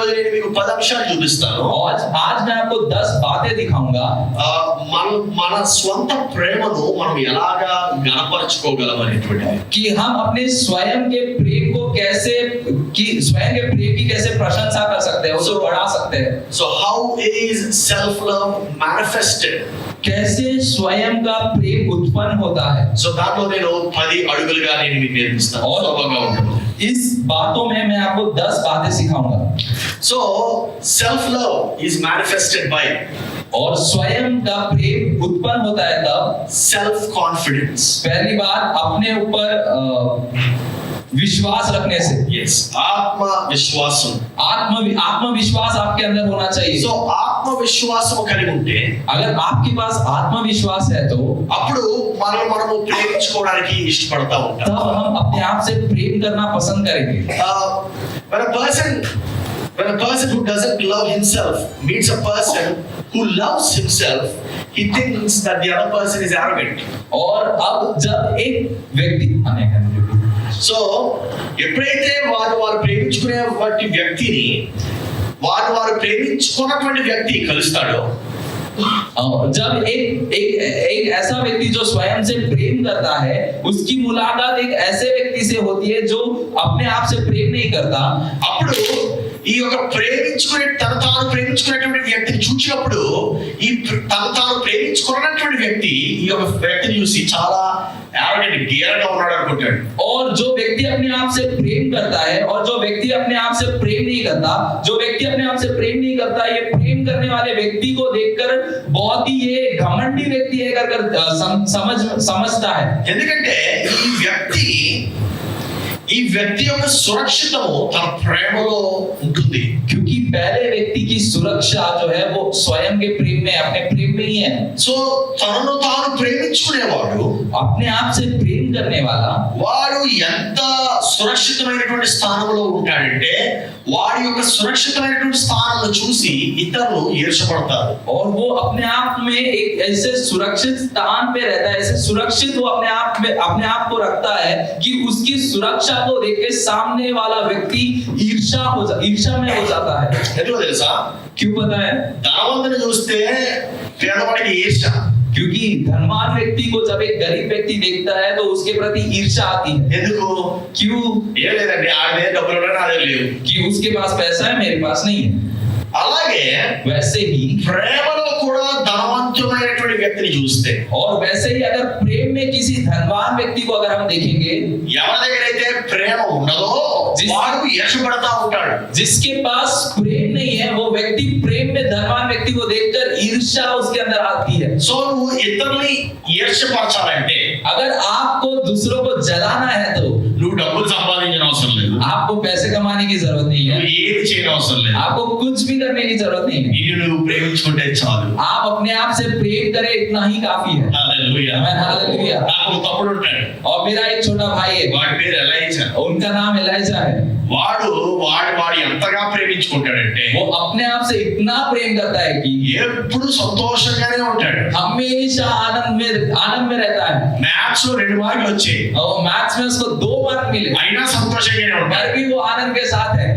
రోజు నేను మీకు 10 అంశాలు చూపిస్తాను. आज मैं आपको 10 बातें दिखाऊंगा మన స్వంత ప్రేమను మనం ఎలాగా గణపరచుకోగలం అనేటువంటిది. कि हम अपने स्वयं के प्रेम को कैसे स्वयं के प्रेम की कैसे प्रशंसा कर सकते हैं, उसे बढ़ा सकते हैं. So how is self love manifested? कैसे स्वयं का प्रेम उत्पन्न होता है. సో దాంట్లో నేను 10 అడుగులుగా నేను మీకు నేర్పిస్తాను. సులభంగా ఉంటుంది. इस बातों में मैं आपको 10 बातें सिखाऊंगा. So self love is manifested by, और स्वयं का प्रेम उत्पन्न होता है तब self confidence. पहली बात अपने ऊपर विश्वास रखने से. Yes, ఆత్మవిశ్వాసం. आत्मविश्वास आपके अंदर होना चाहिए. సో ఆత్మవిశ్వాసం కలిగి ఉంటే, अगर आपके पास आत्मविश्वास है तो అప్పుడు మనము ప్రేమించుకోవడానికి ఇష్టపడతా ఉంటాం. तब हम अपने आप से प्रेम करना पसंद करेंगे. When a person who doesn't love himself meets a person who loves himself, he thinks that the other person is arrogant. और अब जब एक व्यक्ति సో ఎప్పుడైతే వారు ప్రేమించుకునే వ్యక్తిని వారు ప్రేమించుకున్నటువంటి వ్యక్తి కలుస్తాడో, जब एक ऐसा व्यक्ति जो स्वयं से प्रेम करता है उसकी मुलाकात एक ऐसे व्यक्ति से होती है जो अपने आप से प्रेम नहीं करता, అప్పుడు ఈ యొక్క తను తాను ప్రేమించుకునేటువంటి వ్యక్తిని చూసినప్పుడు తను తాను ప్రేమించుకున్నటువంటి వ్యక్తి ఈ యొక్క వ్యక్తిని చూసి చాలా గేరగా ఉన్నాడు అనుకుంటాడు. और जो व्यक्ति अपने आप से प्रेम करता है और जो व्यक्ति अपने आप से प्रेम नहीं करता, जो व्यक्ति अपने आप से प्रेम नहीं करता, ये प्रेम करने वाले व्यक्ति को देखकर बहुत ही ये घमंडी व्यक्ति है कर समझता है. ఎందుకంటే ఈ వ్యక్తి యొక్క సురక్షితము తన ప్రేమలో ఉంటుంది. क्योंकि पहले व्यक्ति की सुरक्षा जो है वो स्वयं के प्रेम में, अपने प्रेम में ही है. సో తనను తాను ప్రేమించుకునేవాడు, अपने आप से प्रेम करने वाला, వాడు ఎంత సురక్షితమైనటువంటి స్థానంలో ఉంటాడంటే వాడి యొక్క సురక్షితమైనటువంటి స్థానాలను చూసి ఇతరులు ఈర్ష్యపడతారు. और वो अपने आप में एक ऐसे सुरक्षित स्थान पे रहता है, ऐसे सुरक्षित वो अपने आप को रखता है कि उसकी सुरक्षा को देख के सामने वाला व्यक्ति ईर्ष्या में हो जाता है. ఎందుకో తెలుసా? क्यों पता है? ధనవంతుని చూస్తే పేదవాడికి ఈర్ష్య. क्योंकि धनवान व्यक्ति को जब एक गरीब व्यक्ति देखता है तो उसके प्रति ईर्ष्या आती है. ఎందుకు? क्यों? ఏం లేదండి, ఆడే డబ్బులు ఉన్నాయి, నాదే లేవు. कि उसके पास पैसा है, मेरे पास नहीं है. అలాగే वैसे ही ప్రేమలో కూడా ధనవంతుడైనటువంటి వ్యక్తిని చూస్తే, और वैसे ही अगर प्रेम में किसी धनवान व्यक्ति को अगर हम देखेंगे, ఎవరి దగ్గర అయితే ప్రేమ ఉండదో వాడు ఈర్ష్యపడతా ఉంటాడు. जिसके पास प्रेम नहीं है वो व्यक्ति प्रेम में धनवान व्यक्ति को देखकर ईर्ष्या उसके अंदर आती है. సో నువ్వు ఇతరుల్ని ఈర్ష్యపరచాలంటే, अगर आपको दूसरों को जलाना है तो నువ్వు డబ్బులు సంపాదించిన అవసరం లేదు, आपको पैसे कमाने की जरूरत नहीं है, నువ్వు ఏది చేయని అవసరం లేదు, आपको कुछ भी करने की जरूरत नहीं है. నిన్ను నువ్వు ప్రేమించుకుంటే చాలు. आप अपने आप से प्रेम करें, इतना ही काफी है. హల్లెలూయా. हालेलुया. నాకు ఒక తమ్ముడు ఉంటాడు, और मेरा एक छोटा भाई है, వాడి పేరు ఎలైజా. उनका नाम एलाइजा है. వాడు ఎంతగా ప్రేమించుకుంటాడంటే वो अपने आप से इतना प्रेम करता है कि ఎప్పుడు సంతోషంగానే ఉంటాడు, हमेशा आनंद में रहता है. మ్యాథ్స్ లో 2 మార్కులు వచ్చాయి, और मैथ्स में उसको 2 मार्क मिले, అయినా సంతోషంగానే ఉంటాడు. फिर भी वो आनंद के साथ है.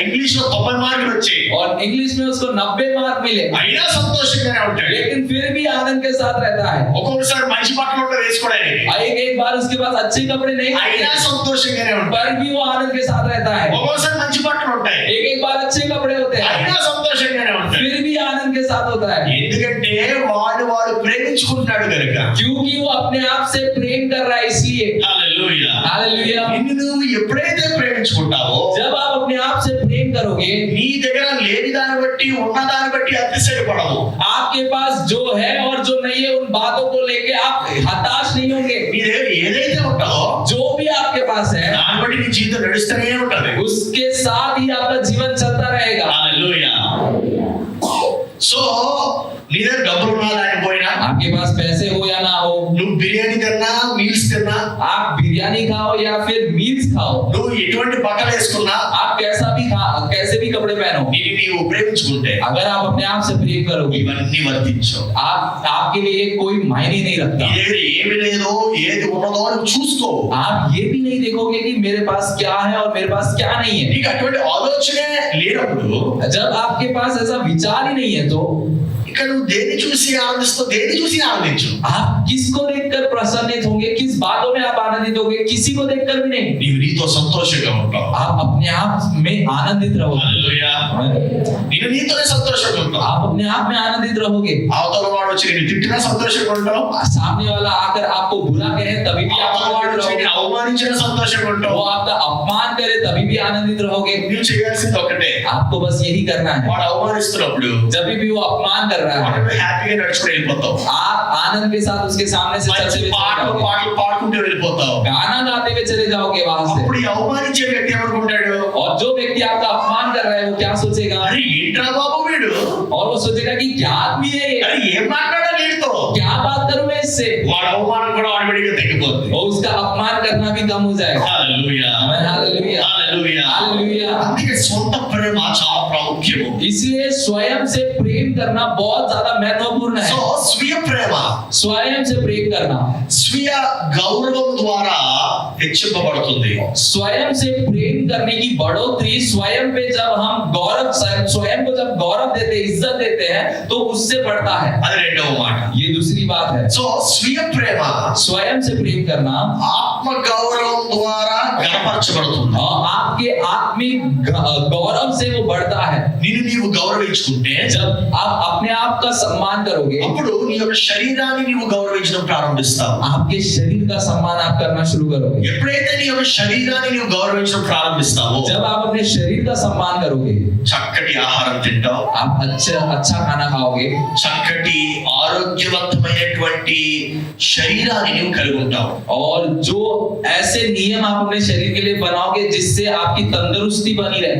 ఇంగ్లీష్ లో 90 మార్కులు వచ్చాయి, और इंग्लिश में उसको 90 मार्क मिले, అయినా సంతోషంగానే ఉంటాడు. लेकिन फिर भी आनंद के साथ रहता है. ఒక్కొక్కసారి మంచి బట్టలు కూడా వేసుకోవడానికి, एक बार उसके पास अच्छे कपड़े नहीं అయినా होते, సంతోషంగానే ఉంటాడు. पर भी वो आनंद के साथ रहता है. ఒక్కొక్కసారి మంచి బట్టలు ఉంటాయి, एक बार अच्छे कपड़े होते हैं, అయినా సంతోషంగానే ఉంటాడు. फिर भी आनंद के साथ होता है. ఎందుకంటే వాడు ప్రేమించుకుంటాడు కనుక. क्योंकि वो अपने आप से प्रेम कर रहा है, इसलिए. హల్లెలూయా. हालेलुया. నువ్వు ఎప్పుడైతే ప్రేమించుకుంటావో, जब आप अपने आप से प्रेम करोगे, నీ దగ్గర లేని దాన్ని బట్టి ఉన్న దాన్ని బట్టి అతిశయపడవు. आपके पास जो है और जो नहीं है उन बातों को लेके आप हताश नहीं होंगे. నీ దగ్గర ఏదైతే ఉంటుందో जो भी आपके पास है దాన్ని బట్టి నీ జీవితం నడుస్తూనే ఉంటది. उसके साथ ही आपका जीवन चलता रहेगा. హల్లెలూయా. సో నీ దగ్గర డబ్బులు ఉన్నా లేకపోయినా, आपके पास पैसे हो या ना हो, నువ్వు బిర్యానీ తిన్నా, మీల్స్ తిన్నా, आप बिरयानी खाओ या फिर मील्स खाओ, నువ్వు ఎటువంటి బట్టలు వేసుకున్నా, आप कैसे भी कपड़े पहनो। నిన్ను నీవు ప్రేమించుకుంటే अगर आप अपने आप से प्रेम करोगे, ఇవన్నీ వర్తించవు. आपके लिए कोई मायने नहीं నీ रखता। దగ్గర ఏమి లేదో ఏది ఉన్నదో అని చూసుకో. आप ये भी नहीं देखोगे कि मेरे पास क्या है और मेरे पास क्या नहीं है। నీకు అటువంటి ఆలోచనే లేనప్పుడు जब आपके पास ऐसा विचार ही नहीं है, तो ఇక నువ్వు దేన్ని చూసి ఆనందిస్తావు, దేన్ని చూసి ఆనందించు. आप किसको देखकर प्रसन्नित होंगे, किस बातों में आप आनंदित होंगे, किसी को देखकर भी नहीं। నీవు నీతో సంతోషంగా ఉంటావు. आप अपने आप में आनंदित रहोगे। హల్లెలూయా. నీవు నీతోనే సంతోషంగా ఉంటావు. आप अपने आप में आनंदित रहोगे। అవతల వాడు వచ్చి నిన్ను తిట్టినా సంతోషంగా ఉంటావు. सामने वाला आकर आपको बुरा कहे तभी भी आप అవతల వాడు వచ్చి आनंदित నిన్ను रहोगे। అవమానించినా సంతోషంగా ఉంటావు. वो आपका अपमान करे तभी भी आनंदित रहोगे। నువ్వు చేయాల్సింది ఒకటే, आपको बस यही करना है। వాడు అవమానిస్తున్నప్పుడు जब भी वो अपमान कर रहा है, వాడు హ్యాపీగా నడుచుకుని వెళ్ళిపోతావు. आप आनंद के साथ उसके सामने से चलते మంచి हुए चले పాటలు जाओगे। పాటలు పాడుకుంటూ వెళ్ళిపోతావు. गाना गाते हुए चले जाओगे वहां से। అప్పుడు ఈ అవమానించే వ్యక్తి ఏమనుకుంటాడు? और जो व्यक्ति आपका अपमान कर रहा है वो क्या सोचेगा? అరే ఏంట్రా బాబు వీడు, और वो सोचेगा कि क्या आदमी है ये? అరే ఏం మాట్లాడాలి వీడితో. क्या बात करूं मैं इससे? వాడు అవమానం కూడా ఆటోమేటిక్ గా తగ్గిపోతుంది. और उसका अपमान करना भी कम हो जाएगा। హల్లెలూయా. हालेलुया, హల్లెలూయా. हालेलुया। అందుకే సొంత ప్రేమ చాలా ప్రాముఖ్యము. इसलिए स्वयं से प्रेम करना बहुत ज्यादा महत्वपूर्ण సో है। స్వీయ ప్రేమ, स्वयं से प्रेम करना స్వీయ గౌరవం ద్వారా హెచ్చింపబడుతుంది. स्वयं से प्रेम करने की बढ़ोतरी स्वयं पे जब हम गौरव स्वयं को जब गौरव देते हैं, इज्जत देते हैं, तो उससे बढ़ता है। అది రెండవ మాట. ये दूसरी बात है। సో స్వీయ ప్రేమ स्वयं से प्रेम करना ఆత్మ గౌరవం ద్వారా గణపరచబడుతుంది. और आपके आत्मिक गौरव से वो बढ़ता है। నిన్ను నీవు గౌరవించుకుంటే जब आप अपने आप का सम्मान करोगे, అప్పుడు నీ యొక్క శరీరాన్ని నీవు గౌరవించడం ప్రారంభిస్తావు. आपके शरीर का सम्मान आप करना शुरू करोगे। ఎప్పుడైతే నీ యొక్క శరీరాన్ని నీవు గౌరవించడం ప్రారంభిస్తావో जब आप अपने शरीर का सम्मान करोगे, చక్కటి ఆహారం తింటావు, आप अच्छा खाना खाओगे, చక్కటి ఆరోగ్యవంతమైనటువంటి శరీరాన్ని నీవు కలిగి ఉంటావు. और जो ऐसे नियम आप अपने शरीर के लिए बनाओगे जिससे आपकी तंदुरुस्ती बनी रहे।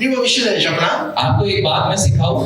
నీవు విషయం చెప్పనా, आपको एक बात मैं सिखाऊं,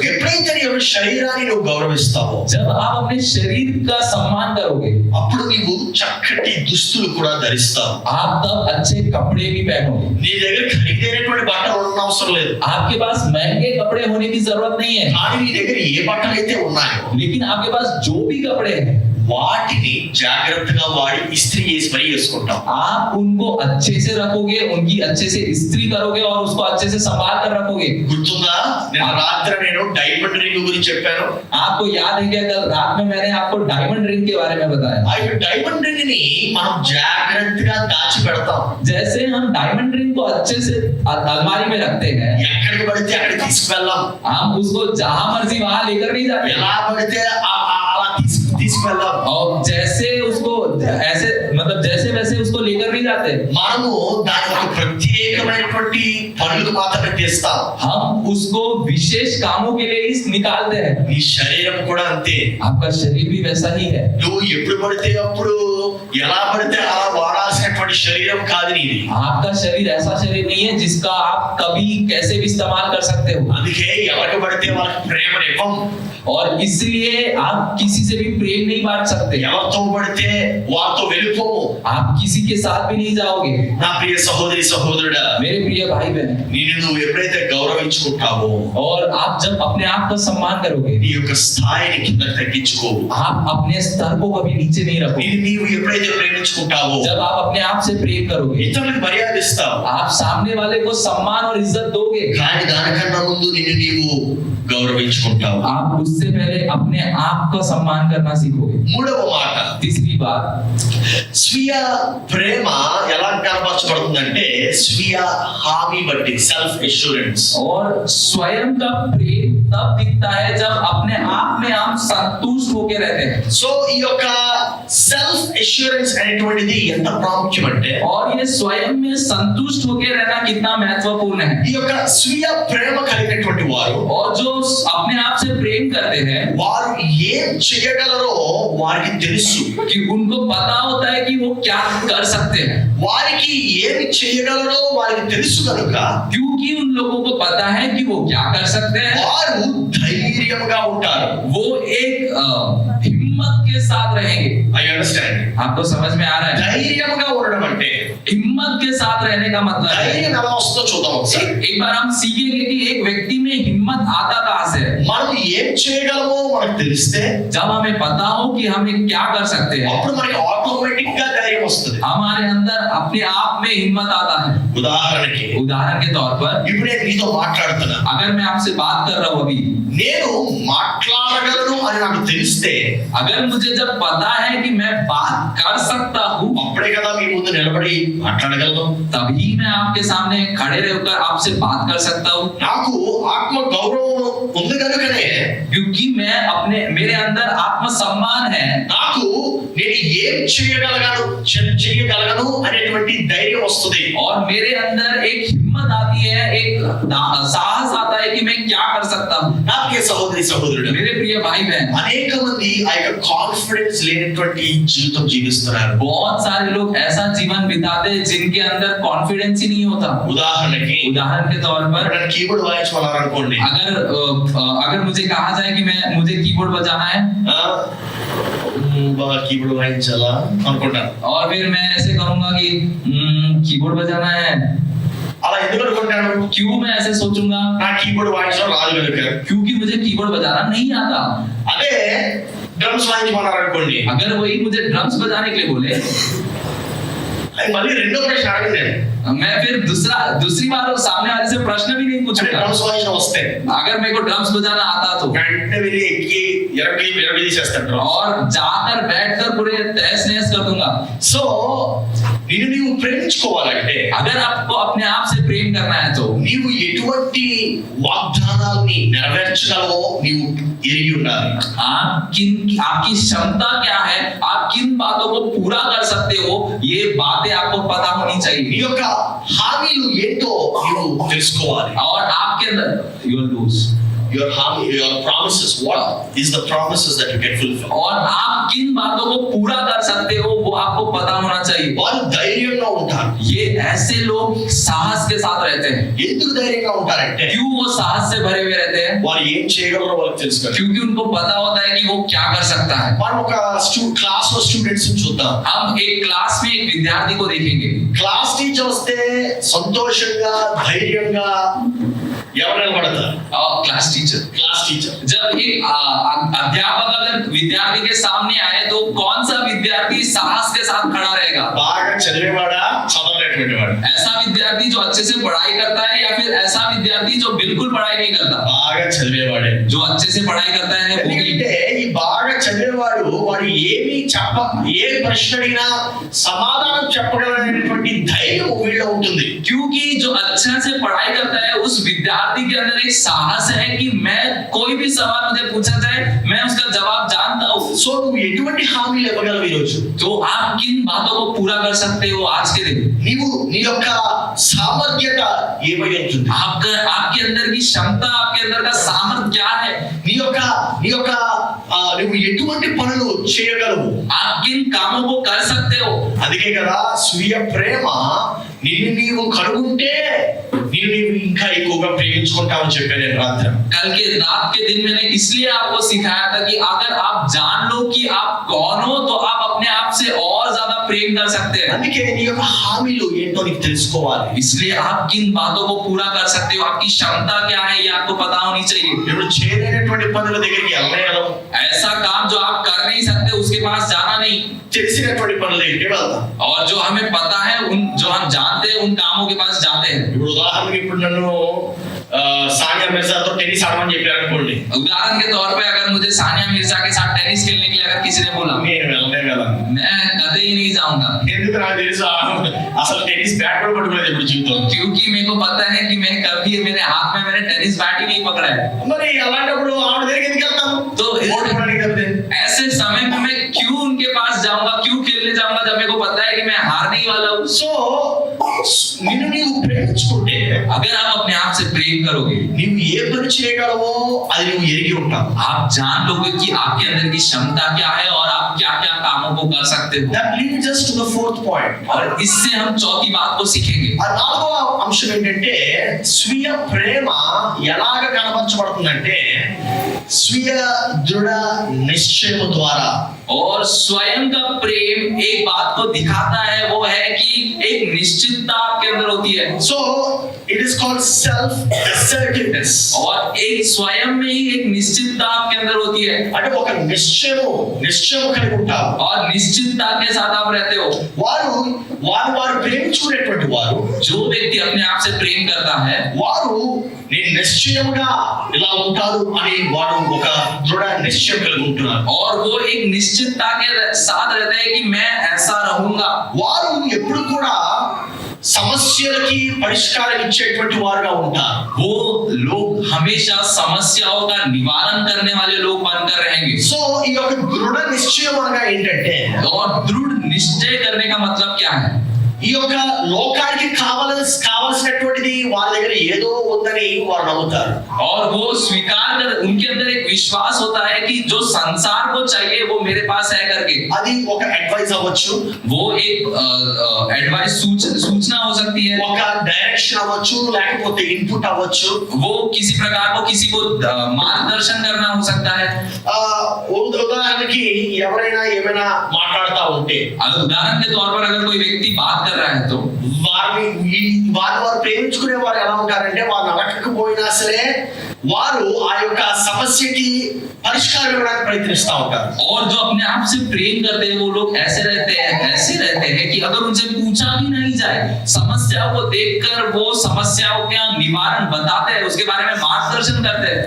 ఎప్పుడైతే నీ యొక్క శరీరాన్ని నువ్వు గౌరవిస్తావో जब आप अपने शरीर का सम्मान करोगे, అప్పుడు నీవు చక్కటి దుస్తులు కూడా ధరిస్తావు. आप तब अच्छे कपड़े भी पहनोगे। నీ దగ్గర ఖరీదైనటువంటి బట్టలు ఉన్న అవసరం లేదు, आपके पास महंगे कपड़े होने की जरूरत नहीं है, కానీ నీ దగ్గర ఏ బట్టలు అయితే ఉన్నాయో लेकिन आपके पास जो भी कपड़े हैं, వాటిని జాగ్రత్తగా వాడి ఇస్త్రీ చేసి మరీ వేసుకుంటాం. आप उनको अच्छे से रखोगे, उनकी अच्छे से इस्त्री करोगे और उसको अच्छे से संभाल कर रखोगे। గుర్తుందా, నిన్న రాత్రి నేను డైమండ్ రింగ్ గురించి చెప్పాను. आपको याद है क्या, कल रात में मैंने आपको डायमंड रिंग के बारे में बताया। ఆ యొక్క డైమండ్ రింగ్ ని మనం జాగ్రత్తగా దాచి పెడతాం. जैसे हम डायमंड रिंग को अच्छे से अलमारी में रखते हैं, ఎక్కడికి పడితే అక్కడికి తీసుకువెళ్ళాం, हम उसको जहां मर्जी वहां लेकर नहीं जाते, ఎలా పడితే అలా తీసుకువెళ్ళాం. और जैसे उसको ऐसे मतलब जैसे वैसे उसको लेकर नहीं जाते। మనము దాని ఒక ప్రత్యేకమైనటువంటి పనులకు మాత్రమే తీస్తాం. हम उसको विशेष कामों के लिए ही निकालते हैं। నీ శరీరం కూడా అంతే. आपका शरीर भी वैसा ही है। నువ్వు ఎప్పుడు పడితే అప్పుడు ఎలా పడితే అలా వాడాల్సినటువంటి శరీరం కాదు నీది. आपका शरीर ऐसा शरीर नहीं है जिसका आप कभी कैसे भी इस्तेमाल कर सकते हो। అందుకే ఎవరికి పడితే వాళ్ళకి ప్రేమను ఇవ్వం, और इसलिए आप किसी से भी प्रेम नहीं बांट सकते। ఎవరితో పడితే వాళ్ళతో వెళ్ళిపోము. आप किसी के साथ भी नहीं जाओगे। నా ప్రియ సహోదరి సహోదరుడా, मेरे प्रिय भाई बहन, నిన్ను నువ్వు ఎప్పుడైతే గౌరవించుకుంటావో और आप जब अपने आप का सम्मान करोगे, నీ యొక్క స్థాయిని కింద తగ్గించుకోవు. आप अपने स्तर को कभी नीचे नहीं रखोगे। నిన్ను నీవు ఎప్పుడైతే ప్రేమించుకుంటావో जब आप अपने आप से प्रेम करोगे, ఇతరులకు మర్యాద ఇస్తావు, आप सामने वाले को सम्मान और इज्जत दोगे। కానీ దానికన్నా ముందు నిన్ను నీవు గౌరవించుకుంటావు. आप उससे पहले अपने आप का सम्मान करना सीखोगे। మూడవ మాట, तीसरी बात, స్వీయ ప్రేమ ఎలా కనపరచబడుతుందంటే స్వీయ హామీ బట్టి, సెల్ఫ్ ఎష్యూరెన్స్. और स्वयं का प्रेम तब दिखता है जब अपने आप में हम संतुष्ट होकर रहते हैं। సో ఈ యొక్క సెల్ఫ్ ఎష్యూరెన్స్ అనేటువంటిది ఎంత ప్రాముఖ్యం అంటే, और ये स्वयं में संतुष्ट होकर रहना कितना महत्वपूर्ण है। ఈ యొక్క స్వీయ ప్రేమ కలిగినటువంటి వారు और जो अपने आप से प्रेम करते हैं, వారు ఏం చేయగలరో వారికి తెలుసు. कि उनको पता होता है कि वो क्या कर सकते हैं, వారికి ఏమి చేయగలరో వారికి తెలుసు కనుక क्योंकि उन लोगों को पता है कि वो क्या कर सकते हैं। వారు ధైర్యంగా ఉంటారు. वो एक हिम्मत के साथ रहेंगे। I understand. आपको समझ में आ रहा है? ధైర్యంగా ఉండడం అంటే हिम्मत के साथ रहने का मतलब है, ధైర్యం ఎలా వస్తుందో చూద్దాం ఒకసారి. एक बार हम सीखेंगे कि एक व्यक्ति में हिम्मत आता कहाँ से है. మనం ఏం చేయగలమో మనకు తెలిస్తే जब हमें पता हो कि हमें क्या कर सकते हैं, అప్పుడు మనకి ఆటోమేటిక్ గా ధైర్యం వస్తుంది. हमारे अंदर अपने आप में हिम्मत आता है. ఉదాహరణకి उदाहरण के तौर पर ఇప్పుడు నేను మీతో మాట్లాడుతున్నా, अगर मैं आपसे बात कर रहा हूँ अभी, నేను మాట్లాడగలను అని నాకు తెలిస్తే अगर मुझे जब पता है कि मैं बात कर सकता हूँ, అప్పుడే కదా మీ ముందు నిలబడి మాట్లాడగలను. तभी मैं आपके सामने खड़े रहकर आपसे बात कर सकता हूँ. నాకు ఆత్మ గౌరవం ఉంది కనుకనే क्योंकि मैं अपने मेरे अंदर आत्मसम्मान है, నాకు నేను ఏం చేయగలను అనేటువంటి ధైర్యం వస్తుంది. और मेरे अंदर एक हिम्मत आती है, एक साहस आता है कि मैं क्या कर सकता हूँ. నాకే సహోదరి సహోదరుడు, मेरे प्रिय भाई बहन, అనేక మంది ఆ యొక్క కాన్ఫిడెన్స్ లేనటువంటి జీవితం జీవిస్తున్నారు. बहुत सारे लोग ऐसा जीवन बिताते हैं जिनके अंदर कॉन्फिडेंस ही नहीं होता. ఉదాహరణకి उदाहरण के तौर पर, నేను కీబోర్డ్ వాయించమన్నారనుకోండి, अगर मुझे कहा जाए कि मुझे कीबोर्ड बजाना है, బాగా కీబోర్డ్ వాయించాలా అనుకుంటాను. और फिर मैं ऐसे करूंगा कि कीबोर्ड बजाना है. అలా ఎందుకు అనుకుంటాను? क्यों मैं ऐसे सोचूंगा? నా కీబోర్డ్ వాయించడం రాదు కనుక. क्योंकि मुझे कीबोर्ड बजाना नहीं आता. అదే డ్రమ్స్ వాయించమన్నారనుకోండి, अगर वही मुझे ड्रम्स बजाने के लिए बोले, అది మళ్ళీ రెండో ప్రశ్న అడగండి. मैं फिर दूसरी बार उस सामने वाले से प्रश्न भी नहीं అంటే पूछूंगा. డ్రమ్స్ వాయించడం వస్తే अगर मेरे को ड्रम्स बजाना आता तो, వెంటనే వెళ్ళి ఎక్కి ఎరగ తీసేస్తాడు. और जाकर बैठकर पूरे तहस नहस कर दूंगा. సో నిన్ను నీవు ప్రేమించుకోవాలంటే, अगर आपको अपने आप से प्रेम करना है तो నీవు ఎటువంటి వాగ్దానాల్ని నెరవేర్చగలవో నీవు ఎరిగి ఉండాలి. आपकी क्षमता क्या है, आप किन बातों को पूरा कर सकते हो, ये बातें आपको पता होनी నీ चाहिए. యొక్క హామీలు ఏంటో నీవు తెలుసుకోవాలి. और आपके अंदर your lose, your promises, what is the promises that you can fulfill. और आप किन बातों को पूरा कर सकते हो वो आपको पता होना चाहिए. వారు ధైర్యంగా ఉంటారు. ये ऐसे लोग साहस के साथ रहते हैं. ఎందుకు ధైర్యంగా ఉంటారంటే क्यों वो साहस से भरे हुए रहते हैं? వారు ఏం చేయగలరో వాళ్ళకి తెలుసు కదా. क्योंकि उनको पता होता है कि वो क्या कर सकता है. మనం ఒక క్లాస్ లో స్టూడెంట్స్ చూద్దాం. हम एक क्लास में एक विद्यार्थी को देखेंगे. క్లాస్ టీచర్ వస్తే సంతోషంగా ధైర్యంగా ఎవరు నిలబడతారు? Class teacher, class teacher. जब एक अध्यापक अगर विद्यार्थी के सामने आए तो कौन सा विद्यार्थी साहस के साथ खड़ा रहेगा? బాగా చదివేవాడా చదవలేటువంటి వాడు? ऐसा विद्यार्थी जो अच्छे से पढ़ाई करता है, या फिर ऐसा विद्यार्थी जो बिल्कुल पढ़ाई नहीं करता? బాగా చదివేవాడే. जो अच्छे से पढ़ाई करता है वो ही. ఎందుకంటే ఈ బాగా చదివేవాడు వాడు ఏమి ఏ ప్రశ్న అడిగినా సమాధానం చెప్పగలనేటువంటి ధైర్యం వీళ్ళలో ఉంటుంది. क्योंकि जो अच्छा से पढ़ाई करता है उस विद्यार्थी के अंदर एक साहस है कि मैं कोई भी सवाल मुझे पूछा जाए मैं उसका जवाब जानता हूँ. సో నువ్వు ఎటువంటి హామీలు ఇవ్వగలవు ఈరోజు? तो आप किन बातों को पूरा कर सकते हो आज के दिन? నీవు నీ యొక్క సామర్థ్యత ఏమై ఉంటుంది? आपके अंदर की क्षमता, आपके अंदर का सामर्थ्य क्या है? నీ యొక్క నువ్వు ఎటువంటి పనులు చేయగలవు? आप किन कामों को कर सकते हो? అందుకే కదా స్వీయ ప్రేమ నిన్ను నీవు కనుగొంటే నిన్ను నీవు ఇంకా ఎక్కువగా ప్రేమించుకుంటావని చెప్పాను నేను రాత్రి. कल के रात के दिन मैंने इसलिए आपको सिखाया था कि अगर आप जान लो कि आप कौन हो तो आप अपने आप से और ज्यादा प्रेम कर सकते हैं. అందుకే నీ యొక్క హామీలు ఏంటో నీకు తెలుసుకోవాలి. इसलिए आप किन बातों को पूरा कर सकते हो, आपकी क्षमता क्या है, ये आपको पता होनी चाहिए. ఇప్పుడు చేయలేనటువంటి పనుల దగ్గరికి వెళ్ళగలం. ऐसा काम जो आप कर नहीं सकते उसके पास जाना नहीं. తెలిసినటువంటి పనుల దగ్గరికి వెళ్దాం. और जो हमें पता है, उन जो हम जानते हैं उन कामों के पास जाते हैं. ఇప్పుడు ఉదాహరణకి ఇప్పుడు నన్ను सानिया मिर्जा तो टेनिस आड़मని చెప్పారు అనుకోండి. उदाहरण के तौर पे अगर मुझे सानिया मिर्जा के साथ टेनिस खेलने के लिए अगर किसी ने बोला, నేను వెళ్ళనే వెళ్ళను. मैं कतई नहीं जाऊंगा. ఎందుకు నాకు తెలుసు అసలు టెన్నిస్ బ్యాట్ కూడా పట్టుకోలేదు ఇప్పుడు జీవితంలో. क्योंकि मेरे को पता है कि मैं कभी मेरे हाथ में मैंने टेनिस बैट ही नहीं पकड़ा है. మరి అలాంటప్పుడు ఆవిడ దగ్గరికి ఎందుకు వెళ్తాను? तो ఓడిపోవడానికి తప్పితే. ऐसे समय में मैं क्यों उनके पास जाऊंगा, क्यों खेलने जाऊंगा जब मेरे को पता है कि मैं हारने ही वाला हूँ. సో నిన్ను నీవు ప్రేమించుకుంటే अगर आप अपने आप से प्रेम करोगे, నువ్వు ఏ పని చేయగలవో అది నువ్వు ఎరిగి ఉంటావు. आप जान लोगे कि आपके अंदर की क्षमता क्या है और आप क्या क्या कामों को कर सकते हो. That leads us to the fourth point. और इससे हम चौथी बात को सीखेंगे. ఆ నాలుగవ అంశం ఏంటంటే స్వీయ ప్రేమ ఎలాగ కనబరచబడుతుందంటే స్వీయ దృఢ నిశ్చయం ద్వారా. और स्वयं का प्रेम एक बात को दिखाता है, वो है कि एक निश्चितता आपके अंदर होती है. So it is called self assertiveness. और एक स्वयं में ही एक निश्चितता आपके अंदर होती है. అంటే ఒక నిశ్చయం కలిగి ఉంటారు. और निश्चितता के साथ आप रहते हो. వారు ప్రేమించుకునేటువంటి వారు, जो व्यक्ति अपने आप से प्रेम करता है, వారు నేను నిశ్చయముగా ఇలా ఉంటారు అని వాడు ఒక దృఢ నిశ్చయం కలిగి ఉంటున్నారు. और वो एक निश्चितता के साथ रहते हैं कि मैं ऐसा रहूंगा. వారు ఎప్పుడు కూడా సమస్యలకి పరిష్కారం ఇచ్చేటువంటి వారుగా ఉంటారు. वो लोग हमेशा समस्याओं का निवारण करने वाले लोग बनकर रहेंगे. సో ఈ యొక్క దృఢ నిశ్చయం అనగా ఏంటంటే और दृढ़ निश्चय करने का मतलब क्या है? ఈ యొక్క లోకానికి కావలసినటువంటిది వారి దగ్గర ఏదో ఉందని వారు నమ్ముతారు. और वो स्वीकार कर, उनके अंदर एक विश्वास होता है कि जो संसार को चाहिए वो मेरे पास है करके. అది ఒక అడ్వైస్ అవ్వచ్చు, वो एक एडवाइस सूचना हो सकती है, ఒక డైరెక్షన్ అవ్వచ్చు, లేకపోతే ఇన్పుట్ అవ్వచ్చు. वो किसी प्रकार को किसी को मार्गदर्शन करना हो सकता है. ఉదాహరణకి ఎవరైనా ఏమైనా మాట్లాడుతూ ఉంటే, उदाहरण के तौर पर अगर कोई व्यक्ति बात कर रहा है तो వారు ప్రేమించుకునే వారు ఎలా ఉంటారంటే వారు అడగకపోయినా సరే వారు ఆ యొక్క సమస్యకి పరిష్కారం ఇవ్వడానికి ప్రయత్నిస్తూ ఉంటారు. और जो अपने आप से प्रेम करते हैं वो लोग ऐसे रहते हैं कि अगर उनसे पूछा भी नहीं जाए, समस्याओं को देखकर वो समस्याओं का निवारण बताते हैं, उसके बारे में मार्गदर्शन करते हैं.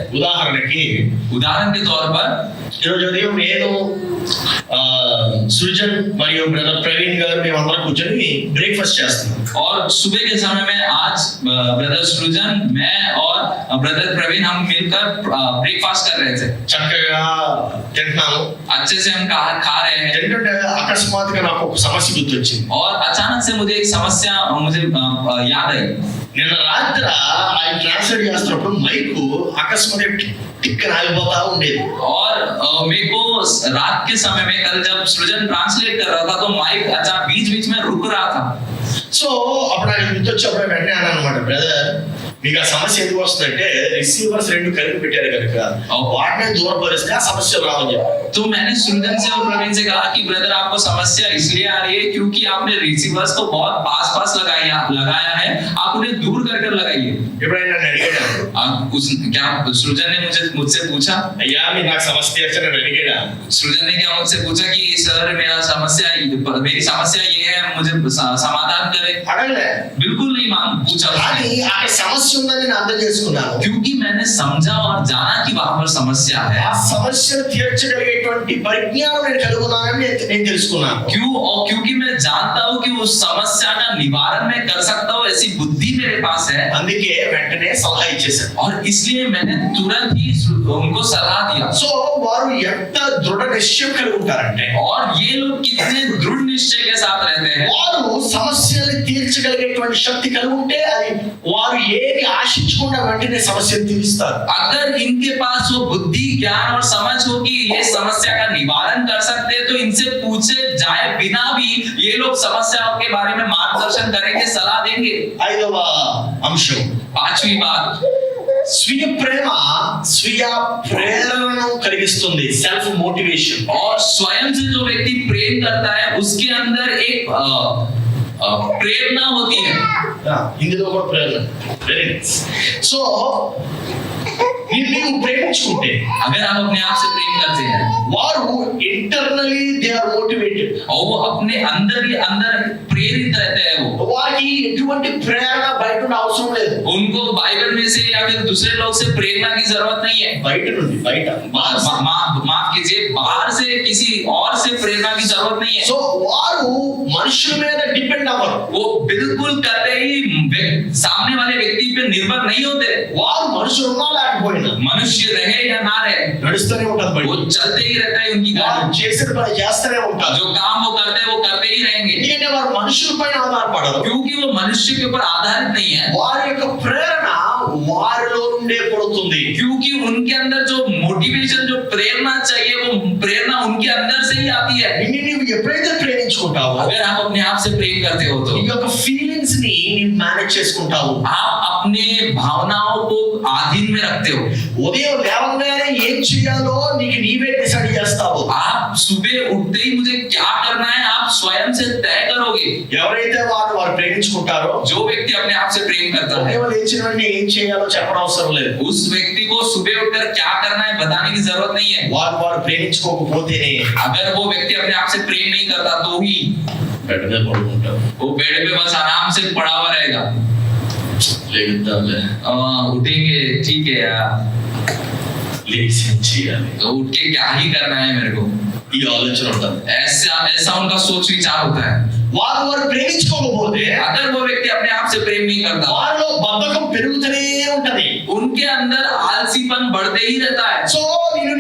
उदाहरण के तौर पर ఈరోజు ఉదయం నేను సృజన్ మరియు బ్రదర్ ప్రవీణ్ గారు మేమందరం కూర్చొని బ్రేక్ఫాస్ట్ చేస్తున్నాం. और सुबह के समय में आज ब्रदर सृजन, मैं और ब्रदर प्रवीण हम मिलकर ब्रेकफास्ट कर रहे थे. చక్కగా తింటున్నాము. अच्छे से हम खा रहे हैं. తింటుంటే అకస్మాత్తుగా నాకు ఒక సమస్య గుర్తొచ్చింది. और अचानक से मुझे एक समस्या याद आई. నిన్న రాత్రి ఆయన ట్రాన్స్లేట్ చేస్తున్నప్పుడు మైకు అకస్మాత్తుగా టిక్ ఆగిపోతా ఉండేది. और मेरे को रात के समय में कल जब सृजन ट्रांसलेट कर रहा था तो माइक अच्छा बीच में रुक रहा था. సో అప్పుడు నాకు గుర్తొచ్చినప్పుడు వెంటనే అన్నాను అన్నమాట, బ్రదర్ మీకు ఆ సమస్య ఎందుకు వస్తుందంటే రిసీవర్స్ రెండు కలిపి పెట్టారు కనుక వాటిని దూరపరిస్తే ఆ సమస్యలు రావని చెప్పారు. तो मैंने सृजन से और प्रवीण से कहा कि ब्रदर आपको समस्या इसलिए आ रही है क्योंकि आपने रिसीवर्स को बहुत पास लगाया है, आप उन्हें दूर कर लगाइए. ఎప్పుడైనా నన్ను అడిగాడు क्या सृजन ने मुझसे पूछा, అయ్యా మీరు నాకు సమస్య వచ్చి నన్ను అడిగాడా? सृजन ने क्या मुझसे पूछा कि सर मेरी समस्या ये है, मुझे समाधान करे? అడగలే. बिल्कुल नहीं पूछा. కానీ ఆ సమస్య ఉందని నేను అర్థం చేసుకున్నాను. क्योंकि मैंने समझा और जाना कि वहां पर समस्या है. ఆ సమస్యను తీర్చగలిగేటువంటి పరిజ్ఞానం నేను కలిగి ఉన్నానని నేను తెలుసుకున్నాను. क्योंकि मैं जानता हूँ कि उस समस्या का निवारण मैं कर सकता हूँ, ऐसी बुद्धि मेरे पास है. అందుకే వెంటనే సలహా ఇచ్చేసాను. और इसलिए मैंने तुरंत ही उनको सलाह दिया. సో వారు ఎంత దృఢ నిశ్చయం కలిగి ఉంటారంటే, और ये लोग कितने दृढ़ निश्चय के साथ रहते हैं. వారు సమస్యల్ని తీర్చగలిగేటువంటి శక్తి కలిగి ఉంటే అది వారు ఏది ఆశించకుండా వెంటనే సమస్యను తీరుస్తారు. अगर इनके पास वो बुद्धि, ज्ञान और समझ हो कि ये समस्या का निवारण कर सकते हैं तो इनसे पूछे जाए बिना भी ये लोग समस्याओं के बारे में मार्गदर्शन करेंगे, सलाह देंगे. ఐదవ అంశం, पांचवी बात, స్వీయ ప్రేమ స్వీయ ప్రేరణను కలిగిస్తుంది, సెల్ఫ్ మోటివేషన్. और स्वयं से जो व्यक्ति प्रेम करता है उसके अंदर एक प्रेरणा होती है. హిందీలో కూడా ప్రేరణ. Very nice. సో నీవు ప్రేమించుకుంటే, अगर आप अपने आप से प्रेम करते हैं, వారు ఇంటర్నల్లీ దే ఆర్ మోటివేటెడ్. और वो अपने अंदर ही अंदर प्रेरित रहते हैं. वो వారికి ఎటువంటి ప్రేరణ బయట నుండి అవసరం లేదు. उनको बाइबल में से या फिर दूसरे लोग से प्रेरणा की जरूरत नहीं है. బయట నుండి माफ कीजिए, बाहर से किसी और से प्रेरणा की जरूरत नहीं है. సో వారు మనుషుల మీద డిపెండ్ అవ్వరు. वो बिल्कुल कतई सामने वाले व्यक्ति पे निर्भर नहीं होते. వారు మనుషులు ఉన్నా లేకపోయినా मनुष्य रहे या ना रहे, నడుస్తూనే ఉంటుంది वो బండి. चलते ही रहता है उनकी వారు गाड़ी, చేసిన పని చేస్తూనే ఉంటారు. जो काम वो करते हैं वो करते ही रहेंगे, ఎందుకంటే వారు మనుషుల పైన ఆధారపడరు. क्योंकि वो मनुष्य के ऊपर आधारित नहीं है, వారి యొక్క ప్రేరణ వారిలో నుండే పుడుతుంది. क्योंकि उनके अंदर जो मोटिवेशन जो प्रेरणा चाहिए वो प्रेरणा उनके अंदर से ही आती है। నిన్ను నీవు ఎప్పుడైతే ప్రేమించుకుంటావో अगर आप अपने आप से प्रेम करते हो तो నీ యొక్క ఫీలింగ్స్ ని నీవు మేనేజ్ చేసుకుంటావు. आप अपने भावनाओं को अधीन में रखते हो। ఉదయం లేవగానే ఏం చేయాలో నీకు నీవే డిసైడ్ చేస్తావు. आप सुबह उठते ही मुझे क्या करना है आप स्वयं से तय करोगे। ఎవరైతే వారు ప్రేమించుకుంటారో जो व्यक्ति अपने आप से प्रेम करता है ఉదయం లేచిన వెంటనే ఏం చేయాలో చెప్పడం అవసరం లేదు. उस व्यक्ति को सुबह उठकर क्या करना है बताने की जरूरत नहीं है। వారు ప్రేమించుకోకపోతేనే अगर वो व्यक्ति अपने आप से प्रेम नहीं करता तो ही బెడ్ మీద పడుకుంటారు. वो बेड पे बस आराम से पड़ा हुआ रहेगा। లేగుతాంలే, उठेंगे ठीक है यार, లేచి ఏం చేయాలి, तो उठ के क्या ही करना है मेरे को, ఈ ఆలోచన ఉంటుంది. ऐसा ऐसा उनका सोच विचार होता है। వారు ప్రేమించుకోకపోతే अगर वो व्यक्ति अपने आप से प्रेम नहीं करता వారిలో బద్ధకం పెరుగుతూనే ఉంటది. उनके अंदर आलसीपन बढ़ते ही रहता है। సో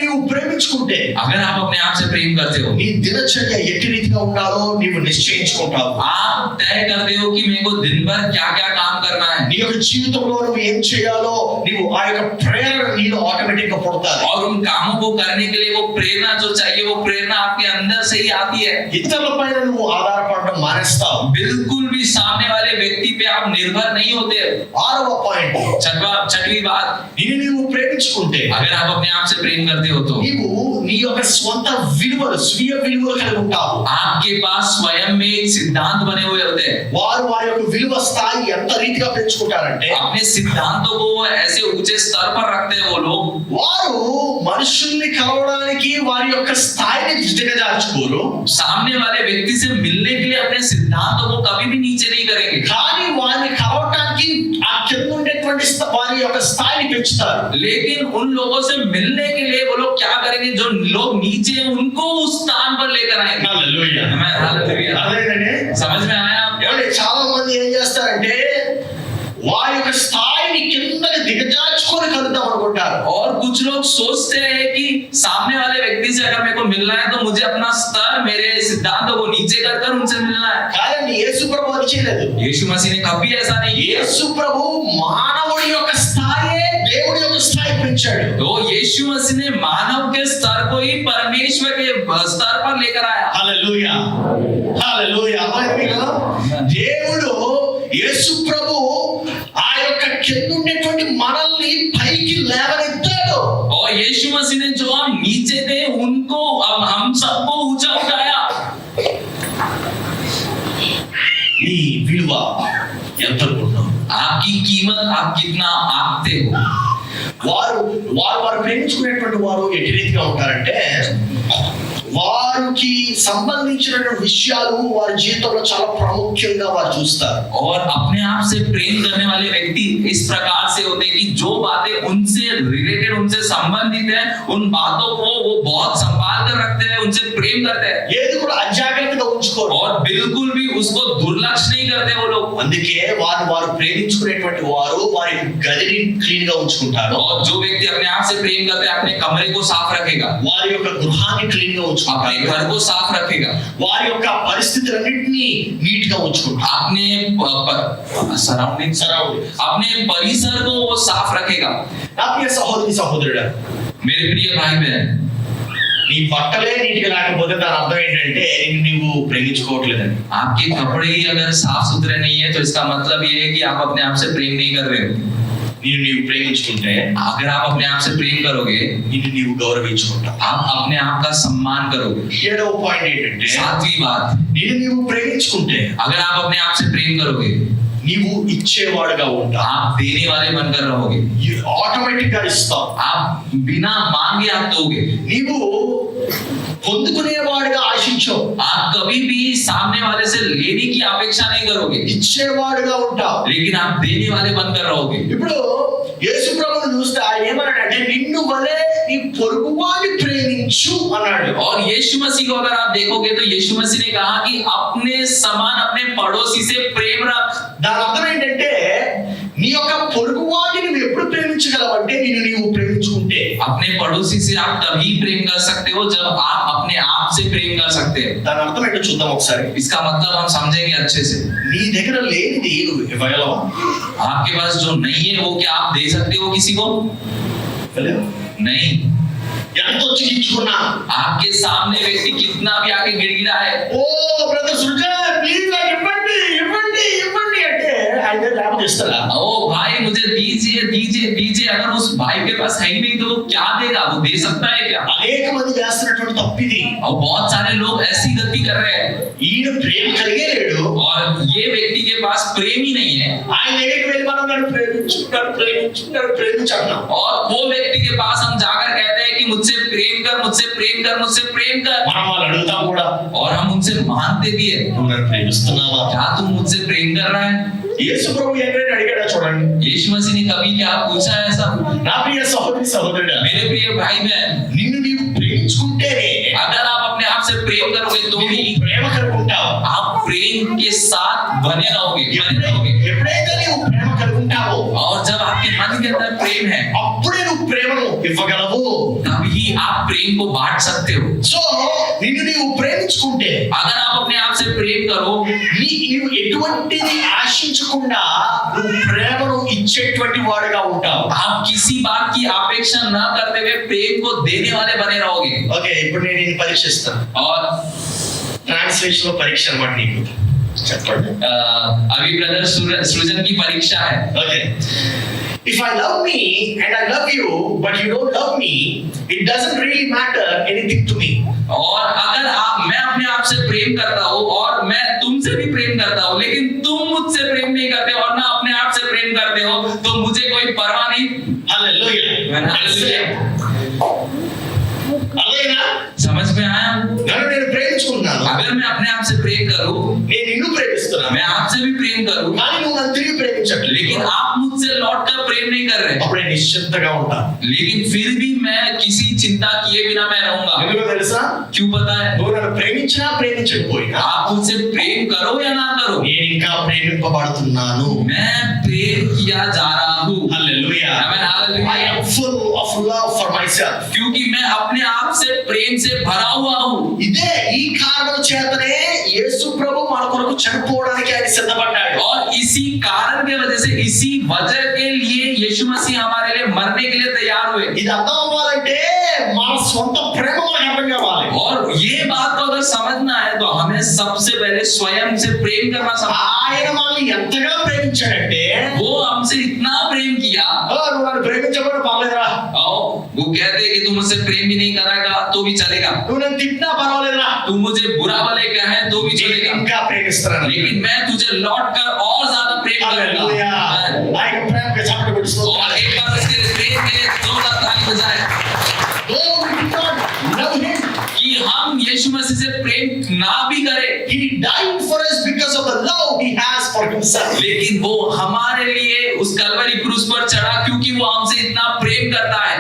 నీవు ప్రేమించుకుంటే अगर आप अपने आप से प्रेम करते हो నీ దినచర్య ఎట్టి రీతిగా ఉండాలో నీవు నిశ్చయించుకుంటావు. आप तय करते हो कि मेरे को दिन भर क्या क्या काम करना है, నీ యొక్క జీవితంలో నువ్వు ఏం చేయాలో నీవు ఆ యొక్క ప్రేరణ నీలో ఆటోమేటిక్ గా పుడతాది. और उन कामों को करने के लिए वो प्रेरणा जो चाहिए वो प्रेरणा आपके अंदर से ही आती है। ఇతరుల పైన నువ్వు ఆధారపడడం మానేస్తావు. बिल्कुल भी सामने वाले व्यक्ति पे आप निर्भर नहीं होते। 6వ పాయింట్, छठवीं बात, నిన్ను నీవు ప్రేమించుకుంటే अगर आप अपने आप से प्रेम करते हो तो నీవు నీ యొక్క స్వంత విలువలు స్వీయ విలువలు కలిగి ఉంటావు. आपके पास स्वयं में एक सिद्धांत बने हुए होते हैं। వారి యొక్క విలువ స్థాయి ఎంత రీతిగా పెంచుకుంటారంటే अपने सिद्धांतों को वो ऐसे ऊंचे स्तर पर रखते हैं वो लोग। వారు మనుషుల్ని కలవడానికి వారి యొక్క స్థాయిని దిగజార్చుకోరు. सामने वाले व्यक्ति से मिलने के लिए अपने सिद्धांतों को कभी भी नीचे नहीं करेंगे, కానీ వారిని కలవటానికి ఆ కింద ఉండేటువంటి వారి యొక్క స్థాయిని పెంచుతారు. लेकिन उन लोगों से मिलने के लिए वो लोग क्या करेंगे, जो लोग नीचे हैं, उनको उस स्थान पर लेकर आएंगे। హల్లెలూయా. Amen, hallelujah। అదేనండి. समझ में आया आपको? ఏమండి, చాలా మంది ఏం చేస్తారంటే వారి యొక్క స్థాయిని కిందకి దిగజార్చుకొని కలుద్దాం అనుకుంటారు. और कुछ लोग सोचते हैं कि सामने वाले व्यक्ति से अगर मेरे को मिलना है तो मुझे अपना स्तर मेरे सिद्धांतों को नीचे कर कर उनसे मिलना है। కానీ యేసు ప్రభు అది చేయలేదు. यीशु मसीह ने कभी ऐसा नहीं किया। యేసు ప్రభు మానవుడి యొక్క స్థాయే దేవుడి యొక్క స్థాయి పెంచాడు. तो यीशु मसीह ने मानव के स्तर को ही परमेश्वर के स्तर पर लेकर आया। హల్లెలూయా. హల్లెలూయా. అర్థమైంది కదా? దేవుడు యేసు ప్రభు ఆ యొక్క కింద ఉండేటువంటి మనల్ని పైకి లేవనెత్తాడు. और यीशु मसीह ने जो हम नीचे थे उनको अब हम सबको ऊंचा उठाया। నీ విలువ ఎంత అనుకుంటున్నావు? आपकी कीमत आप कितना आंकते हो। వారు ప్రేమించుకునేటువంటి వారు ఎట్టి రీతిగా ఉంటారంటే వారికి సంబంధించిన విషయాలు వారి జీవితంలో చాలా ప్రాముఖ్యంగా వారు చూస్తారు. और अपने आप से प्रेम करने वाले व्यक्ति इस प्रकार से होते हैं कि जो बातें उनसे रिलेटेड उनसे संबंधित है उन बातों को वो बहुत संभाल कर रखते हैं, उनसे प्रेम करते हैं ఏది కూడా అజాగ్రత్తగా ఉంచుకోరు. और बिल्कुल भी उसको दुर्लक्ष्य नहीं करते वो लोग। అందుకే వారు ప్రేమించుకునేటువంటి వారు వారి గదిని క్లీన్ గా ఉంచుకుంటారు. और जो व्यक्ति अपने आप से प्रेम करते हैं अपने कमरे को साफ रखेगा, వారి యొక్క గృహాన్ని క్లీన్ గా अपने ఉంచుకుంటారు. घर को साफ रखेगा, వారి యొక్క పరిస్థితులన్నింటినీ నీట్ గా ఉంచుకుంటారు. अपने सराउंडिंग अपने परिसर को वो साफ रखेगा। నా ప్రియ సహోదరి సహోదరుడా, मेरे प्रिय भाई बहन, నీ బట్టలే నీట్ గా లేకపోతే దాని అర్థం ఏంటంటే నీవు ప్రేమించుకోవట్లేదని. आपके कपड़े ही अगर साफ सुथरे नहीं है तो इसका मतलब ये है कि आप अपने आप से प्रेम नहीं कर रहे हो। నీవు ప్రేమించుకుంటే अगर आप अपने आप से प्रेम करोगे నిన్ను నీవు గౌరవించుకుంటావు. आप अपने आप का सम्मान करोगे। 7వ పాయింట్ ఏంటంటే सातवीं बात, నిన్ను నీవు ప్రేమించుకుంటే अगर आप अपने आप से प्रेम करोगे నీవు ఇచ్చేవాడుగా ఉంటావు. आप देने वाले बनकर रहोगे, ఆటోమేటిక్ గా ఇస్తావు. आप बिना मांगे आप दोगे। నీవు పొందుకునేవాడుగా ఆశించవు. आप कभी भी सामने वाले से लेने की अपेक्षा नहीं करोगे, ఇచ్చేవాడుగా ఉంటావు. लेकिन आप देने वाले बनकर रहोगे। ఇప్పుడు యేసు ప్రభువుని చూస్తే ఆయన ఏమన్నాడంటే నిన్ను వలె నీ పొరుగువాడిని ప్రేమించు అన్నాడు. और यीशु मसीह को अगर आप देखोगे तो यीशु मसीह ने कहा कि अपने समान अपने पड़ोसी से प्रेम रख। దాని అర్థం ఏంటంటే నీ యొక్క పొరుగువాడిని నువ్వు ఎప్పుడు ప్రేమించగలవంటే అంటే నిన్ను నీవు ప్రేమించుకుంటే. अपने पड़ोसी से आप तभी प्रेम कर सकते हो जब आप अपने आप से प्रेम कर सकते हैं। దాని అర్థం ఏంటో చూద్దాం ఒకసారి. इसका मतलब हम समझेंगे अच्छे से। నీ దగ్గర లేనిది నువ్వు ఇవ్వగలవా? आपके पास जो नहीं है वो क्या आप दे सकते हो किसी को? नहीं। ఎంత వచ్చి ఇచ్చుకున్నా आपके सामने व्यक्ति कितना भी आके गिड़गिड़ा है, ఓ బ్రదర్ సుజన్ ప్లీజ్ నాకు ఇవ్వండి ఇవ్వండి ఇవ్వండి అంటే ఆయన లేకపోతే ఇస్తాడా? ओ भाई मुझे दीजिए दीजिए दीजिए, अगर उस भाई के पास है ही नहीं तो वो क्या देगा? वो दे सकता है क्या? అనేక మంది చేస్తున్నటువంటి తప్పిది. और बहुत सारे लोग ऐसी गलती कर रहे हैं। ఈయన ప్రేమ కలిగే లేడు, और ये व्यक्ति के पास प्रेम ही नहीं है, ఆయన దగ్గరికి వెళ్ళి మనం నన్ను ప్రేమించాడు और वो व्यक्ति के पास हम जाकर कहते हैं कि मुझसे प्रेम कर मुझसे प्रेम कर मुझसे प्रेम कर, మనం వాళ్ళు అడుగుతాం కూడా, और हम उनसे मानते भी है, నువ్వు నన్ను ప్రేమిస్తున్నావా? क्या तुम मुझसे प्रेम कर रहा है? యేసు ప్రభు ఎక్కడైనా అడిగాడా చూడండి. यीशु मसीह ने कभी क्या पूछा है ऐसा? నా ప్రియ సహోదరి సహోదరుడా, मेरे प्रिय भाई बहन, నిన్ను నీవు ప్రేమించుకుంటేనే अगर आप अपने आप से प्रेम करोगे तो ही నీవు ప్రేమ కలిగి ఉంటావు. आप प्रेम के साथ बने रहोगे। ఎప్పుడైతే నీవు ప్రేమ కలిగి ఉంటావో और जब आपके मन के अंदर प्रेम है అప్పుడే నువ్వు ప్రేమను ఇవ్వగలవు. तभी आप प्रेम को बांट सकते हो। సో నిన్ను నీవు ప్రేమించుకుంటే अगर आप अपने आप से प्रेम करो, నీవు ఎటువంటిది ఆశించకుండా నువ్వు ప్రేమను ఇచ్చేటువంటి వాడుగా ఉంటావు. आप किसी बात की अपेक्षा न करते हुए प्रेम को देने वाले बने रहोगे। ఓకే, ఇప్పుడు నేను నిన్ను పరీక్షిస్తాను. और ట్రాన్స్లేషన్ లో పరీక్ష అన్నమాట నీకు. చెప్పండి. अभी ब्रदर सृजन की परीक्षा है। Okay, if I love me and I love you but you don't love me, it doesn't really matter anything to me. और अगर मैं अपने आप से प्रेम करता हूँ और मैं तुमसे भी प्रेम करता हूँ, लेकिन तुम मुझसे प्रेम नहीं करते और ना अपने आप से प्रेम करते हो, तो मुझे कोई परवाह नहीं। హల్లెలూయా. అలాగేనా? समझ में आया? నన్ను నేను ప్రేమించుకున్నాను, अगर मैं अपने आप से प्रेम करूं, నేను నిన్ను ప్రేమిస్తున్నాను, मैं आपसे भी प्रेम करूं, కానీ నువ్వు నన్ను తిరిగి ప్రేమించట్లేదు. लेकिन आप मुझसे लौट कर प्रेम नहीं कर रहे, అప్పుడే నిశ్చింతగా ఉంటాను. लेकिन फिर भी मैं किसी चिंता किए बिना मैं रहूंगा। ఎందుకో తెలుసా? क्यों पता है? నువ్వు నన్ను ప్రేమించినా ప్రేమించకపోయినా आप मुझसे प्रेम करो या ना करो, నేను ఇంకా ప్రేమింపబడుతున్నాను. मैं प्रेम किया जा रहा हूँ। హల్లెలూయా. Amen, hallelujah. I am full of love for myself. क्योंकि मैं अपने आप से प्रेम से भरा हुआ हूँ। ఇదే ఈ కారణం చేతనే యేసు ప్రభు మన కొరకు చనిపోవడానికి ఆయన సిద్ధపడ్డాడు. और इसी कारण के वजह से, इसी वजह के लिए यीशु मसीह हमारे लिए मरने के लिए तैयार हुए। ఇది అర్థం అవ్వాలంటే మన సొంత ప్రేమ మనకు అర్థం కావాలి. और ये बात को अगर समझना है तो हमें सबसे पहले स्वयं से प्रेम करना समझना। ఆయన మనల్ని ఎంతగా ప్రేమించాడంటే, वो हमसे इतना प्रेम किया। నువ్వు నన్ను ప్రేమించబడి పర్లేదురా, वो कहते हैं कि तू मुझसे प्रेम भी नहीं करेगा तो भी चलेगा, నువ్వు నన్ను తిట్టినా పర్వాలేదురా, तू मुझे बुरा भले कहे तो भी నేను चलेगा, ఇంకా ప్రేమిస్తున్నాను. लेकिन मैं तुझे लौट कर और ज्यादा प्रेम హల్లెలూయా. करूंगा। ఆయన ప్రేమకి చప్పట్లు కొడుతూ, और एक बार उसके प्रेम के लिए जोरदार ताली बजाएं though we did not love him, कि हम यीशु मसीह से प्रेम ना भी करें, he died for us because of the love he has for himself. लेकिन वो हमारे लिए उस कलवरी क्रूस पर चढ़ा क्योंकि वो हमसे इतना प्रेम करता है।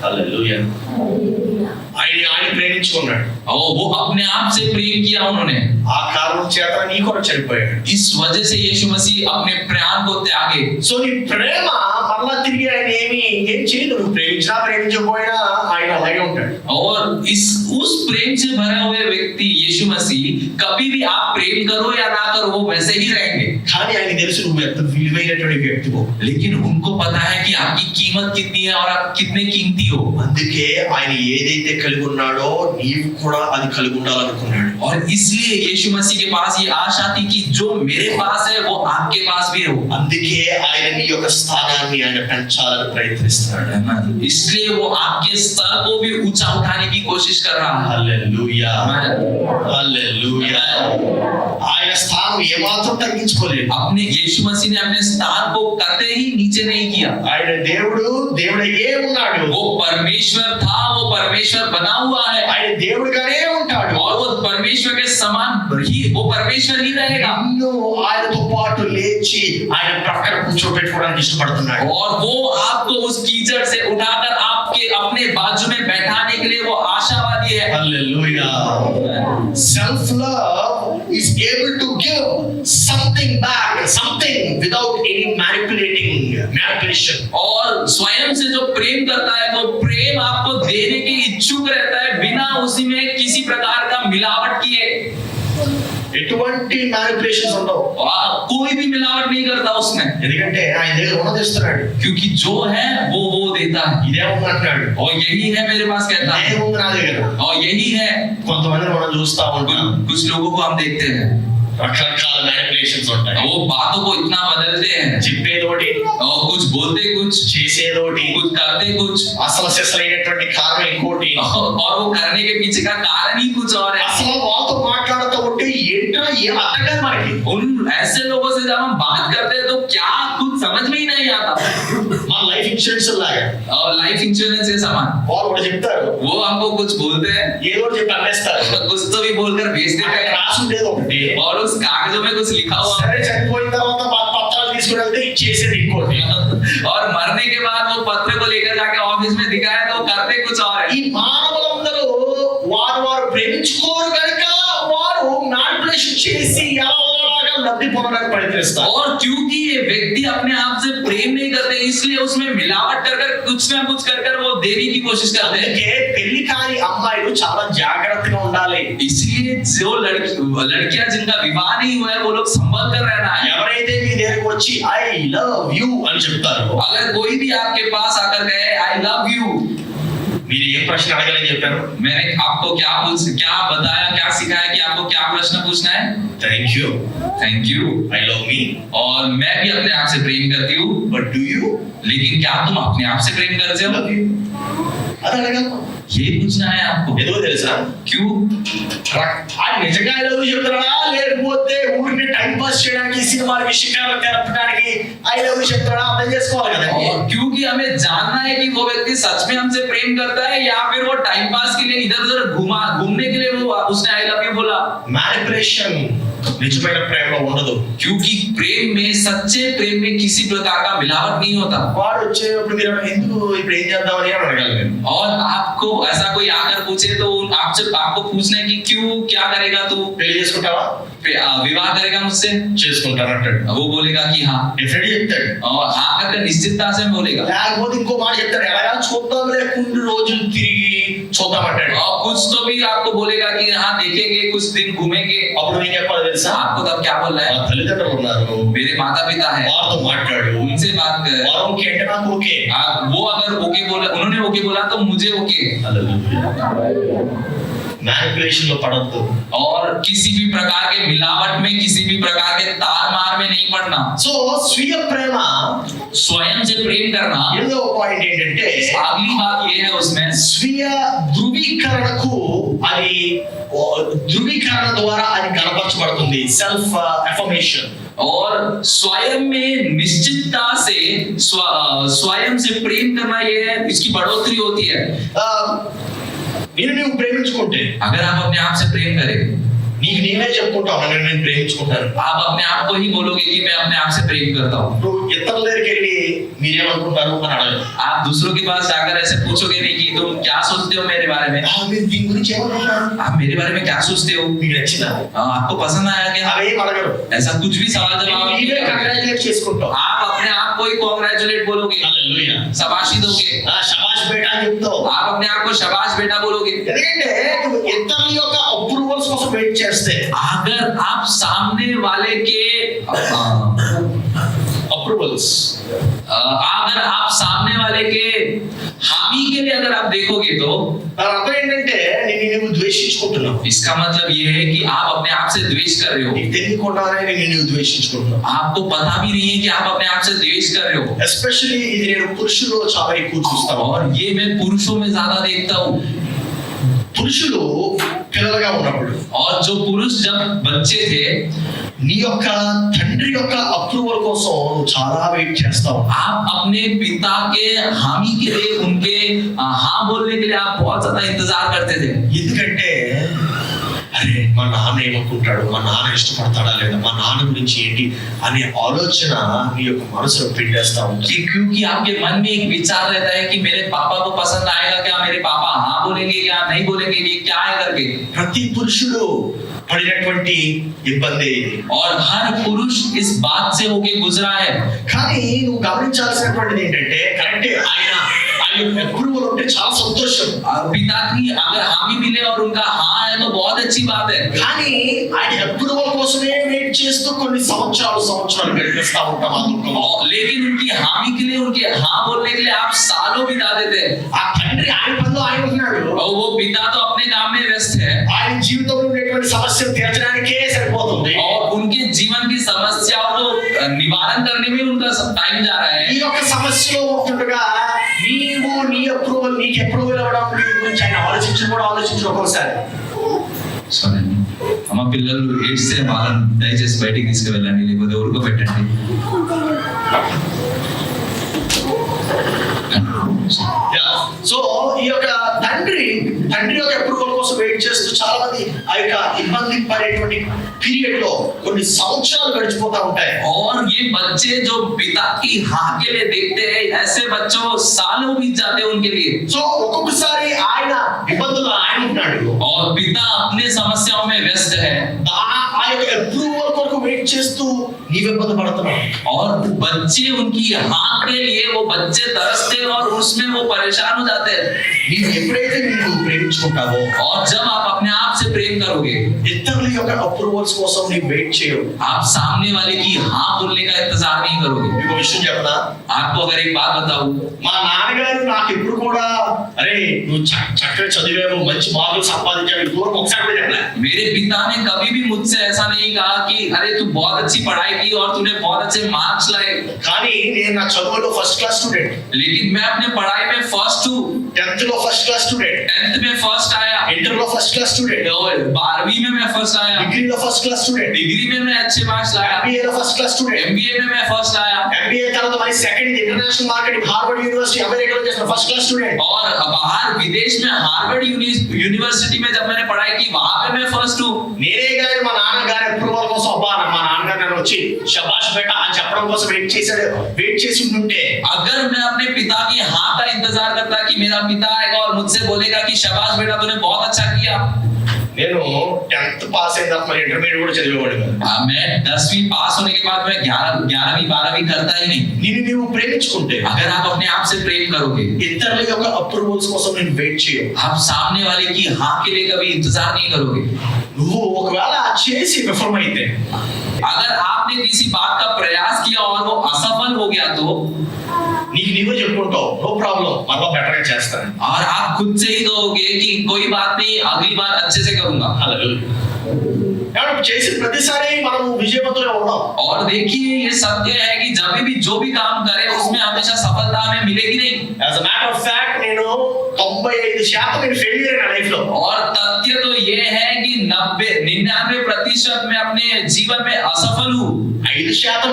హల్లెలూయా. ఆయన ప్రేమించుకున్నాడు. वो अपने आप से प्रेम किया उन्होंने, ఆ కారణం చేత నీ కొరకు చనిపోయాడు. इस वजह से यीशु मसीह अपने प्राण को त्यागे। సో నీ ప్రేమ మరలా తిరిగి ఆయన ఏం చేయదు. నువ్వు ప్రేమించినా ప్రేమించకపోయినా ఆయన అలాగే ఉంటాడు. और उस प्रेम से भरे हुए व्यक्ति यीशु मसीह कभी भी आप प्रेम करो या ना करो वो वैसे ही रहेंगे। కానీ ఆయన తెలుసు నువ్వు ఎంత విలువైనటువంటి వ్యక్తివో. लेकिन उनको पता है कि आपकी कीमत कितनी है और आप कितने कीमती हो। అందుకే ఆయన ఏదైతే కలిగి ఉన్నాడో నీవు కూడా అది కలిగి ఉండాలనుకున్నాడు. और इसलिए यीशु मसीह के पास ये आशा थी कि जो मेरे पास है वो आपके पास भी हो। అందుకే ఆయన నీ యొక్క స్థానాన్ని ఆయన పెంచాలని ప్రయత్నిస్తున్నాడు. इसलिए वो आपके स्तर को भी ऊंचा उठाने की कोशिश कर रहा है। హల్లెలూయా. హల్లెలూయా. ఆయన స్థానం ఏమాత్రం తగ్గించుకోలేదు. अपने यीशु मसीह ने अपने स्थान को कतई ही नीचे नहीं किया। ఆయన దేవుడయ్యే ఉన్నాడు. वो परमेश्वर था, वो परमेश्वर बना हुआ है ఆయన దేవుడిగానే ఉంటాడు. और वो परमेश्वर के समान ही वो परमेश्वर ही रहेगा। నిన్ను ఆయనతో పాటు లేచి ఆయన ప్రక్కన కూర్చోబెట్టుకోవడానికి ఇష్టపడుతున్నాడు. और वो आपको उस कीचड़ से उठाकर आपके अपने बाजू में बैठाने के लिए वो आशावादी है। Hallelujah. Self love is able to give something back, something without any manipulation. और स्वयं से जो प्रेम करता है वो प्रेम आपको देने के इच्छुक रहता है बिना उसी में किसी प्रकार का मिलावट किए। ఎటువంటి మ్యానిపులేషన్స్ ఉండవు, कोई भी मिलावट नहीं करता उसमें, ఎందుకంటే ఆయన దగ్గర ఉన్నది ఇస్తున్నాడు, क्योंकि जो है वो देता है। ఇదే ఉంది అంటున్నాడు, और यही है मेरे पास कहता है, ఏముంది నా దగ్గర। और यही है। కొంతమందిని మనం చూస్తా ఉంటాం, कुछ लोगों को हम देखते हैं రకరకాల మ్యానిపులేషన్స్ ఉంటాయి, वो बातों को इतना बदलते हैं, చెప్పేదోటి और कुछ बोलते कुछ, చేసేదోటి, कुछ करते कुछ, అసలు సిసలైనటువంటి కారణం ఇంకోటి, और वो करने के पीछे का कारण ही कुछ और है। అసలు వాళ్ళతో మాట్లాడుతూ ఉంటే ఏంటో ఏం అర్థం కాదు మనకి। उन ऐसे लोगों से जब हम बात करते हैं तो क्या कुछ समझ में ही नहीं आता। మన లైఫ్ ఇన్సూరెన్స్ లాగా और लाइफ इंश्योरेंस के समान వాళ్ళు కూడా చెప్తారు, वो हमको कुछ बोलते हैं, ఏదో ఒకటి చెప్పి అమ్మేస్తారు, कुछ तो भी बोलकर भेज देते అక్కడ हैं, రాసి ఉండేది ఒకటి, और उस कागजों में कुछ लिखा हुआ సరే చనిపోయిన తర్వాత పత్రాలు తీసుకుని వెళ్తే చేసేది ఇంకోటి। और मरने के बाद वो पत्र को लेकर जाके ऑफिस में दिखाया तो करते कुछ और है। ఈ మానవులందరూ వారు ప్రేమించుకోరు కనుక వారు మ్యానిపులేషన్ చేసి ఎలాగా లబ్ధి పొందడానికి ప్రయత్నిస్తారు। और क्योंकि ये व्यक्ति अपने आप से प्रेम नहीं करते इसलिए उसमें मिलावट कर कुछ ना कुछ कर वो देने की कोशिश करते हैं। అందుకే పెళ్లి కాని అమ్మాయిలు చాలా జాగ్రత్తగా ఉండాలి। इसलिए जो लड़कियां जिनका विवाह नहीं हुआ है वो लोग संभल कर रहना है। ఎవరైతే మీ దగ్గరికి వచ్చి ఐ లవ్ యూ అని చెప్తారో, अगर कोई भी आपके पास आकर कहे आई लव यू, మీరు ఏ ప్రశ్న అడగాలని చెప్పారు? मैंने आपको क्या बताया, क्या सिखाया कि आपको क्या प्रश्न पूछना है? Thank you, thank you, I love మీ, और मैं भी अपने आप से प्रेम करती हूँ, బట్ డూ యూ लेकिन क्या तुम अपने आप से प्रेम करते हो? లవ్ యూ అది అడగలను। ये पूछना है आपको। ఎందుకో తెలుసా? क्यों? ఆ నిజంగా ఐ లవ్ యూ చెప్తాడా, లేకపోతే ఊరిని టైం పాస్ చేయడానికి సినిమాల విషయాలు తెరపడానికి ఐ లవ్ యూ చెప్తాడా అర్థం చేసుకోవాలి కదా। और क्योंकि हमें जानना है कि वो व्यक्ति सच में हमसे प्रेम करता है या फिर वो टाइम पास के लिए इधर उधर घूमने के लिए वो उसने आई लव यू बोला। మ్యానిపులేషన్ నిజమైన ప్రేమలో ఉండదు। क्योंकि प्रेम में, सच्चे प्रेम में किसी प्रकार का मिलावट नहीं होता। వాడు వచ్చేటప్పుడు మీరు ఎందుకు ఇప్పుడు ఏం చేద్దామని అని అడగాలి మీరు। और आपको ऐसा कोई आकर पूछे तो आपको पूछना है कि क्यों, क्या करेगा तू? పెళ్లి చేసుకుంటావా? विवाह करेगा मुझसे? చేసుకుంటానంటాడు, वो बोलेगा कि हाँ, డెఫినెట్లీ చెప్తాడు। और हाँ करके निश्चितता से बोलेगा। లేకపోతే ఇంకో మాట చెప్తాడు, ఎలాగా చూద్దాంలే కొన్ని రోజులు తిరిగి చూద్దామంటాడు। और कुछ तो भी आपको बोलेगा कि हाँ देखेंगे, कुछ दिन घूमेंगे। అప్పుడు నేను చెప్పాలి తెలుసా? आपको तब क्या बोलना మా है? తల్లిదండ్రులు ఉన్నారు, मेरे माता पिता है, వారితో మాట్లాడు, उनसे बात कर। వారు ఓకే అంటే నాకు ఓకే। वो अगर ओके बोला, उन्होंने ओके बोला तो मुझे ओके। మ్యానిపులేషన్ లో పడద్దు, और किसी भी प्रकार के मिलावट में, किसी भी प्रकार के तार मार में नहीं पड़ना। సో స్వీయ ప్రేమ स्वयं से प्रेम करना। ఎనిమిదవ పాయింట్ ఏంటంటే अगली बात ये है उसमें, స్వీయ ధృవీకరణకు అది ధృవీకరణ ద్వారా అది కనపరచబడుతుంది, సెల్ఫ్ అఫర్మేషన్। और स्वयं में निश्चितता से स्वयं से प्रेम करना, ये है इसकी बढ़ोतरी होती है। నేను నువ్వు ప్రేమించుకుంటే अगर आप अपने आप से प्रेम करें, నీకు నీవే చెప్పుకుంటావు నేను ప్రేమించుకుంటాను, आप अपने आप को ही बोलोगे कि मैं अपने आप से प्रेम करता हूँ। నువ్వు ఇతరుల దగ్గరికి వెళ్ళి మీరేమనుకుంటారు అని అడగదు। आप दूसरों के पास जाकर ऐसे पूछोगे नहीं कि तुम क्या सोचते हो मेरे बारे में, మీరు దీని గురించి ఏమనుకుంటారు, आप मेरे बारे में क्या सोचते हो, మీకు నచ్చిందా, आपको पसंद आया क्या? అవేం అడగరు, ऐसा कुछ भी सवाल जवाब नहीं నీవే करेगा। కంగ్రాచులేట్ చేసుకుంటావు। आप अपने आप को ही कॉन्ग्रेचुलेट बोलोगे, హల్లెలూయా, शाबाशी दोगे, శబాష్ బేటా అని చెప్తావు। आप अपने आप को शाबाश बेटा बोलोगे। ఎందుకంటే నువ్వు ఇతరుల యొక్క అప్రూవల్స్ కోసం వెయిట్ చేస్తే, अगर आप सामने वाले के అప్రూవల్స్ अगर आप सामने वाले के हामी के लिए अगर आप देखोगे तो దాని అర్థం ఏంటంటే నువ్వు ద్వేషించుకుంటున్నావు। इसका मतलब ये है कि आप अपने आप से द्वेष कर रहे हो। నీకు తెలియకుండానే నువ్వు ద్వేషించుకుంటున్నావు। आपको पता भी नहीं है कि आप अपने आप से द्वेष कर रहे हो। ఎస్పెషల్లీ ఇది నేను పురుషుల్లో చాలా ఎక్కువ చూస్తాను। और ये मैं पुरुषों में ज्यादा देखता हूँ। పురుషులు పిల్లలుగా ఉన్నప్పుడు, और जो पुरुष जब बच्चे थे, నీ యొక్క తండ్రి యొక్క అప్రూవల్ కోసం నువ్వు చాలా వెయిట్ చేస్తావు। आप अपने पिता के हामी के लिए, उनके हाँ बोलने के लिए आप बहुत ज्यादा इंतजार करते थे। ఎందుకంటే అరే మా నాన్న ఏమనుకుంటాడు, మా నాన్న ఇష్టపడతాడా లేదా, మా నాన్న గురించి ఏంటి అనే ఆలోచన మీ యొక్క మనసులో పిండేస్తా ఉంటుంది. क्योंकि आपके मन में एक विचार रहता है कि मेरे पापा को पसंद आएगा क्या, मेरे पापा हाँ बोलेंगे क्या, नहीं बोलेंगे कि क्या है करके। ప్రతి పురుషుడు పడినటువంటి ఇబ్బంది ఇది. और हर पुरुष इस बात से होके गुजरा है। కానీ నువ్వు గమనించాల్సినటువంటిది ఏంటంటే, కరెక్టే ఆయన అప్రూవల్ ఉంటే చాలా సంతోషం. पिता की अगर हामी मिले और उनका हाँ है तो बहुत अच्छी बात है। కానీ ఆయన అప్రూవల్ కోసమే వెయిట్ చేస్తూ కొన్ని సంవత్సరాలు గడిపిస్తా ఉంటాం ఆ దుఃఖంలో. लेकिन उनकी हामी के लिए, उनके हाँ बोलने के लिए आप सालों बिता देते हैं। ఆ తండ్రి ఆయన పనిలో ఆయన ఉంటున్నాడు, और वो पिता तो अपने काम में व्यस्त है ఆయన జీవితంలో ఉండేటువంటి సమస్యలు తీర్చడానికే సరిపోతుంది. और उनके जीवन की समस्याओं को निवारण करने में उनका टाइम जा रहा है। ఈ యొక్క సమస్యలో ఉంటుండగా నీకు అప్రూవల్ అవ్వడం గురించి ఆయన ఆలోచించడం ఒక్కోసారి. అమ్మ పిల్లలు ఏడ్స్తే వాళ్ళని దయచేసి బయటికి తీసుకువెళ్ళండి, లేకపోతే ఉడకబెట్టండి. సో ఈ యొక్క తండ్రి యొక్క అప్రూవల్ కోసం వెయిట్ చేస్తూ చాలా మంది ఆ యొక్క ఇబ్బంది పడేటువంటి పీరియడ్ లో కొన్ని సంవత్సరాలు గడిచిపోతా ఉంటాయి. और ये बच्चे जो पिता की हाँ के लिए देखते हैं, ऐसे बच्चों सालों बीत जाते हैं उनके लिए। సో ఒక్కొక్కసారి ఆయన ఇబ్బందులు ఆయన ఉన్నాడు, और पिता अपने समस्याओं में व्यस्त है, ఆ యొక్క అప్రూవల్ కొరకు వెయిట్ చేస్తూ నీవు ఇబ్బంది పడుతున్నావు. और बच्चे उनकी हाँ के लिए वो बच्चे तरसते हैं और उसमें वो परेशान हो जाते हैं। నీవు ఎప్పుడైతే నీవు ప్రేమించుకుంటావో, और जब आप अपने आप से प्रेम करोगे, ఇతరుల యొక్క అప్రూవల్స్ కోసం నీవు వెయిట్ చేయవు. आप सामने वाले की हाँ बोलने का इंतजार नहीं करोगे। మీకు విషయం చెప్పనా, आपको अगर एक बात बताऊं, మా నాన్నగారు నాకు ఎప్పుడు కూడా అరే నువ్వు చక్కగా చదివావు, మంచి మార్కులు సంపాదించావు, ఇంతవరకు ఒకసారి కూడా చెప్పలే. मेरे पिता ने कभी भी मुझसे ऐसा नहीं कहा कि अरे तू बहुत अच्छी पढ़ाई की और तूने बहुत अच्छे मार्क्स लाए। కానీ నేను నా చదువులో ఫస్ట్ క్లాస్ స్టూడెంట్, लेकिन मैं अपने पढ़ाई में फर्स्ट हूँ। 10th లో ఫస్ట్ క్లాస్ స్టూడెంట్, 10th में फर्स्ट आया, ఇంటర్ లో ఫస్ట్ క్లాస్ స్టూడెంట్, 12वीं में मैं फर्स्ट आया, డిగ్రీలో ఫస్ట్ క్లాస్ స్టూడెంట్, डिग्री में मैं अच्छे मार्क्स लाया, MBA లో ఫస్ట్ క్లాస్ స్టూడెంట్, MBA में मैं फर्स्ट आया, MBA తర్వాత మరి second international marketing Harvard university అమెరికాలో చేసిన ఫస్ట్ క్లాస్ స్టూడెంట్. और बाहर विदेश में हार्वर्ड यूनिवर्सिटी में जब मैंने पढ़ाई की वहां पे मैं फर्स्ट हूँ। నేనే గాని మా నాన్నగారి అప్రూవల్ కోసం అబ్బా మా నాన్నగారు నన్ను వచ్చి శబాష్ బేటా అని చెప్పడం కోసం వెయిట్ చేసి ఉంటుంటే, अगर मैं अपने पिता की हाँ का इंतजार करता कि मेरा पिता आएगा और मुझसे बोलेगा कि शाबाश बेटा तूने बहुत अच्छा किया, నేను 10th పాస్ అయిన తర్వాత మరి ఇంటర్మీడియట్ కూడా చదివేవాడు కాదు. मैं 10वीं पास होने के बाद मैं 11वीं 12वीं करता ही नहीं। నీవు ప్రేమించుకుంటే, अगर आप अपने आप से प्रेम करोगे, ఇతరుల యొక్క అప్రూవల్స్ కోసం నేను వెయిట్ చేయవు. आप सामने वाले की हाँ के लिए कभी इंतजार नहीं करोगे। నువ్వు ఒకవేళ చేసి విఫలమైతే, अगर आपने किसी बात का प्रयास किया और वो असफल हो गया तो నీకు నీవే చెప్పుకుంటావు నో ప్రాబ్లం మళ్ళా బెటర్ గా చేస్తాను. और आप खुद से ही कहोगे कि कोई बात नहीं, अगली बार अच्छे से करूंगा। కాబట్టి చేసిన ప్రతిసారి మనం విజయవంతులుగా ఉన్నాం. और देखिए ये सत्य है कि जब भी जो भी काम करे उसमें हमेशा सफलता हमें मिलेगी नहीं। As a matter of fact నేను 95% నేను ఫెయిలియర్ నా లైఫ్ లో. और तथ्य तो ये है कि 99% मैं अपने जीवन में असफल हूँ। 5%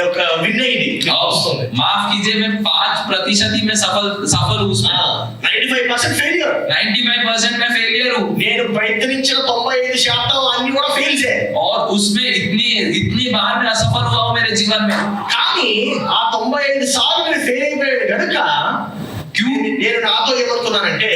ఒక విన్ అయింది వస్తుంది. माफ कीजिए मैं 5% ही मैं सफल हूँ उसमें। 95% ఫెయిలియర్, 95% मैं फेलियर हूँ। నేను ప్రయత్నించిన 95% అన్ని కూడా ఫెయిల్ చేయ. और उसमें इतनी बार मैं असफल हुआ हूँ मेरे जीवन में। కానీ ఆ 95 సార్లు నేను ఫెయిల్ అయిపోయాను కనుక నేను నాతో ఏమనుకున్నానంటే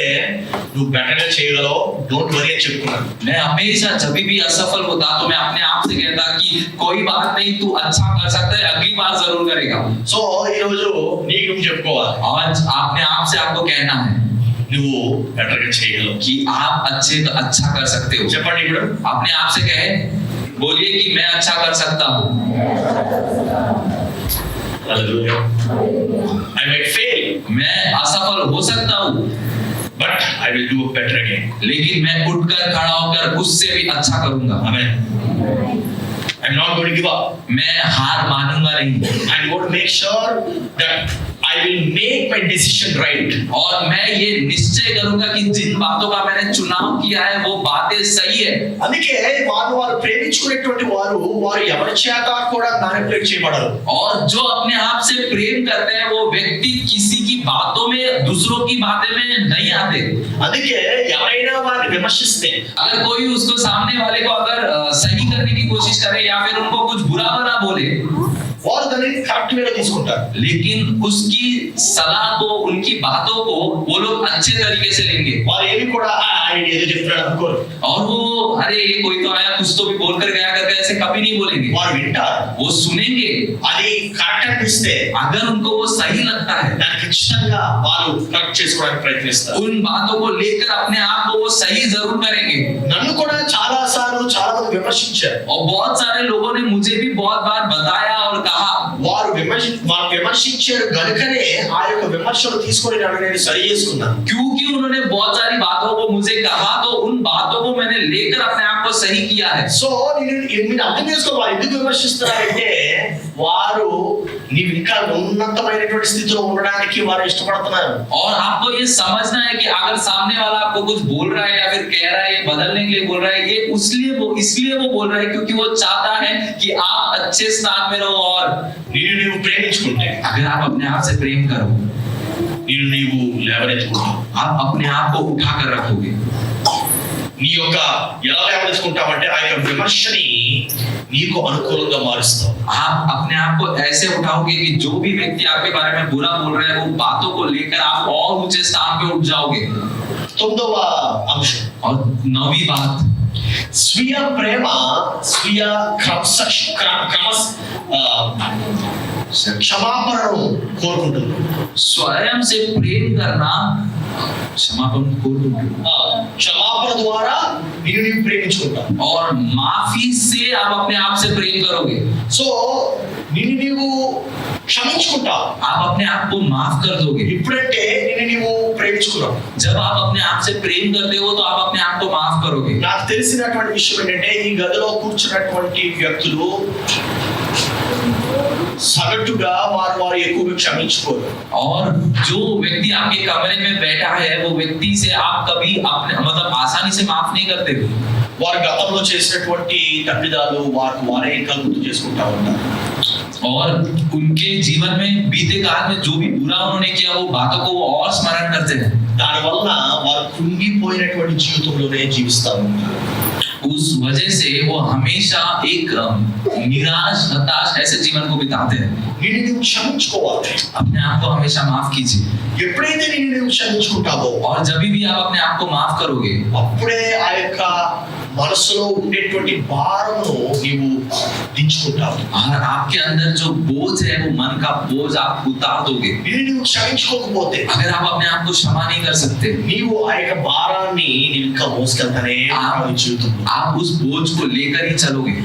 నువ్వు బెటర్ గా చేయగలవు, డోంట్ వరీ అని చెప్పుకున్నాను. मैं हमेशा जब भी असफल होता तो मैं अपने आप से कहता कि कोई बात नहीं, तू अच्छा कर सकता है, अगली बार जरूर करेगा। సో ఈ రోజు నీకు నువ్వు చెప్పుకోవాలి, आज अपने आप से आपको कहना है నువ్వు బెటర్ గా చేయగలవు कि आप अच्छा कर सकते हो। చెప్పండి ఇప్పుడు अपने आप से कहे, बोलिए कि मैं अच्छा कर सकता हूँ। I might fail, मैं असफल हो सकता हूँ, but I will do better again. लेकिन मैं उठकर खड़ा होकर उससे भी अच्छा करूंगा। Amen. I'm not going to give up. मैं हार मानूंगा नहीं। I'm going to make sure that I will make my decision right. और मैं ये निश्चय करूंगा कि जिन बातों का मैंने चुनाव किया है वो बातें सही है। అందుకే వారు ప్రేమించుకునేటువంటి వారు ఎవరి చేత కూడా మ్యానిపులేట్ చేయబడరు। और जो अपने आप से प्रेम करते हैं वो व्यक्ति किसी की बातों में, दूसरों की बातें में नहीं आते। అందుకే ఎవరైనా వారిని విమర్శిస్తే, अगर कोई उसको सामने वाले को अगर सही करने की कोशिश करे या फिर उनको कुछ बुरा भला बोले, వారు దాన్ని కరెక్ట్ వేలో తీసుకుంటారు। लेकिन उसकी सलाह को, उनकी बातों को वो लोग अच्छे तरीके से लेंगे। వారు ఏమి కూడా ఆయన ఏదో చెప్తున్నాడు అనుకోరు। और वो अरे ये कोई तो आया कुछ तो भी बोल कर गया करके ऐसे कभी नहीं बोलेंगे। వారు వింటారు, वो सुनेंगे। అది కరెక్ట్ అనిపిస్తే अगर उनको वो सही लगता है దాన్ని ఖచ్చితంగా వారు కరెక్ట్ చేసుకోవడానికి ప్రయత్నిస్తారు। उन बातों को लेकर अपने आप को वो सही जरूर करेंगे। నన్ను కూడా చాలా సార్లు చాలా మంది విమర్శించారు। और बहुत सारे लोगों ने मुझे भी बहुत बार बताया और कहा, వారు విమర్శించారు గనుకనే ఆ యొక్క విమర్శలు తీసుకొని నేను సరి చేసుకున్నాను। क्योंकि उन्होंने बहुत सारी बातों को मुझे कहा तो उन बातों को मैंने लेकर अपने आप को सही किया है। సో నేను అర్థం చేసుకోవాలి ఎందుకు విమర్శిస్తున్నారంటే వారు నీవు ఇంకా ఉన్నతమైనటువంటి స్థితిలో ఉండడానికి వారు ఇష్టపడుతున్నారు। और आपको ये समझना है कि अगर सामने वाला आपको कुछ बोल रहा है या फिर कह रहा है, ये बदलने के लिए बोल रहा है, ये इसलिए वो बोल रहा है क्योंकि वो चाहता है कि आप अच्छे स्थान में रहो। और నీవు ప్రేమించుకుంటే, अगर आप अपने आप से प्रेम करो, నీవు లేవనెత్తుకుంటావు। आप अपने आप को उठा कर रखोगे। నీ యొక్క ఎలా లేవనెత్తుకుంటావంటే ఆ యొక్క విమర్శని నీకు అనుకూలంగా మారుస్తావు। आप अपने आप को ऐसे उठाओगे कि जो भी व्यक्ति आपके बारे में बुरा बोल रहे हैं वो बातों को लेकर आप और ऊंचे स्थान पे उठ जाओगे। 9వ అంశం, और 9वीं बात, స్వీయ ప్రేమ స్వీయ క్షమాపణను కోరుకుంటుంది। स्वयं से प्रेम करना, क्षमापण క్షమాపణ ద్వారా నీవు ప్రేమించుకుంటావు। और माफी से आप अपने आप से प्रेम करोगे। సో నీవు క్షమించుకుంటావు, आप अपने आप को माफ कर दोगे। ఇప్పుడంటే నీవు ప్రేమించుకున్నావు। जब आप अपने आप से प्रेम करते हो तो आप अपने आप को माफ करोगे। నాకు తెలిసినటువంటి విషయం ఏంటంటే ఈ గదిలో కూర్చున్నటువంటి వ్యక్తులు సగటుగా వారు ఎక్కువగా క్షమించుకోరు। और जो व्यक्ति आपके कमरे में बैठा है वो व्यक्ति से आप कभी अपने मतलब आसानी से माफ नहीं करते। వారు గతంలో చేసినటువంటి తప్పిదాలు వారే ఇంకా గుర్తు చేసుకుంటా ఉంటారు। और उनके जीवन में बीते काल में जो भी बुरा उन्होंने किया वो बातों को वो और स्मरण करते हैं। దానివల్ల వారు కుంగిపోయినటువంటి జీవితంలోనే జీవిస్తూ ఉంటారు। उस वजह से वो हमेशा एक निराश, हताश ऐसे जीवन को बिताते हैं। నీవు క్షమించుకోవాలి। अपने आप को हमेशा माफ कीजिए। ఎప్పుడైతే నీవు క్షమించుకుంటావో और जब भी आप अपने आप को माफ करोगे అప్పుడే ఆ యొక్క మనసులో ఉండేటువంటి భారమును నీవు దించుకుంటావు। और आपके अंदर जो बोझ है वो मन का बोझ आप उतार दोगे। నీవు క్షమించుకోకపోతే, अगर आप अपने आप को क्षमा नहीं कर सकते, నీవు ఆ యొక్క భారాన్ని నీవు ఇంకా మోసుకెళ్తానే ఉంటావు జీవితంలో। आप उस बोझ को लेकर ही चलोगे।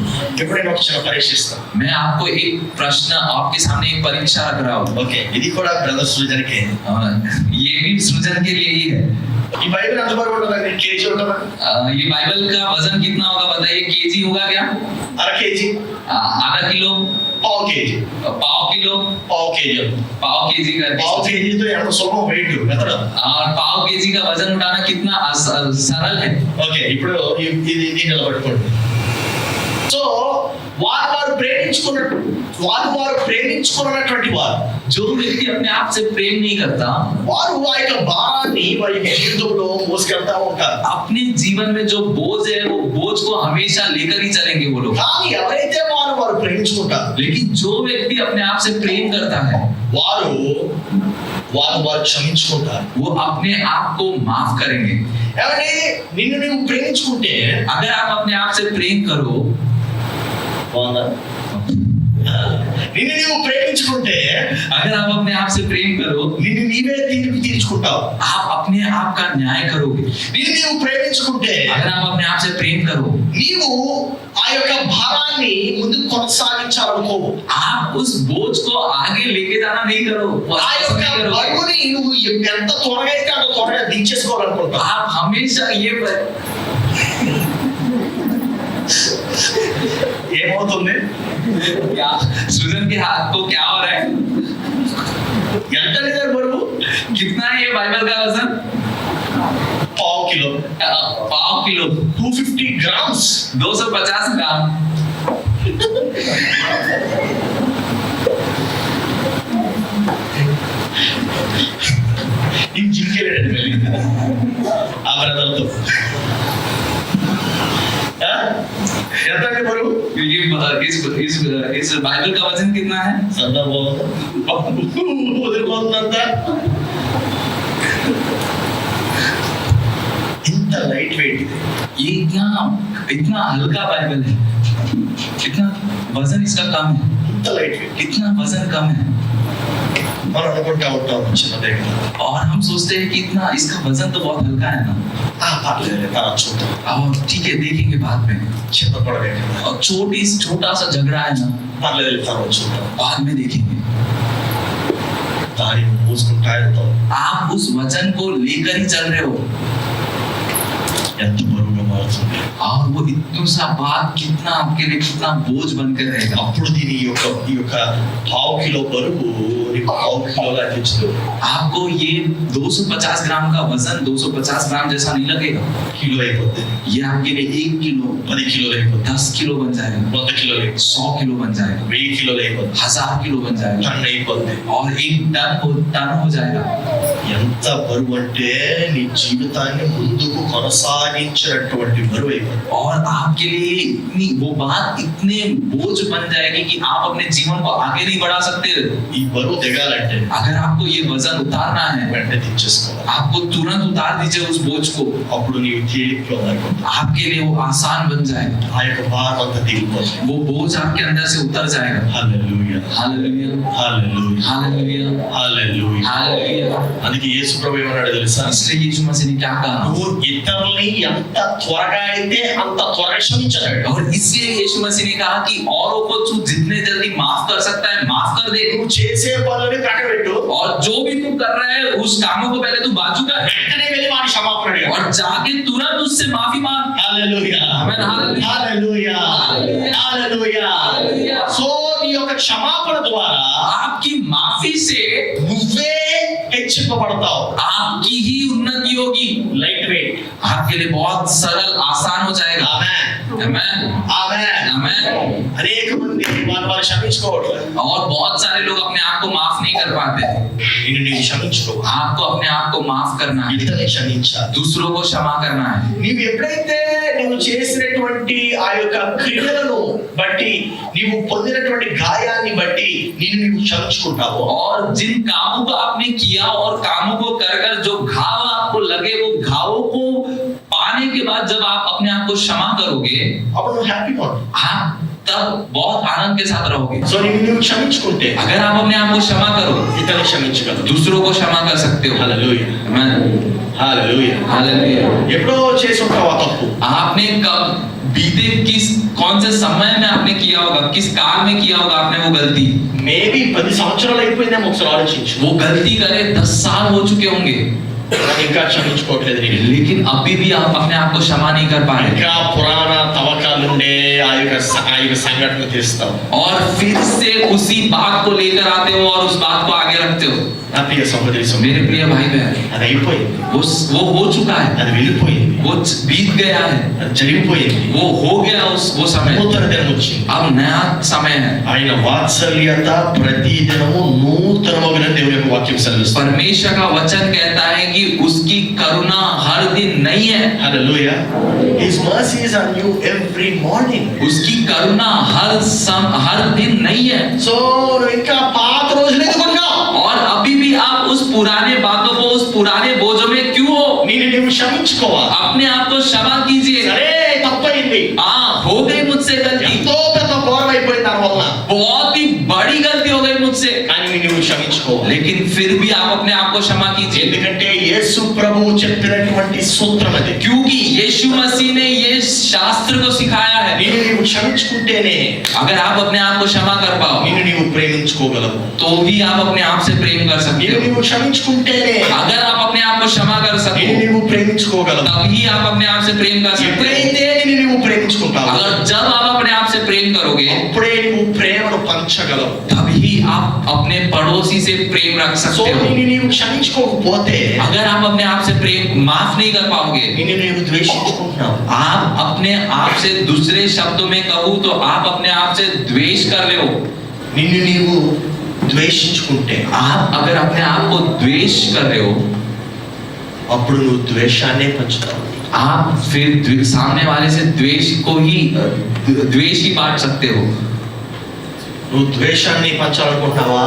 ఎప్పుడైనా ఒక చిన్న పరీక్ష ఇస్తాను। मैं आपको एक प्रश्न, आपके सामने एक परीक्षा रख रहा हूँ। ఓకే, ఇది కూడా బ్రదర్ సృజనకే। ये भी सृजन के लिए ही है। ఈ బైబిల్ ఎంత బరువు ఉంటుందండి? కేజీ ఉంటుందా? ये बाइबल का वजन कितना होगा बताइए? केजी होगा क्या? అర కేజీ, आधा किलो, పావు కేజీ, पाव किलो, పావు కేజీ, पाव केजी का। పావు కేజీతో ఎంత సులభం వెయిట్ ఎత్తడం। और पाव केजी का वजन उठाना कितना सरल है। ఓకే, ఇప్పుడు ఇది నిలబడుకోండి। సో వారు ప్రేమించుకున్నటువంటి వారు, जो व्यक्ति अपने आप से प्रेम नहीं करता వారు ఆ యొక్క భారాన్ని వారి యొక్క జీవితంలో మోసుకెళ్తా ఉంటారు। अपने जीवन में जो बोझ है वो बोझ को हमेशा लेकर ही चलेंगे वो लोग। కానీ ఎవరైతే వారు ప్రేమించుకుంటారు, लेकिन जो व्यक्ति अपने आप से प्रेम करता है వారు క్షమించుకుంటారు। वो अपने आप को माफ करेंगे। ఏమంటే నిన్ను నువ్వు ప్రేమించుకుంటే, अगर आप अपने आप से प्रेम करो, నిన్ను నువ్వు ప్రేమించుకుంటే, अगर आप अपने आप से प्रेम करो, నిన్ను నీవే తీర్పు తీర్చుకుంటావు। आप अपने आप का न्याय करोगे। నిన్ను నువ్వు ప్రేమించుకుంటే, अगर आप अपने आप से प्रेम करो, నీవు ఆ యొక్క భారాన్ని ముందుకు కొనసాగించాలనుకోవు। आप उस बोझ को आगे लेके जाना नहीं करो, ఆ యొక్క బరువుని నువ్వు ఎంత త్వరగా అయితే అంత త్వరగా దించేసుకోవాలనుకుంటావు। आप हमेशा ये ఏమవుతుంది? क्या सृजन के हाथ को क्या हो रहा है? ఎంత దాని బరువు? कितना है ये बाइबल का वजन? పావు కిలో, 1/2 किलो, 250 గ్రామ్స్. 250 ग्राम. ఈ జింకెళ్ళాడు మళ్ళీ ఆ బ్రదర్తో. ఎంత బరువు? इस बाइबल का वजन कितना है? వదిలిపోతుందంతా. ఇంత లైట్ వెయిట్ ఇది. ये इतना हल्का बाइबल है, इतना वजन इसका कम है, ఇంత లైట్ వెయిట్. इतना वजन कम है. మనం అనుకుంటా ఉంటాం చిన్నదే కదా. और हम सोचते हैं कि इतना इसका वजन तो बहुत हल्का है ना. పర్లేదు తర్వాత చూద్దాం, और ठीक है देखेंगे बाद में. చిన్న పడవే కదా, और छोटा सा झगड़ा है ना, పర్లేదు తర్వాత చూద్దాం. बाद में देखेंगे. దాన్ని మోసుకుంటా వెళ్తాం. आप उस वचन को लेकर ही चल रहे हो ఎంత బరువుగా మారుతుంది. और वो इतना सा बात कितना आपके लिए कितना बोझ बनकर रहेगा. అప్పుడు దీని ఈ యొక్క పావు కిలో బరువు నీకు పావు కిలోలా అనిపించదు. आपको ये 250 ग्राम का वजन 250 ग्राम जैसा नहीं लगेगा. కిలో అయిపోద్ది. ये आपके लिए 1 किलो 10 కిలోలు అయిపోద్ది. 10 किलो बन जाएगा, 100 కిలోలు అయిపోద్ది. 100 किलो बन जाएगा, 1000 కిలోలు అయిపోద్ది. 1000 किलो बन जाएगा, టన్ అయిపోద్ది. और 1 टन हो जाएगा. ఎంత బరువు అంటే నీ జీవితాన్ని ముందుకు కొనసాగించినటువంటి బరువు అయిపోద్ది. और आपके लिए इतनी वो बात इतने बोझ बन जाएगी कि आप अपने जीवन को आगे नहीं बढ़ा सकते. ఈ బరువు దిగాలంటే अगर आपको ये वजन उतारना है, వెంటనే దించేసుకోవాలి. आपको तुरंत उतार दीजिए उस बोझ को. అప్పుడు నీవు తేలికలో అయిపోతుంది. आपके लिए वो आसान बन जाएगा, ఆ యొక్క భారం అంతా దిగిపోతుంది. वो बोझ आपके अंदर से उतर जाएगा. హల్లెలూయా, हालेलुया, హల్లెలూయా, हालेलुया, హల్లెలూయా. हालेलुया. అందుకే యేసు ప్రభు ఏమన్నాడు తెలుసా? इसलिए यीशु मसीह ने क्या कहा? నువ్వు ఇతరుల్ని ఎంత త్వరగా అయితే అంత త్వరగా క్షమించగలడు. और इसलिए यीशु मसीह ने कहा कि औरों को तू जितने जल्दी माफ कर सकता है माफ कर दे. నువ్వు చేసే పనులని ప్రక్కన పెట్టు. और जो भी तू कर रहा है उस कामों को पहले तू बाजू कर వెంటనే వెళ్ళి వాడి క్షమాపణ అడిగాడు. और जाके तुरंत उससे माफी मांग. హల్లెలూయా, ఆమేన్, హల్లెలూయా, హల్లెలూయా, హల్లెలూయా, హల్లెలూయా. హల్లెలూయా. సో నీ యొక్క క్షమాపణ ద్వారా आपकी माफी से నువ్వే హెచ్చింపబడతావు. आपकी ही उन्नति होगी. Light weight. आपके लिए बहुत सरल आसान हो जाएगा. ఆమేన్, आमेन, ఆమేన్. आमेन. అనేక మంది వారు క్షమించుకోవట్లేదు. और बहुत सारे लोग अपने आप को माफ नहीं कर पाते. నిన్ను నీవు క్షమించుకో. आपको अपने आप को माफ करना है, ఇతరులని క్షమించాలి. दूसरों को क्षमा करना है. నీవు ఎప్పుడైతే నువ్వు చేసినటువంటి ఆ యొక్క క్రియలను బట్టి నీవు పొందినటువంటి గాయాన్ని బట్టి నిన్ను నీవు క్షమించుకుంటావో, और जिन कामों को आपने किया और कामों को कर कर जो घाव आपको लगे वो घावों को पाने के बाद जब आप अपने आप को क्षमा करोगे అప్పుడు నువ్వు హ్యాపీగా ఉంటావు. आप तब बहुत आनंद के साथ रहोगे. సో నువ్వు క్షమించుకుంటే अगर आप अपने आप को क्षमा करो ఇతరులను క్షమించగలవు. दूसरों को क्षमा कर सकते हो. హల్లెలూయా, आमेन, హల్లెలూయా. हालेलुया. ఎప్పుడో చేసి ఉంటావు ఆ తప్పు. आपने कब बीते कौन से समय में आपने किया होगा, किस काल में किया होगा आपने वो गलती. మేబీ 10 సంవత్సరాలు అయిపోయిందేమో, ఒకసారి ఆలోచించు. वो गलती करे 10 साल हो चुके होंगे, కానీ ఇంకా క్షమించుకోవట్లేదు నేను. लेकिन अभी भी आप अपने आप को क्षमा नहीं कर पा रहे. ఇంకా పురాణ తవ్వకాల నుండే ఆ యొక్క సంఘటన తీస్తావు. और फिर से उसी बात को लेकर आते हो और उस बात को आगे रखते हो. నా ప్రియ సహోదరి సహోదరులు, मेरे प्रिय भाई बहन, అది అయిపోయింది, वो हो चुका है, అది వెళ్ళిపోయింది, वो बीत गया है, అది జరిగిపోయింది. वो हो गया वो समय. నూతన దినం వచ్చింది. अब नया समय है. ఆయన వాత్సల్యత ప్రతి దినము నూతనమగున దేవుని యొక్క వాక్యం సెలవిస్తుంది. परमेश्वर का वचन कहता है कि उसकी करुणा हर दिन नई है. హల్లెలూయా. His mercies are new every morning. उसकी करुणा हर दिन नई है. సో నువ్వు ఇంకా పాత రోజులు ఎందుకున్నావు? और अभी भी आप उस पुराने बातों को उस पुराने बोझों में क्यों हो? నిన్ను నీవు క్షమించుకోవాలి. अपने आप को क्षमा कीजिए. సరే తప్పైంది, हो गई मुझसे गलती, ఎంతో పెద్ద ఘోరం అయిపోయింది దాని వల్ల, बहुत ही बड़ी गलती हो गई मुझसे, కానీ నువ్వు క్షమించుకోవాలి. लेकिन फिर भी आप अपने आप को क्षमा कीजिए. ఎందుకంటే యేసు ప్రభువు చెప్పినటువంటి సూత్రం అది. क्योंकि यीशु मसीह ने ये शास्त्र को सिखाया है. నిన్ను నీవు క్షమించుకుంటేనే अगर आप अपने आप को क्षमा कर पाओ నిన్ను నీవు ప్రేమించుకోగలవు. तो ही आप अपने आप से प्रेम कर सकते నిన్ను हो. నీవు క్షమించుకుంటేనే अगर आप अपने आप को क्षमा कर నిన్ను सको నీవు ప్రేమించుకోగలవు. तभी आप अपने आप से प्रेम कर सकते हो. ఎప్పుడైతే నిన్ను నీవు ప్రేమించుకుంటావు, अगर जब आप अपने आप से प्रेम प्रेम करोगे అప్పుడే నువ్వు ప్రేమను పంచగలవు. तभी आप अपने पड़ोसी से प्रेम रख సో सकते हो। నిన్ను నీవు క్షమించుకోకపోతే, अगर आप अपने आप से प्रेम माफ नहीं कर पाओगे, నిన్ను నీవు ద్వేషించుకుంటున్నావు. आप अपने आप से, दूसरे शब्दों में कहूँ तो आप अपने आप से द्वेष कर रहे हो। నిన్ను నీవు ద్వేషించుకుంటే आप अगर अपने आप को द्वेष कर रहे हो, అప్పుడు నువ్వు ద్వేషాన్నే పంచుతావు. आप फिर सामने वाले से द्वेष ही बांट सकते हो। నువ్వు ద్వేషాన్ని పంచాలనుకుంటున్నావా,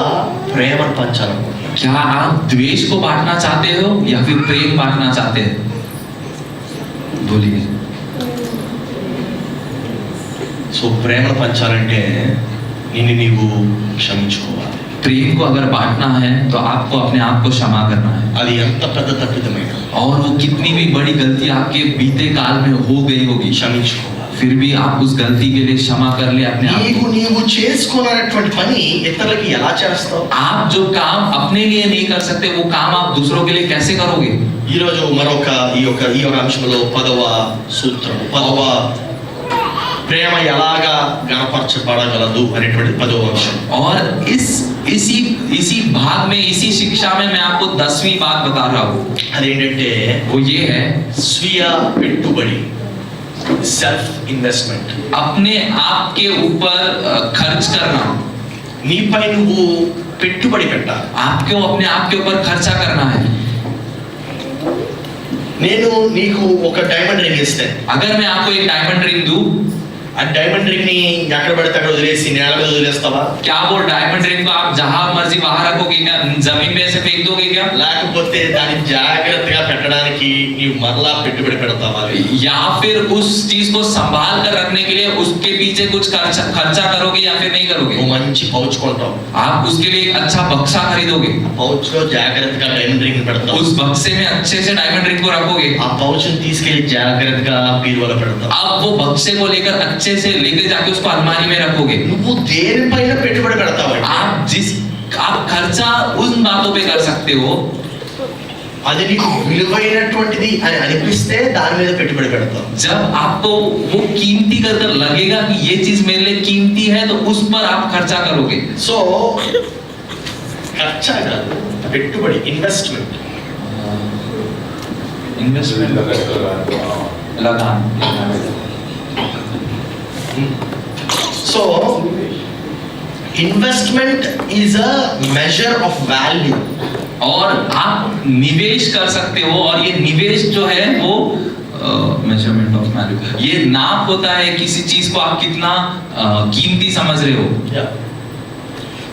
ప్రేమను పంచాలనుకుంటున్నావా? क्या आप द्वेष को बांटना चाहते हो या फिर प्रेम बांटना चाहते हैं? बोलिए। సో ప్రేమను పంచాలంటే నిన్ను నీవు క్షమించుకోవాలి. प्रेम को अगर बांटना है तो आपको अपने आप को क्षमा करना है। అది ఎంత పెద్ద తప్పిదమైనా और वो कितनी भी बड़ी गलती आपके बीते काल में हो गई होगी, క్షమించుకోవాలి. फिर भी आप उस गलती के लिए क्षमा कर ले अपने आप को। నీవు చేసుకున్నటువంటి పని ఇతరులకి ఎలా చేస్తావు? आप जो काम अपने लिए नहीं कर सकते वो काम आप दूसरों के लिए कैसे करोगे? ఈ రోజు మరొక ఈ యొక్క అంశంలో 10వ సూత్రం, 10వ ప్రేమ ఎలాగా గణపరచబడగలదు అనేటువంటి 10వ అంశం. और इसी भाग में, इसी शिक्षा में मैं आपको 10वीं बात बता रहा हूँ। అదేంటంటే वो ये है స్వీయ పెట్టుబడి, సెల్ఫ్ ఇన్వెస్ట్మెంట్. अपने आप के ऊपर खर्च करना। నీపై నువ్వు పెట్టుబడి పెట్టాలి. आपको अपने आप के ऊपर खर्चा करना है। నేను నీకు ఒక డైమండ్ రింగ్ ఇస్తే, अगर मैं आपको एक डायमंड रिंग दूं, ఆ డైమండ్ రింగ్ ని ఎక్కడ పడితే అక్కడ వదిలేసి నేల మీద వదిలేస్తావా? क्या वो डायमंड रिंग को आप जहां मर्जी बाहर रखोगे क्या? जमीन में ऐसे फेंक दोगे क्या? లేకపోతే దాన్ని జాగ్రత్తగా పెట్టడానికి నీవు మరలా పెట్టుబడి పెడతావా? या फिर उस चीज को संभाल कर रखने के लिए उसके पीछे कुछ खर्चा करोगे या फिर नहीं करोगे? నువ్వు మంచి పౌచ్ కొంటావు, आप उसके लिए एक अच्छा बक्सा खरीदोगे, పౌచ్ లో జాగ్రత్తగా డైమండ్ రింగ్ పెడతావు. उस बक्से में अच्छे से डायमंड रिंग को रखोगे, ఆ పౌచ్ ని తీసుకెళ్లి జాగ్రత్తగా బీరువాలో పెడతావు. आप वो बक्से को लेकर अच्छे से लेकर जाके उसको अलमारी में रखोगे। నువ్వు దేనిపైన పెట్టుబడి పెడతావంటే आप खर्चा उन बातों पे कर सकते हो అది నీకు విలువైనటువంటిది అని అనిపిస్తే దాని మీద పెట్టుబడి పెడతావు. जब आपको वो कीमती कर लगेगा कि ये चीज मेरे लिए कीमती है तो उस पर आप खर्चा करोगे। సో ఖర్చా కాదు, పెట్టుబడి, ఇన్వెస్ట్మెంట్. इन्वेस्टमेंट लगान। So investment is a measure of value. और आप निवेश कर सकते हो, और ये निवेश जो है वो मेजरमेंट ऑफ वैल्यू, ये नाप होता है किसी चीज को आप कितना कीमती समझ रहे हो।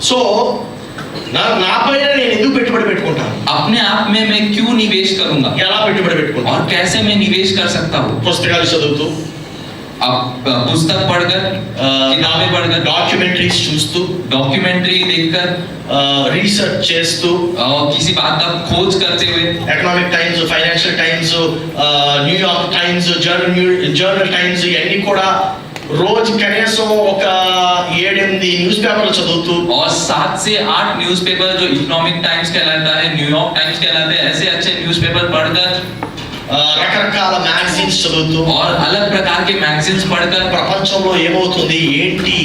సో నా పైన నేను ఎందుకు పెట్టుబడి పెట్టుకుంటాను? अपने आप में मैं क्यों निवेश करूंगा, ఎలా పెట్టుబడి పెట్టుకుంటాను? और कैसे मैं निवेश कर सकता हूँ? పుస్తకాలు చదువుతూ, आप पुस्तक पढ़कर, किताबें पढ़कर, డాక్యుమెంటరీస్ చూస్తూ, डॉक्यूमेंट्री देखकर, రీసెర్చ్ చేస్తూ, और किसी बात का खोज करते हुए, economic times, financial times, New York times, journal times, ఇవన్నీ కూడా రోజు కనీసం ఒక 7-8 న్యూస్ పేపర్లు చదువుతూ, और 7 से 8 न्यूज़पेपर जो इकोनॉमिक टाइम्स कहलाता है, न्यूयॉर्क टाइम्स कहलाते हैं, ऐसे अच्छे न्यूज़पेपर पढ़कर, రకరకాల మ్యాగజైన్స్ చదువుతూ, और अलग प्रकार के मैगजीन्स पढ़कर, ప్రపంచంలో ఏమవుతుంది, ఏంటి,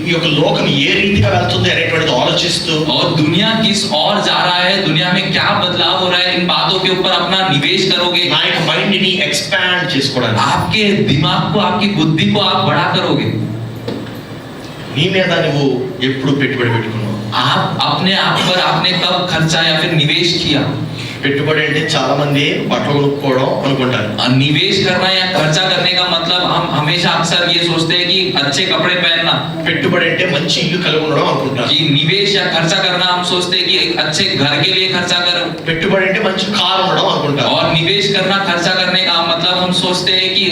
ఈ యొక్క లోకం ఏ రీతిగా వెళ్తుంది అనేటువంటిది ఆలోచిస్తూ, और दुनिया किस और जा रहा है, दुनिया में क्या बदलाव हो रहा है, इन बातों के ऊपर अपना निवेश करोगे। నా యొక్క మైండ్ ని ఎక్స్పాండ్ చేసుకోవడానికి, आपके दिमाग को, आपकी बुद्धि को आप बड़ा करोगे। నీ మీద నువ్వు ఎప్పుడు పెట్టుబడి పెట్టుకున్నావు? आप अपने आप पर आपने कब खर्चा या फिर निवेश किया? పెట్టుబడి అంటే చాలా మంది బట్టలు కొనుక్కోవడం అనుకుంటారు. निवेश करना या खर्चा करने का मतलब हम हमेशा अक्सर ये सोचते हैं कि अच्छे कपड़े पहनना। పెట్టుబడి అంటే మంచి ఇల్లు కలిగి ఉండడం అనుకుంటారు. कि निवेश या खर्चा करना हम सोचते हैं कि एक अच्छे घर के लिए खर्चा करो। పెట్టుబడి అంటే మంచి కారు ఉండడం అనుకుంటారు. और निवेश करना, खर्चा करने का मतलब हम सोचते हैं कि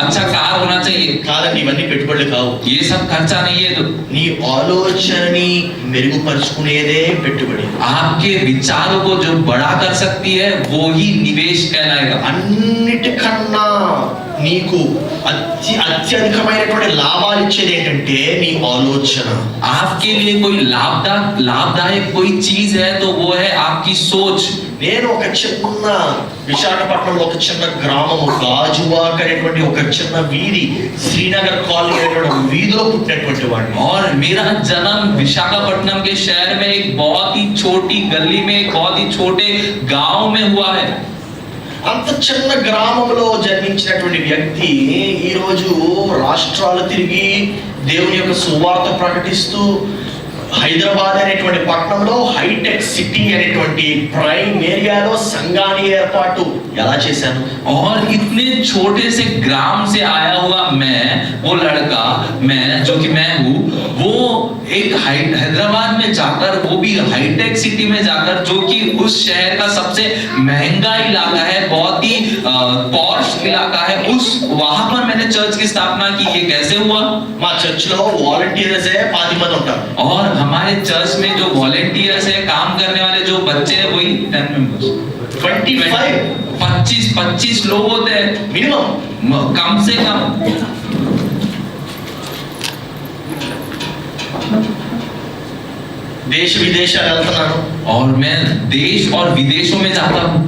अच्छा कार होना चाहिए। కాదండి, ఇవన్నీ పెట్టుబడులు కావు. ये सब खर्चा नहीं है। तो నీ ఆలోచనని మెరుగుపరుచుకునేదే పెట్టుబడి. आपके विचारों को जो बड़ा कर सकती है वो ही निवेश कहलाएगा। అన్నిటికన్నా నీకు అత్యధికమైనటువంటి లాభాలు ఇచ్చేది ఏంటంటే నీ ఆలోచన. आपके लिए कोई लाभदायक कोई चीज है तो वो है आपकी सोच। నేను ఒక చిన్న విశాఖపట్నంలో ఒక చిన్న గ్రామము గాజువాక్ అనేటువంటి ఒక చిన్న వీధి, శ్రీనగర్ కాలనీ అనేటువంటి వీధిలో పుట్టినటువంటి వాడిని. और मेरा जन्म विशाखापट्टनम के शहर में एक बहुत ही छोटी गली में, एक बहुत ही छोटे गांव में हुआ है. అంత చిన్న గ్రామంలో జన్మించినటువంటి వ్యక్తి ఈరోజు రాష్ట్రాలు తిరిగి దేవుని యొక్క సువార్త ప్రకటిస్తూ హైదరాబాద్ అనేటువంటి పట్టణంలో హైటెక్ సిటీ అనేటువంటి ప్రైమ్ ఏరియాలో సంఘాన్ని ఏర్పాటు ఎలా చేశాను. और इतने छोटे से ग्राम से आया हुआ मैं, वो लड़का, मैं जो कि मैं हूँ, वो एक हैदराबाद में जाकर, वो भी हाईटेक सिटी में जाकर, जो कि उस शहर का सबसे महंगा इलाका है, बहुत ही पॉश इलाका है, उस वहां पर मैंने चर्च की स्थापना की. ये कैसे हुआ? మా చర్చిలో వాలంటీర్స్ 10 మంది ఉంటారు. और हमारे चर्च में जो वॉलेंटियर्स है, काम करने वाले जो बच्चे हैं, वही 10 मेंबर्स, 25 लोग होते हैं మినిమం. कम से कम. దేశ విదేశాలు వెళ్తున్నాను, और मैं देश और विदेशों में जाता हूँ,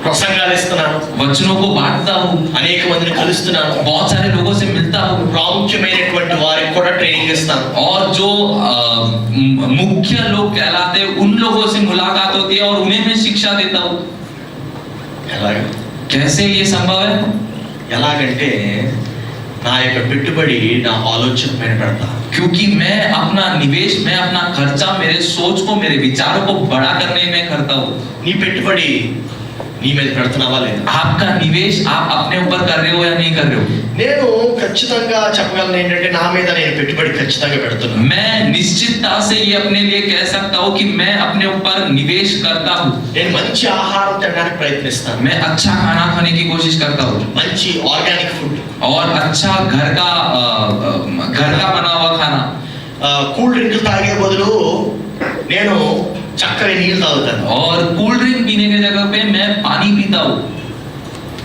ప్రసంగాలు ఇస్తున్నాను, वचनों को बांटता हूँ, అనేక మందిని కలుస్తున్నాను, बहुत सारे लोगों से मिलता हूँ, ప్రాముఖ్యమైనటువంటి వారికి కూడా ట్రైనింగ్ ఇస్తాను. और जो मुख्य लोग कहलाते हैं उन लोगों से मुलाकात होती है और उन्हें मैं शिक्षा देता हूँ. ఎలాగ कैसे ये संभव है? ఎలాగంటే నా యొక్క పెట్టుబడి నా ఆలోచన పైన పెడతా. क्योंकि मैं अपना निवेश, मैं अपना खर्चा मेरे सोच को, मेरे विचारों को बड़ा करने में करता हूँ. నీ పెట్టుబడి నీ మీద పెడుతున్నావా లేదా? आपका निवेश आप अपने ऊपर कर रहे हो या नहीं कर रहे हो? నేను ఖచ్చితంగా చెప్పగలను ఏంటంటే నా మీద నేను పెట్టుబడి ఖచ్చితంగా పెడుతున్నాను. मैं निश्चितता से ये अपने लिए कह सकता हूँ कि मैं अपने ऊपर निवेश करता हूँ. నేను మంచి ఆహారం తినడానికి ప్రయత్నిస్తాను, मैं अच्छा खाना खाने की कोशिश करता हूँ మంచి ఆర్గానిక్ ఫుడ్, और अच्छा घर का बना हुआ खाना. కూల్ డ్రింక్ తాగే బదులు నేను చక్కని నీళ్ళు తాగుతాను. और कूल ड्रिंक पीने की जगह पे मैं पानी पीता हूँ.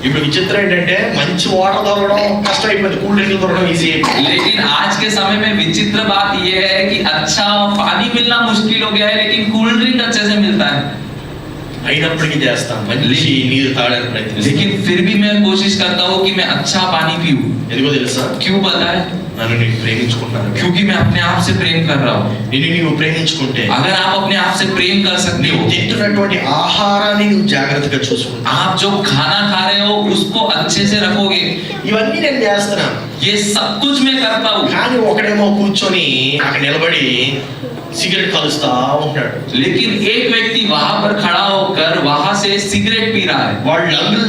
ఇప్పుడు విచిత్రం ఏంటంటే మంచి వాటర్ తాగడం కష్టం అయిపోయింది, కూల్ డ్రింక్ దొరకడం ఈజీ అయిపోయింది. लेकिन आज के समय में विचित्र बात यह है कि अच्छा पानी मिलना मुश्किल हो गया है, लेकिन कूल ड्रिंक अच्छे से मिलता है. అయినప్పటికీ చేస్తాను, మంచి నీరు తాగడానికి ప్రయత్నిస్తాను. लेकिन फिर भी मैं कोशिश करता हूँ कि मैं अच्छा पानी पीऊँ. ఎందుకో తెలుసా? क्यों पता है? నన్ను నేను ప్రేమించుకుంటాను. क्योंकि मैं अपने आप से प्रेम कर रहा हूँ. నిన్ను నీవు ప్రేమించుకుంటే अगर आप अपने आप से प्रेम कर सकते నీవు हो, తింటున్నటువంటి ఆహారాన్ని నువ్వు జాగ్రత్తగా చూసుకుంటా. आप जो खाना खा रहे हो उसको अच्छे से रखोगे. ఇవన్నీ నేను చేస్తున్నాను, ये सब कुछ मैं करता हूँ. కానీ ఒకడేమో కూర్చొని అక్కడ నిలబడి సిగరెట్ కాలుస్తా ఉంటాడు. लेकिन एक व्यक्ति वहां पर खड़ा होकर वहां से सिगरेट पी रहा है. వాడు లంగ్స్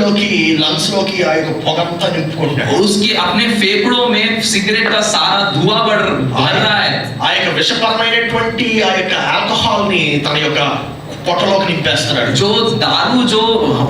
లోకి ఆ యొక్క పొగంతా నింపుకుంటాడు. उसके अपने फेफड़ों में सिगरेट का सारा धुआं भर रहा है. ఆ యొక్క విషపరమైనటువంటి ఆ యొక్క ఆల్కహాల్ ని తన యొక్క పొట్టలోకి నింపేస్తున్నాడు. जो दारू जो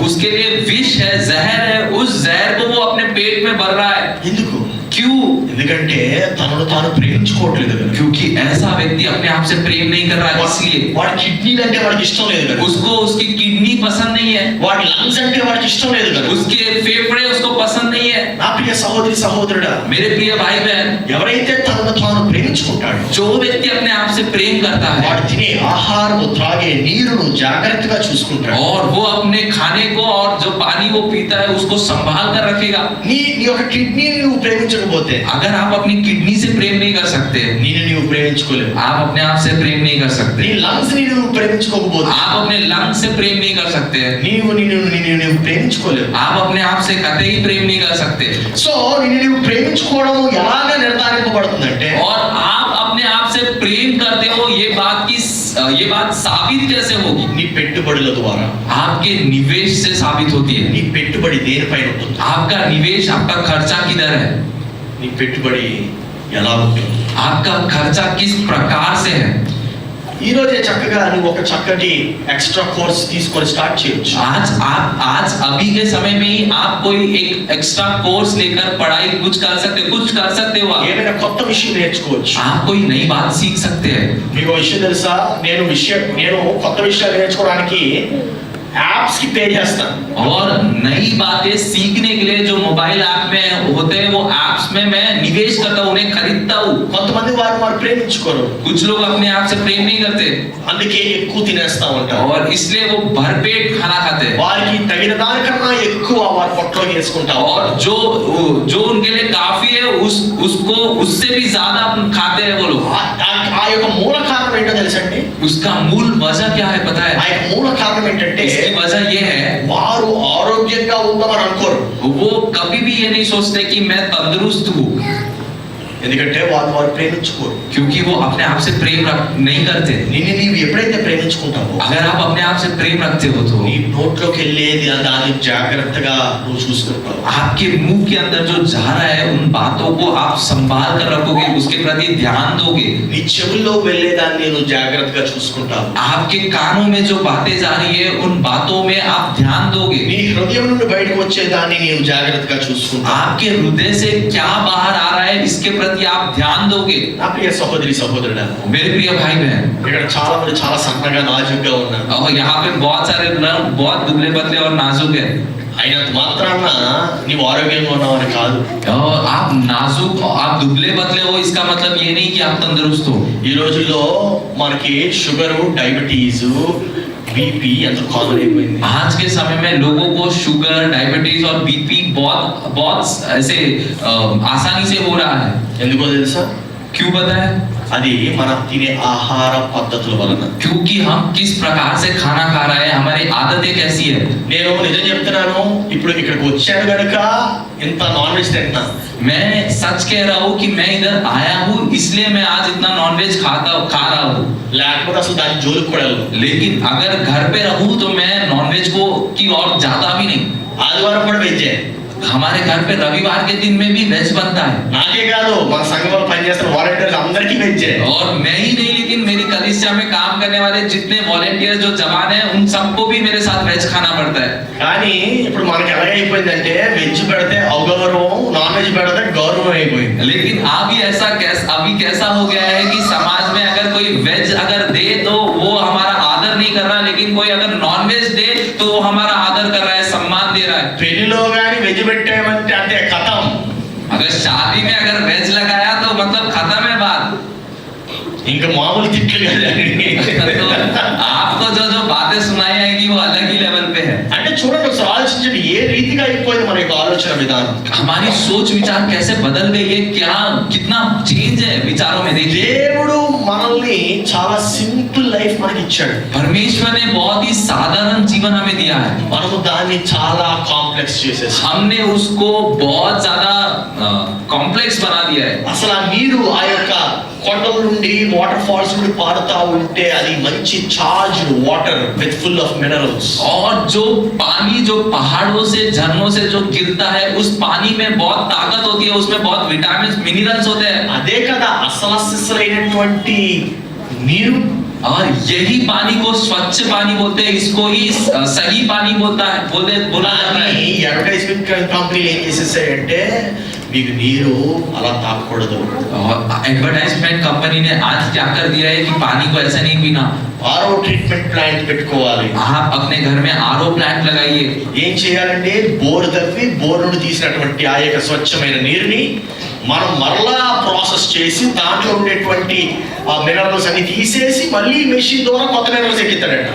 उसके लिए विष है, जहर है, उस जहर को वो अपने पेट में भर रहा है. ఎందుకు? क्यों? ఎందుకంటే తనను తాను ప్రేమించుకోవట్లేదు కదా. क्योंकि ऐसा व्यक्ति अपने आप से प्रेम नहीं कर रहा है, इसलिए వాడి కిడ్నీలు అంటే వాడికి ఇష్టం లేదు కదా. उसको उसकी किडनी पसंद नहीं है, వాడి లంగ్స్ అంటే వాడికి ఇష్టం లేదు కదా. उसके फेफड़े उसको पसंद नहीं है. నా ప్రియ సహోదరి సహోదరుడా, मेरे प्रिय भाई बहन, ఎవరైతే తనను తాను ప్రేమించుకుంటాడో जो व्यक्ति अपने आप से प्रेम करता है వాడు తినే ఆహారము, త్రాగే నీరును జాగ్రత్తగా చూసుకుంటాడు. और वो अपने खाने को और जो पानी वो पीता है उसको संभाल कर रखेगा. నీ యొక్క కిడ్నీని నువ్వు ప్రేమించకపోతే अगर आप अपनी किडनी से प्रेम नहीं कर सकते, నిన్ను నీవు ప్రేమించుకోలేవు. आप अपने आप से प्रेम नहीं कर నీ सकते, లంగ్స్ ని నువ్వు ప్రేమించుకోకపోతే आप अपने लंग से प्रेम नहीं कर सकते, నీవు ప్రేమించుకోలేవు. आप अपने आप से कतई प्रेम नहीं कर सकते. సో నిన్ను నీవు ప్రేమించుకోవడం ఎలాగ నిర్ధారింపబడుతుందంటే और आप अपने आप से प्रेम करते हो, ये बात साबित कैसे होगी? నీ పెట్టుబడుల ద్వారా. आपके निवेश से साबित होती है. నీ పెట్టుబడి దేనిపైన ఉంటుంది? आपका निवेश, आपका खर्चा किधर है? నీ పెట్టుబడి ఎలా ఉంటుంది? आपका खर्चा किस प्रकार से है? ఈ రోజే చక్కగా నువ్వు ఒక చక్కటి ఎక్స్ట్రా కోర్స్ తీసుకొని స్టార్ట్ చేయొచ్చు. आज अभी के समय में ही आप कोई एक एक्स्ट्रा कोर्स लेकर पढ़ाई कुछ कर सकते हो. ఏమైనా కొత్త విషయం నేర్చుకోవచ్చు. आप कोई नई बात सीख सकते हैं. మీకు విషయం తెలుసా? నేను కొత్త విషయాలు నేర్చుకోవడానికి యాప్స్ కి పే చేస్తాను. और नई बातें सीखने के लिए जो मोबाइल ऐप में होते हैं वो ऐप्स में मैं निवेश करता हूँ, उन्हें खरीदता हूँ। కొంతమంది వారు ప్రేమించుకోరు, कुछ लोग अपने आप से प्रेम नहीं करते అందుకే ఎక్కువ తినేస్తా ఉంటారు. और इसलिए वो भरपेट खाना खाते हैं వారికి తగిన దానికన్నా ఎక్కువ వారి పొట్టలోకి వేసుకుంటారు. और जो उनके लिए काफी है उसको उससे भी ज्यादा खाते हैं वो लोग। ఆ యొక్క మూల కారణం ఏంటో తెలుసండి? उसका मूल वजह क्या है पता ఆ है? యొక్క మూల కారణం ఏంటంటే इसकी वजह ये है వారు ఆరోగ్యంగా ఉందామని అనుకోరు. वो कभी भी ये नहीं सोचते कि मैं तंदुरुस्त हूँ, ఎందుకంటే వారు ప్రేమించుకోరు. क्योंकि वो अपने आप से प्रेम नहीं करते। నిన్ను నీవు ఎప్పుడైతే ప్రేమించుకుంటావో, अगर आप अपने आप से प्रेम रखते हो तो నీ నోట్లోకి వెళ్ళేది దాన్ని జాగ్రత్తగా నువ్వు చూసుకుంటావు. आपके मुंह के अंदर जो जा रहा है उन बातों को आप संभाल कर रखोगे, उसके प्रति ध्यान दोगे। నీ చెవుల్లో వెళ్ళేదాన్ని నువ్వు జాగ్రత్తగా చూసుకుంటావు. आपके कानों में जो बातें जा रही है उन बातों में आप ध्यान दोगे। నీ హృదయం నుండి బయటకు వచ్చేదాన్ని నీవు జాగ్రత్తగా చూసుకుంటావు. आपके हृदय से क्या बाहर आ रहा है इसके प्रति आप ध्यान दोगे। నా ప్రియ సహోదరి సహోదరుడా, मेरे प्रिय भाई बहन, ఇక్కడ చాలా మంది చాలా సన్నగా నాజుగ్గా ఉన్నారు. और यहाँ पे बहुत सारे लोग बहुत दुबले पतले और नाजुक है। అయినంత మాత్రాన నీవు ఆరోగ్యంగా ఉన్నావని కాదు. और आप नाजुक आप दुबले पतले हो इसका मतलब ये नहीं कि आप तंदुरुस्त हो। ఈ రోజుల్లో మనకి షుగరు, డయాబెటీస్, బీపీ ఎంత కామన్ అయిపోయింది. आज के समय में लोगों को शुगर, डायबिटीज और बीपी बहुत ऐसे आसानी से हो रहा है। ఎందుకో తెలుసా? क्यों पता है? అది మనం తినే ఆహార పద్ధతుల వలన. क्योंकि हम किस प्रकार से खाना खा रहे हैं, हमारी आदतें कैसी है। నేను నిజం చెప్తున్నాను, ఇప్పుడు ఇక్కడికి వచ్చాను గనుక ఇంత నాన్ వెజ్ తింటున్నా. मैं सच कह रहा हूँ कि मैं इधर आया हूँ इसलिए मैं आज इतना नॉनवेज खा रहा हूँ। లేకపోతే అసలు దాని జోలికి కూడా వెళ్ళను. लेकिन अगर घर पे रहूँ तो मैं नॉनवेज को की और ज्यादा भी नहीं। ఆదివారం కూడా వెజ్జే. हमारे घर पे रविवार के दिन में भी वेज बनता है। నాకే కాదు, మన సంఘంలో పనిచేస్తున్న వాలంటీర్స్ అందరికీ వెజ్జే. और मैं ही नहीं लेकिन मेरी कलीसिया में काम करने वाले जितने वॉलंटियर जो जवान हैं उन सबको भी मेरे साथ वेज खाना पड़ता है। కానీ ఇప్పుడు మనకి ఎలాగైపోయిందంటే వెజ్ పెడితే అగౌరవం, నాన్ వెజ్ పెడితే గౌరవం అయిపోయింది. लेकिन अभी कैसा हो गया है कि समाज में अगर कोई वेज अगर दे तो वो हमारा आदर नहीं कर रहा, लेकिन कोई अगर नॉन वेज दे तो वो हमारा आदर कर रहा है, सम्मान दे रहा है। పెళ్లిలో గాని వెజ్ పెట్టామంటే అంతే ఖతం. अगर शादी में अगर वेज लगाया तो मतलब खत्म है बात। ఇంకా మామూలు తిట్లు तो आपको जो बातें सुनाई आएगी वो अलग ही लेवल पे है। అంటే చూడండి, ఒకసారి ఆలోచించండి ఏ రీతిగా అయిపోయింది మన యొక్క ఆలోచన విధానం. हमारी सोच विचार कैसे बदल गई है, क्या कितना चेंज है विचारों में। देखिए దేవుడు మనల్ని చాలా సింపుల్ లైఫ్ మనకి ఇచ్చాడు. परमेश्वर ने बहुत ही साधारण जीवन हमें दिया है, మనము దాన్ని చాలా కాంప్లెక్స్ చేసేసాం. हमने उसको बहुत ज्यादा कॉम्प्लेक्स बना दिया है। అసలు ఆ నీరు ఆ యొక్క కొండల నుండి వాటర్ ఫాల్స్ నుండి పారుతా ఉంటే అది మంచి charged water with full of minerals. और जो पानी जो पहाड़ों से झरनों से जो गिरता है उस पानी में बहुत ताकत होती है, उसमें बहुत विटामिन मिनरल्स होते हैं। అదే కదా అసలు సిసలైనటువంటి నీరు. और यही पानी को स्वच्छ पानी बोलते हैं, इसको ही सही पानी बोला जाता है। ఈ అడ్వర్టైజ్మెంట్ కంపెనీలు ఏం చేసేసాయంటే మీకు నీరు అలా తాగకూడదు. एडवर्टाइजमेंट कंपनी ने आज क्या कर दिया है कि पानी को ऐसा नहीं पीना, ఆరో ట్రీట్మెంట్ ప్లాంట్ పెట్టుకోవాలి. आप अपने घर में आरओ प्लांट लगाइए। ఏం చేయాలంటే బోర్ తవ్వి బోర్ నుండి తీసినటువంటి ఆ యొక్క స్వచ్ఛమైన నీరుని మనం మరలా ప్రాసెస్ చేసి దాంట్లో ఉండేటువంటి ఆ మినరల్స్ అన్ని తీసేసి మళ్ళీ మెషిన్ ద్వారా కొత్త మినరల్స్ ఎక్కిస్తాడంట.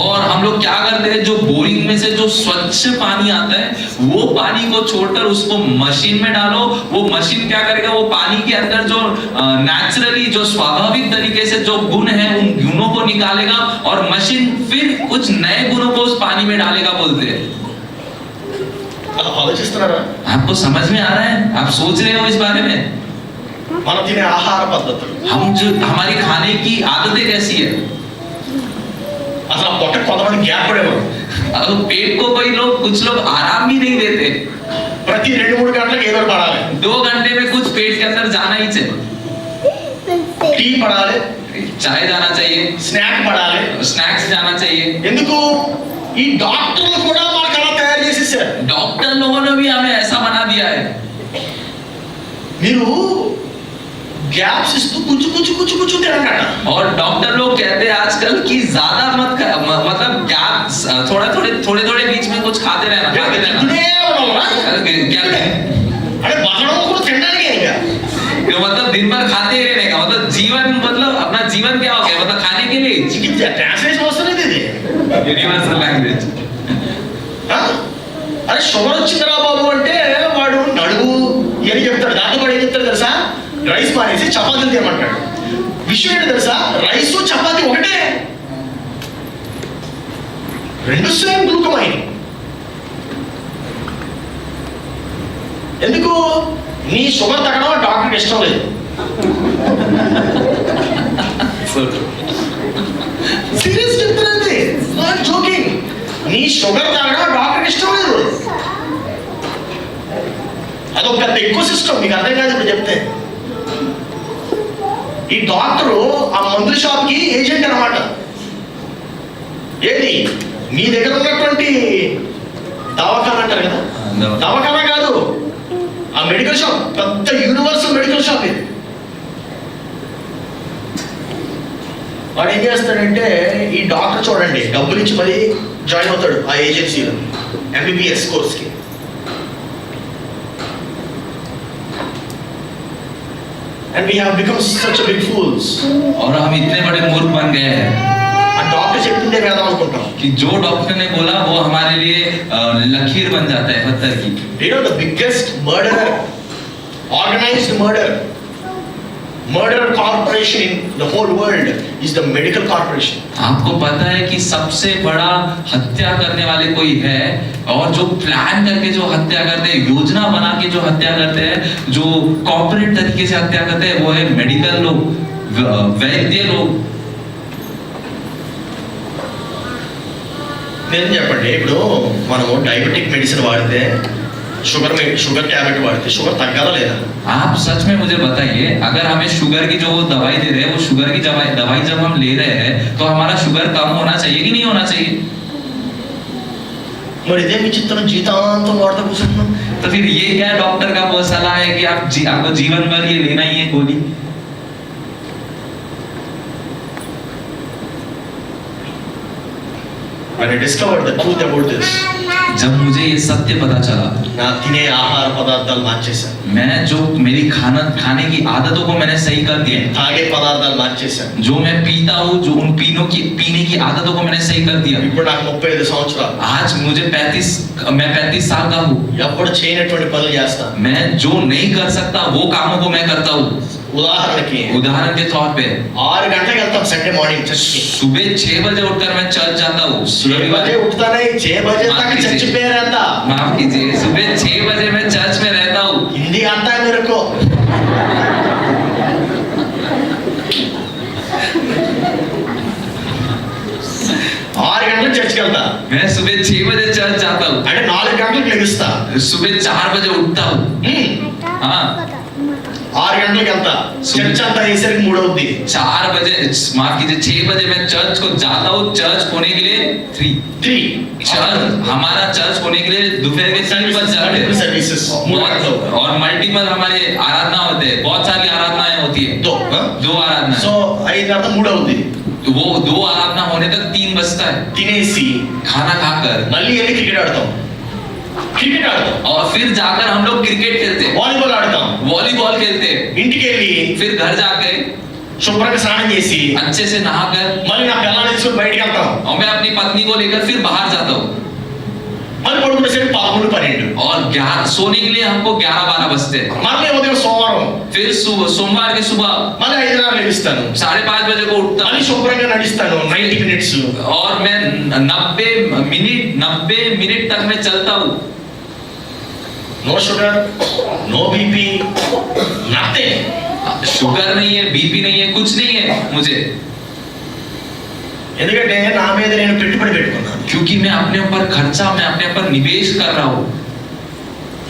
और हम लोग क्या करते हैं, जो बोरिंग में से जो स्वच्छ पानी आता है वो पानी को छोड़कर उसको मशीन में डालो। वो मशीन क्या करेगा, वो पानी के अंदर जो नेचुरली जो स्वाभाविक तरीके से जो गुण है उन गुणों को निकालेगा और मशीन फिर कुछ नए गुणों को उस पानी में डालेगा बोलते हैं। అలా ఆలోచిస్తున్నారా? आपको समझ में आ रहा है, आप सोच रहे हो इस बारे में। మనం తినే ఆహార పద్ధతులు, हम जो हमारी खाने की आदतें कैसी है। అసలు పొట్ట కొంతమంది గ్యాప్ పడేవారు. अब पेट को कुछ लोग आराम भी नहीं देते। ప్రతి 2-3 గంటలకు ఏదో ఒకటి పడాలి. 2 घंटे में कुछ पेट के अंदर जाना ही चाहिए। టీ పడాలి, चाय जाना चाहिए, స్నాక్ పడాలి. स्नैक्स जाना चाहिए। ఎందుకు? ఈ డాక్టర్లు కూడా మనకు అలా తయారు చేసేసారు. डॉक्टर लोगों ने भी हमें ऐसा बना दिया है। మీరు గ్యాప్స్ ఇస్తూ కొంచెం తినగట. और डॉक्टर लोग कहते हैं आजकल कि ज्यादा मतलब गैप्स थोड़े थोड़े बीच में कुछ खाते रहना తినే ఉన్నావునా? क्या అంటే బతకడం కూడా తినడానికే ఇంకా. मतलब दिन भर खाते ही रहने का मतलब जीवन मतलब अपना जीवन क्या हो गया मतलब खाने के लिए ట్రాన్స్లేషన్ వస్తలేదు ఇది. यूनिवर्सल लैंग्वेज ఆ? అరే షుగర్ వచ్చిందిరా బాబు అంటే వాడు నడువు అని చెప్తాడు. దాంతో కూడా ఏం చెప్తాడు తెలుసా? రైస్ మానేసి చపాతీలు తినమంటాడు. విషయం ఏంటి తెలుసా? రైస్ చపాతీ ఒకటే, రెండు సేమ్ గ్లూకమైన్. ఎందుకు? నీ షుగర్ తగ్గడం డాక్టర్కి ఇష్టం లేదు. సీరియస్ చెప్తున్నది, నాట్ జోకింగ్. నీ షుగర్ తాగడం డాక్టర్కి ఇష్టం లేదు. అదొక పెద్ద ఎక్కువ సిస్టమ్, మీకు అర్థం కాదు ఇప్పుడు చెప్తే. ఈ డాక్టరు ఆ మందుల షాప్కి ఏజెంట్ అన్నమాట. ఏది? మీ దగ్గర ఉన్నటువంటి దవాఖాన అంటారు కదా, దవాఖాన కాదు, ఆ మెడికల్ షాప్, పెద్ద యూనివర్సల్ మెడికల్ షాప్ ఇది. వాడు ఏం చేస్తాడంటే, ఈ డాక్టర్ చూడండి డబ్బులు ఇచ్చి మరీ జాయిన్ అవుతాడు ఆ ఏజెన్సీలో MBBS కోర్స్కి. And we have become such a big fools. और हम इतने बड़े मूर्ख बन गए हैं ఆ డాక్టర్ చెప్పిందే వేదం అనుకుంటాం. कि जो डॉक्टर ने बोला वो हमारे लिए लकीर बन जाता है पत्थर की. You know the biggest murderer, organized murderer corporation in the whole world is the medical corporation. आपको पता है कि सबसे बड़ा हत्या करने वाले कोई है और जो प्लान करके जो हत्या करते हैं, योजना बना के जो हत्या करते हैं, जो कॉर्पोरेट तरीके से हत्या करते हैं, वो है मेडिकल लोग, वैद्य लोग. నేను చెప్పండి, ఇప్పుడు మనము డయాబెటిక్ మెడిసిన్ వాడితే, షుగర్ ట్యాబ్లెట్ వాడితే షుగర్ తగ్గాలా లేదా? आप सच में मुझे बताइए, अगर हमें शुगर की जो दवाई दे रहे हैं, वो शुगर की दवाई जब हम ले रहे हैं तो हमारा शुगर कम होना चाहिए कि नहीं होना चाहिए? మరి ఇదే మీ చిత్రం, జీవితాంతం వాడతా కూర్చుంటున్నాం. तो फिर ये क्या डॉक्टर का वो सलाह है कि आपको जीवन भर ये लेना ही है गोली? When I discovered the truth about this, जब मुझे ये सत्य पता चला, నా తినే ఆహార పదార్థాలు మార్చేశాను, मैं जो मेरी खाने की आदतों को मैंने सही कर दिया, తాగే పదార్థాలు మార్చేశాను. जो मैं पीता हूँ, जो उन पीने की आदतों को मैंने सही कर दिया. ఇప్పుడు నాకు 35 సంవత్సరాలు. आज मैं 35 साल का हूँ. ఎప్పుడు చేయనటువంటి పనులు చేస్తాను. मैं जो नहीं कर सकता वो कामों को मैं करता हूँ. ఉదాహరణకి उदाहरण के तौर पे 6 గంటలకు వెళ్తాం సండే మార్నింగ్ చర్చ్కి. सुबह 6 बजे उठकर मैं चर्च जाता हूँ. 6 बजे उठता नहीं, 6 बजे तक चर्च पे रहता. माफ कीजिए, सुबह 6 बजे मैं चर्च में रहता हूँ. हिंदी आता है मेरे को. ఆరు గంటలకు చర్చ్కి వెళ్తా. मैं सुबह 6 बजे चर्च जाता हूँ. అంటే 4 గంటలకు లెగుస్తా. सुबह 4 बजे उठता हूँ. हाँ, 6 గంటలకు వెళ్తా. చర్చ్ అంతా అయ్యేసరికి 3 అవుద్ది. 4 बजे माफ कीजिए 6 बजे मैं चर्च को जाता हूँ. चर्च होने के लिए 3 चर्च, हमारा चर्च होने के लिए दोपहर के 3 बज जाते हैं. सर्विसेस और मल्टीपल हमारे आराधना होते हैं, बहुत सारी आराधनाएं होती है. 2 आराधना. సో అయిన తర్వాత 3 అవుద్ది. वो 2 आराधना होने तक 3 बजता है. తినేసి खाना खाकर మళ్ళీ వెళ్ళి క్రికెట్ ఆడతాం. और फिर जाकर हम लोग क्रिकेट खेलते हैं, వాలీబాల్ ఆడతాం. वॉलीबॉल खेलते हैं. ఇంటికి వెళ్ళి फिर घर जाकर శుభ్రంగా స్నానం చేసి अच्छे से नहाकर మళ్ళీ నా పిల్లల్ని తీసుకొని బయటికి వెళ్తాం. और मैं अपनी पत्नी को लेकर फिर बाहर जाता हूँ. మళ్ళీ పడుకునేసరికి 11, 12. और 11 सोने के लिए हमको 11-12 बजते हैं. మళ్ళీ ఉదయం సోమవారం फिर सोमवार की सुबह మళ్ళీ 5:30 లెగుస్తాను. 5:30 बजे को उठता మళ్ళీ हूँ. శుభ్రంగా నడుస్తాను 90 మినిట్స్. और मैं 90 मिनट तक मैं चलता हूँ. No sugar, no BP, nothing. Sugar नहीं है, बीपी नहीं है, कुछ नहीं है मुझे. ఎందుకంటే నా మీద నేను పెట్టుబడి పెట్టుకున్నాను. क्योंकि मैं अपने ऊपर खर्चा, मैं अपने ऊपर निवेश कर रहा हूँ.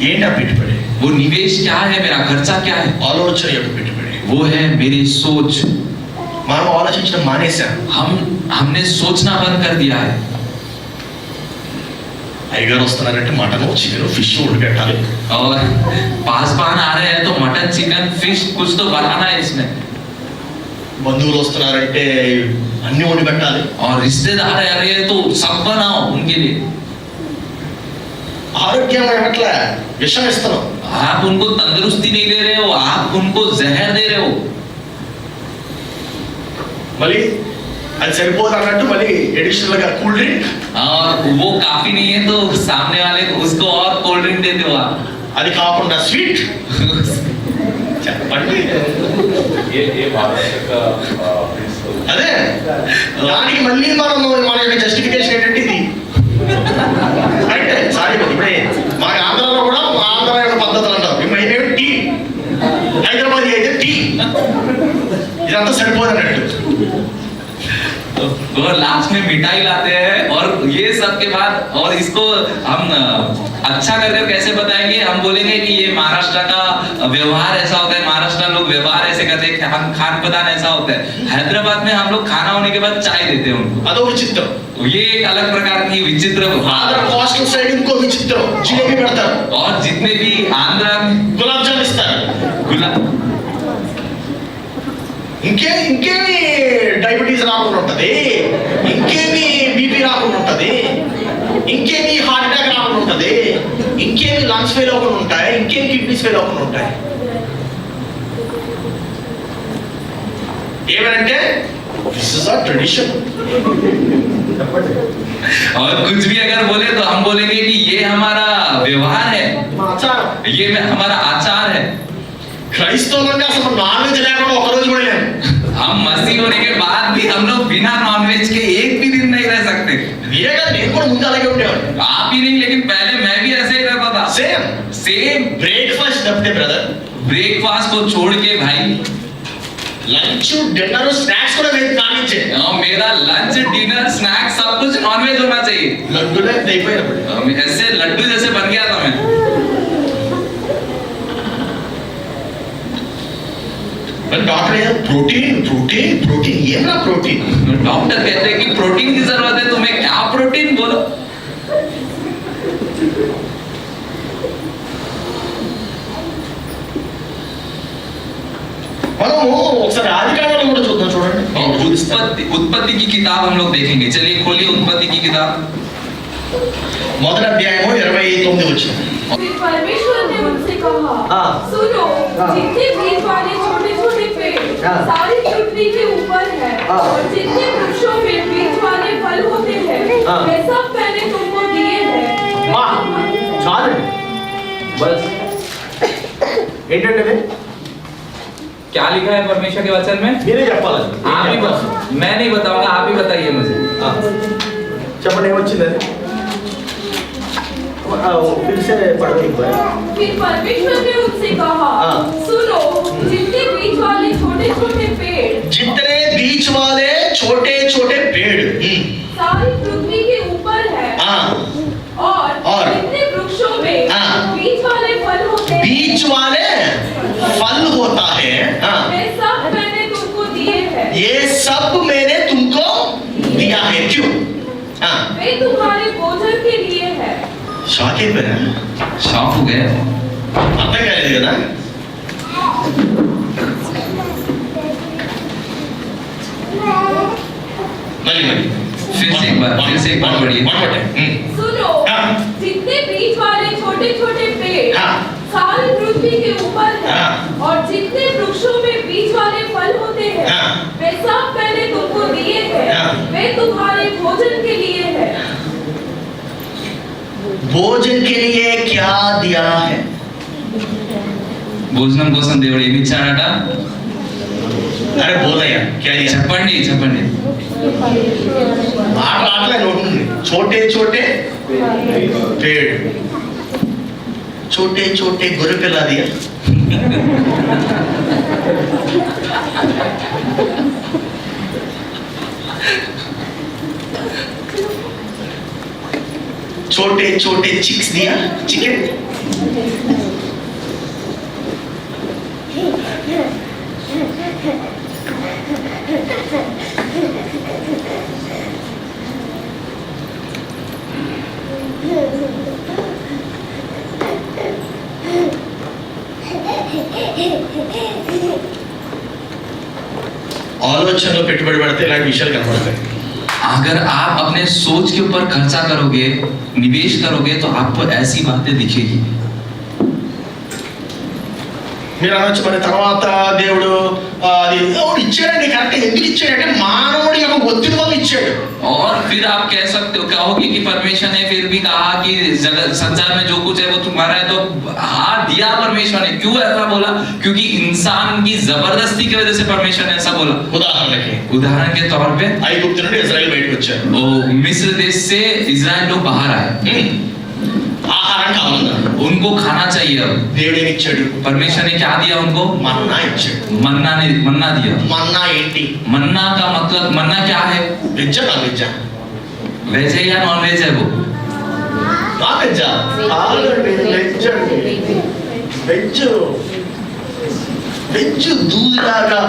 ఏంటి ఆ పెట్టుబడి? वो निवेश क्या है, मेरा खर्चा क्या है? ఆలోచన యొక్క పెట్టుబడి. वो है मेरी सोच. మనం ఆలోచించడం మానేశాం. हमने सोचना बंद कर दिया है. అయ్యగారు వస్తున్నారంటే మటన్, చికెన్, ఫిష్ ఉడకట్టాలి. और पासवान आ रहे हैं तो मटन, चिकन, फिश कुछ तो बनाना है इसमें. బంధువులు వస్తున్నారంటే అన్ని వండి పెట్టాలి. और रिश्तेदार आ रहे हैं तो सब बनाओ उनके लिए. ఆరోగ్యం ఇవ్వట్లే, విషం ఇస్తున్నాం. आप उनको तंदुरुस्ती नहीं दे रहे हो, आप उनको जहर दे रहे हो. మళ్ళీ అది సరిపోదు అన్నట్టు మళ్ళీ ఎడిషనల్ గా కూల్ డ్రింక్. और वो काफी नहीं है तो सामने वाले को उसको और कोल्ड ड्रिंक दे दो आप. అది కాకుండా స్వీట్. చెప్పండి. అదే దానికి మళ్ళీ మనం మన యొక్క జస్టిఫికేషన్ ఏంటంటే ఇది అంటే సారీ ఇప్పుడే మన ఆంధ్రాలో కూడా ఆంధ్ర యొక్క పద్ధతులు అంటారు. మేమేమి టీ, హైదరాబాద్ అయితే టీ, ఇదంతా సరిపోదు అన్నట్టు. और लास्ट में मिठाई लाते हैं और ये सब के बाद और इसको हम अच्छा कर कैसे बताएंगे. हम बोलेंगे कि ये महाराष्ट्र का व्यवहार ऐसा होता है, महाराष्ट्र लोग व्यवहार ऐसे करते हैं, हम खान पदान ऐसा होता है. हैदराबाद में हम लोग खाना होने के बाद चाय देते हैं उनको. అదో విచిత్రం. ये एक अलग प्रकार की विचित्र ఆంధ్ర కోస్టల్ సైడ్ ఇంకో విచిత్రం, జిలేబీ పెడతారు. और जितने भी आंध्र గులాబ్ జామ్ ఇస్తారు. ఇంకేమి డయాబెటీస్ రాకుండా ఉంటది, ఇంకేమి బీపీ రాకుండా ఉంటది, ఇంకేమి హార్ట్ అటాక్ రాకుండా ఉంటది, ఇంకేమి లంగ్స్ ఫెయిల్ అవ్వకుండా ఉంటాయి, ఇంకేమి కిడ్నీస్ ఫెయిల్ అవ్వకుండా ఉంటాయి. ఏమంటే దిస్ ఇస్ అ ట్రెడిషన్. और कुछ भी अगर बोले तो हम बोलेंगे कि ये हमारा व्यवहार है, ఆచారం. ये हमारा आचार है. క్రైస్తవులంటే అసలు నాన్ వెజ్ లేకుండా ఒక రోజు కూడా లేము. हम मसीह होने के बाद भी हम लोग बिना नॉनवेज के एक भी दिन नहीं रह सकते. మీరే కదా, నేను కూడా ముందు అలాగే ఉండేవాడిని. आप ही नहीं, लेकिन पहले मैं भी ऐसे ही रहता था. सेम బ్రేక్ఫాస్ట్ తప్పితే బ్రదర్, ब्रेकफास्ट को छोड़ के भाई లంచ్ డిన్నర్ స్నాక్స్ కూడా మేము కానించే. मेरा लंच डिनर स्नैक्स सब कुछ नॉनवेज होना चाहिए. లడ్డూలే అయిపోయినప్పుడు ऐसे लड्डू जैसे बन गया था मैं. डॉक्टर प्रोटीन प्रोटीन प्रोटीन ये ना प्रोटीन. डॉक्टर कहते हैं कि प्रोटीन की जरूरत है, तुम्हें क्या प्रोटीन बोलो. మనము ఒకసారి ఆదికాండంలో కూడా చూద్దాం. చూడండి, उत्पत्ति की किताब हम लोग देखेंगे. चलिए खोलिए उत्पत्ति की किताब. మొదటి అధ్యాయము 29 వచ్చింది. परमेश्वर ने उनसे कहा, सुनो, जितने बीज वाले छोटे छोटे पेड़ सारी पृथ्वी के ऊपर है और जितने वृक्षों में बीज वाले फल होते हैं वे सब मैंने तुमको दिए हैं. చాలు బస్. ఏంటంటే क्या लिखा है परमेश्वर के वचन में? మీరే చెప్పాలి. आप ही मैं नहीं बताऊंगा, आप ही बताइए मुझे. చెప్పండి ఏమొచ్చింది అది. फिर से पढ़ो. फिर परमेश्वर ने उनसे कहा, सुनो, जितने बीज वाले छोटे छोटे पेड़ सारी पृथ्वी के ऊपर है और जितने वृक्षों में बीज वाले फल होते हैं वे सब मैंने तुमको दिए हैं. ये सब मैंने तुमको दिया है. क्यों? वे तुम्हारे भोजन के लिए है. షాక్ అయిపోయినా? शॉक हो गए. అర్థం కాలేదు కదా. మళ్ళీ फिर से एक बार पढ़िए. सुनो, जितने बीज वाले छोटे छोटे पेड़ सारी पृथ्वी के ऊपर है और जितने वृक्षों में बीज वाले फल होते हैं वे सब मैंने तुमको दिए हैं. वे तुम्हारे भोजन के लिए है. భోజన్ के लिए क्या दिया है? భోజనం కోసం దేవుడు ఏమి ఇచ్చాడట? అరే బోలయ్యా, क्या दिया? చెప్పండి. మాట రాట్లే నోటి నుండి. छोटे छोटे पेड़, छोटे छोटे गोरे पिला दिया. छोटे छोटे चिक्स दिया, चिकन. ఆలోచనలో పెట్టుబడి పెడితే ఇలాంటి విషయాలు కనబడతాయి. अगर आप अपने सोच के ऊपर खर्चा करोगे, निवेश करोगे, तो आपको ऐसी बातें दिखेगी. మీరు అనొచ్చు మరి తర్వాత దేవుడు అది దేవుడు ఇచ్చాడండి, కరెక్ట్. ఎందుకు ఇచ్చాడంటే మానవుడి యొక్క ఒత్తిడి వల్ల ఇచ్చాడు. और फिर आप कह सकते हो, कहोगे कि परमेश्वर ने फिर भी कहा कि जगत संसार में जो कुछ है वो तुम्हारा है, तो हाँ दिया परमेश्वर ने. क्यों ऐसा बोला? क्योंकि इंसान की जबरदस्ती की वजह से परमेश्वर ने ऐसा बोला. ఉదాహరణకి उदाहरण के तौर पे ఐగుప్తు నుండి ఇజ్రాయెల్ బయటకు వచ్చారు. वो मिस्र देश से इजराइल लोग बाहर आए. ఆహారం కావాలన్నారు. उनको खाना चाहिए. अब దేవుడు ఏమి ఇచ్చాడు? परमेश्वर ने क्या दिया उनको? మన్నా ఇచ్చాడు. मन्ना दिया. మన్నా ఏంటి? मन्ना का मतलब, मन्ना क्या है? వెజ్జా నాన్ వెజ్జా? वेज है या नॉन वेज है वो? నాన్ వెజ్జా? వెజ్ అండి. వెజ్ వెజ్ దూదిలాగా